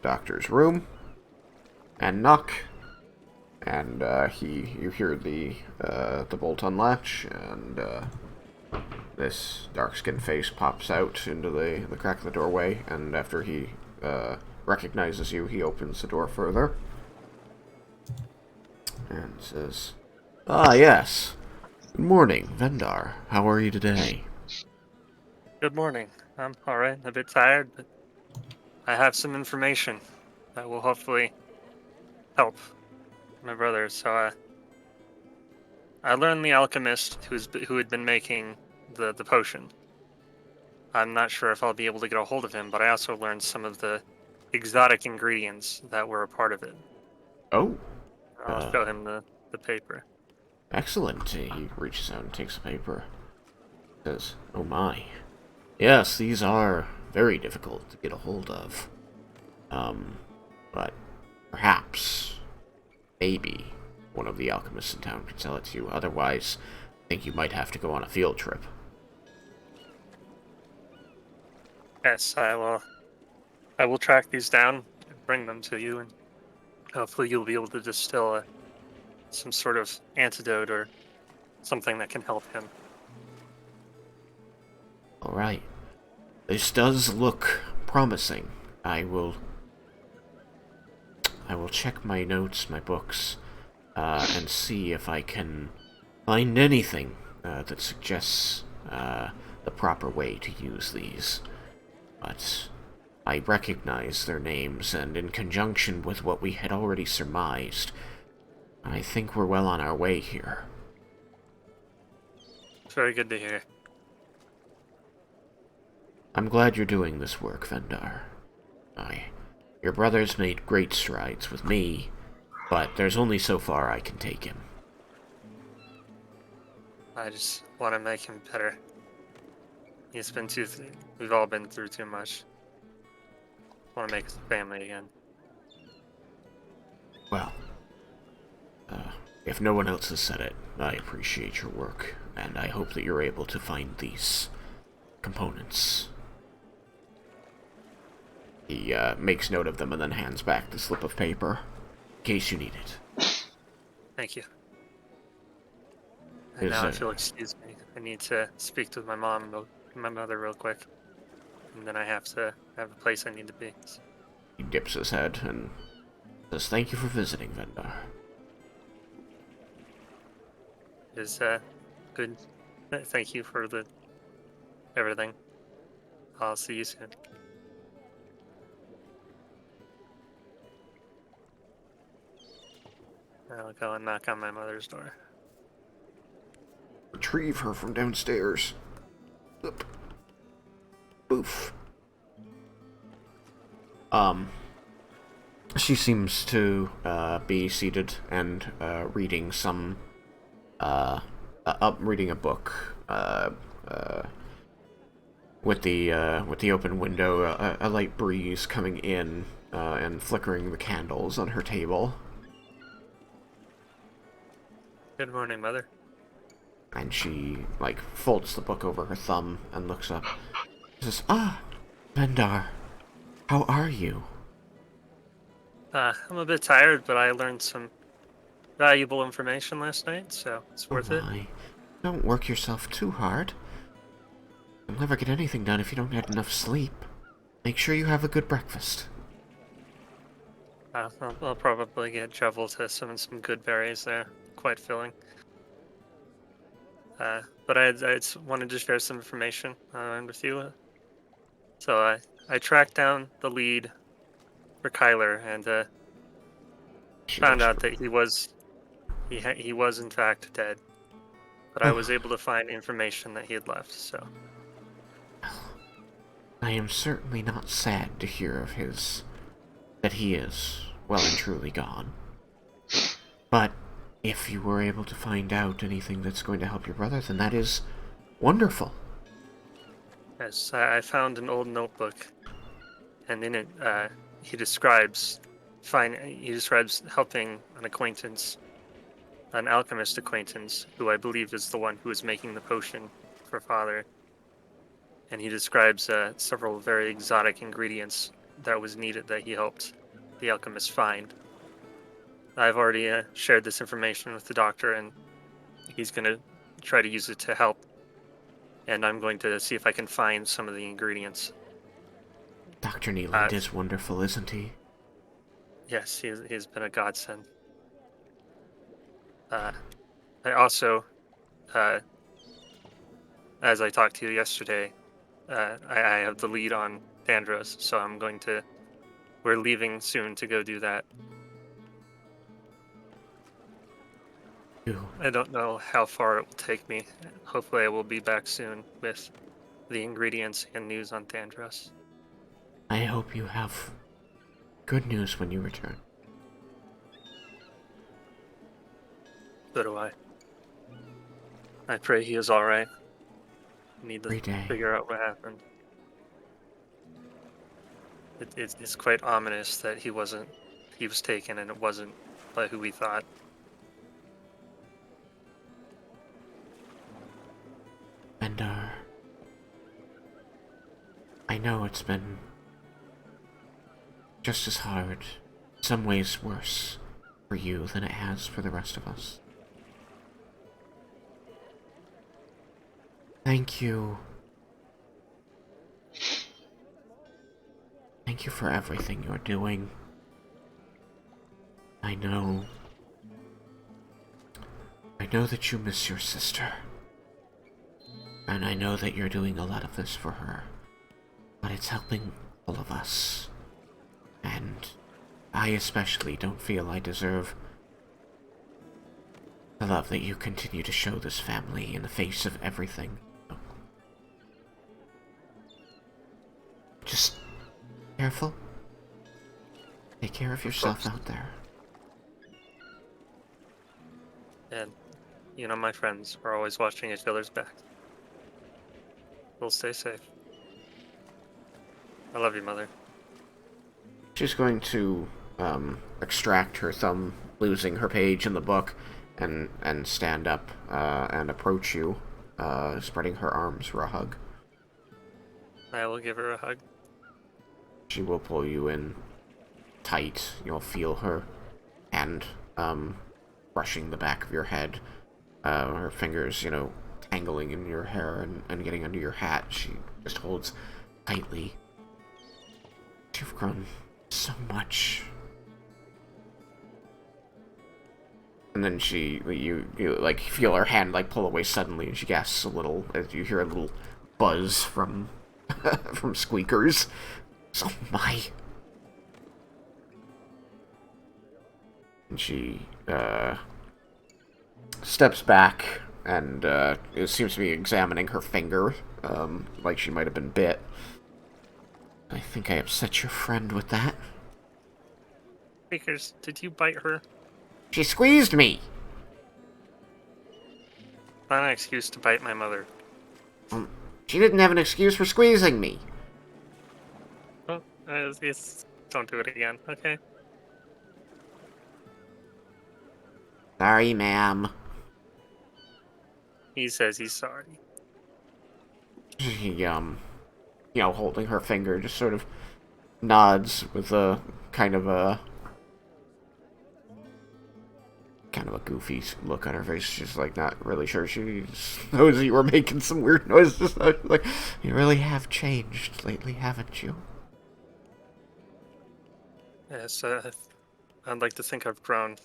doctor's room, and knock, and, you hear the bolt unlatch, and, this dark-skinned face pops out into the crack of the doorway, and after he, recognizes you, he opens the door further, and says, "Ah, yes. Good morning, Vendar. How are you today?" Good morning. I'm alright. A bit tired, but I have some information that will hopefully help my brother. So, I learned the alchemist who had been making the potion. I'm not sure if I'll be able to get a hold of him, but I also learned some of the exotic ingredients that were a part of it. Oh. I'll show him the paper. Excellent. He reaches out and takes the paper. Says, "Oh my. Yes, these are very difficult to get a hold of. But perhaps, maybe, one of the alchemists in town can sell it to you. Otherwise, I think you might have to go on a field trip." Yes, I will track these down and bring them to you, and hopefully you'll be able to distill some sort of antidote or something that can help him. Alright. This does look promising. I will check my notes, my books, and see if I can find anything that suggests the proper way to use these. But I recognize their names, and in conjunction with what we had already surmised, I think we're well on our way here. It's very good to hear. I'm glad you're doing this work, Vendar. Your brother's made great strides with me, but there's only so far I can take him. I just want to make him better. We've all been through too much. Want to make us a family again. Well, if no one else has said it, I appreciate your work, and I hope that you're able to find these components. He makes note of them and then hands back the slip of paper, in case you need it. Thank you. Is And now, it- if you'll excuse me, I need to speak with my my mother real quick, and then I have a place I need to be. He dips his head and says, "Thank you for visiting, Vendar." Is good. Thank you for the everything. I'll see you soon. I'll go and knock on my mother's door. Retrieve her from downstairs. Oop. Boof. She seems to be seated and reading some reading a book with the open window, a light breeze coming in and flickering the candles on her table. Good morning, Mother. And she folds the book over her thumb and looks up. She says, "Ah, Vendar, how are you?" I'm a bit tired, but I learned some valuable information last night, so it's worth it. My. Don't work yourself too hard. You'll never get anything done if you don't get enough sleep. Make sure you have a good breakfast. I'll probably get Jovel to summon some good berries there. Quite filling. But I just wanted to share some information with you. So I tracked down the lead for Kyler and found looks out that he was in fact dead. But I Oh. was able to find information that he had left. So I am certainly not sad to hear of that he is well and truly gone. But if you were able to find out anything that's going to help your brother, then that is wonderful. yes, I found an old notebook, and in it he describes helping an acquaintance, an alchemist acquaintance, who I believe is the one who is making the potion for Father. And he describes several very exotic ingredients that was needed that he helped the alchemist find. I've already shared this information with the doctor, and he's going to try to use it to help. And I'm going to see if I can find some of the ingredients. Dr. Neeland is wonderful, isn't he? Yes, he's been a godsend. I also, as I talked to you yesterday, I have the lead on Thandros, so we're leaving soon to go do that. You. I don't know how far it will take me. Hopefully I will be back soon with the ingredients and news on Thandros. I hope you have good news when you return. So do I. I pray he is alright. Need to Every day. figure out what happened. It's quite ominous that he was taken and it wasn't by who we thought. And, I know it's been just as hard, in some ways worse, for you than it has for the rest of us. Thank you. Thank you for everything you're doing. I know that you miss your sister. And I know that you're doing a lot of this for her. But it's helping all of us. And I especially don't feel I deserve the love that you continue to show this family in the face of everything. Just careful. Take care of yourself out there. And, my friends, we're always watching each other's backs. We'll stay safe. I love you, Mother. She's going to extract her thumb, losing her page in the book, and stand up and approach you, spreading her arms for a hug. I will give her a hug. She will pull you in tight. You'll feel her hand brushing the back of your head. Her fingers, tangling in your hair and getting under your hat. She just holds tightly. You've grown so much. And then you like feel her hand like pull away suddenly, and she gasps a little as you hear a little buzz from from squeakers. So my. And she steps back and it seems to be examining her finger, like she might have been bit. I think I upset your friend with that. Bakers, did you bite her? She squeezed me! Not an excuse to bite my mother. She didn't have an excuse for squeezing me. Oh, don't do it again, okay? Sorry, ma'am. He says he's sorry. He, holding her finger, just sort of nods with a kind of a goofy look on her face. She's like not really sure. She knows that you were making some weird noises. Like, you really have changed lately, haven't you? Yes, I'd like to think I've grown.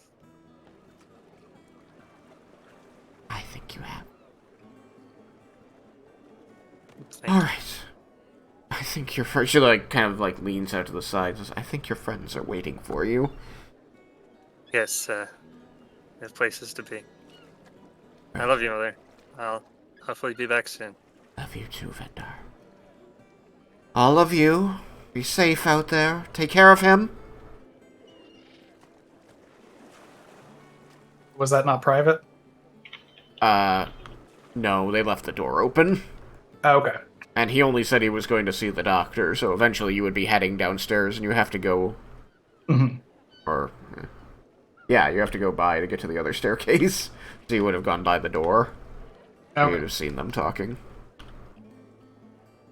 I think you have. Thank you. Alright. I think your friends... She, kind of, leans out to the side and says, I think your friends are waiting for you. Yes, there's places to be. I love you, Mother. I'll hopefully be back soon. Love you too, Vendar. All of you, be safe out there. Take care of him. Was that not private? No, they left the door open. Oh, okay. And he only said he was going to see the doctor, so eventually you would be heading downstairs and you have to go... Mm-hmm. Or... Yeah, you have to go by to get to the other staircase. So you would have gone by the door. Okay. You would have seen them talking.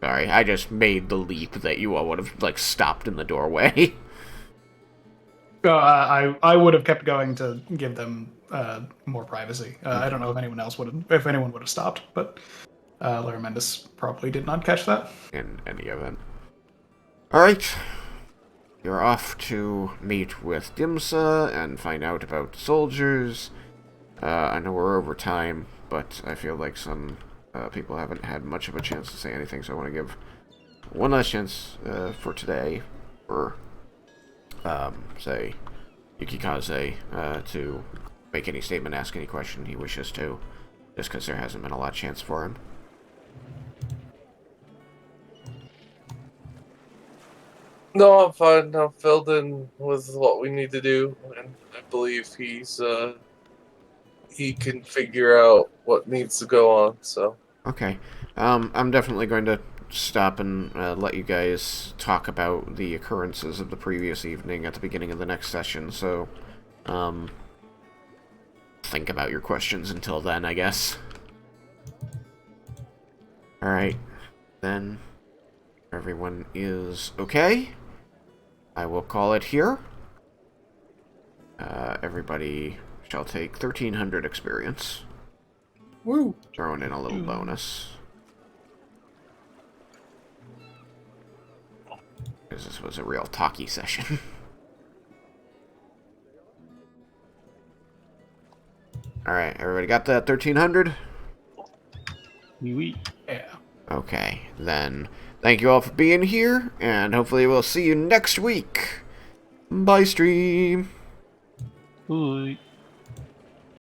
Sorry, I just made the leap that you all would have, stopped in the doorway. I would have kept going to give them more privacy. I don't know if anyone would have stopped, but Laramendus probably did not catch that. In any event. Alright. You're off to meet with Dimsa and find out about the soldiers. I know we're over time, but I feel like some people haven't had much of a chance to say anything, so I want to give one last chance for today for, say, Yukikaze to make any statement, ask any question he wishes to, just because there hasn't been a lot of chance for him. No, I'm fine. I'm filled in with what we need to do, and I believe he can figure out what needs to go on. So Okay. I'm definitely going to stop and let you guys talk about the occurrences of the previous evening at the beginning of the next session, so think about your questions until then, I guess. Alright. Then everyone is okay. I will call it here. Everybody shall take 1,300 experience. Woo! Throwing in a little bonus. Because this was a real talky session. Alright, everybody got that 1,300? Oui. Yeah. Okay, then thank you all for being here, and hopefully we'll see you next week. Bye, stream. Oui.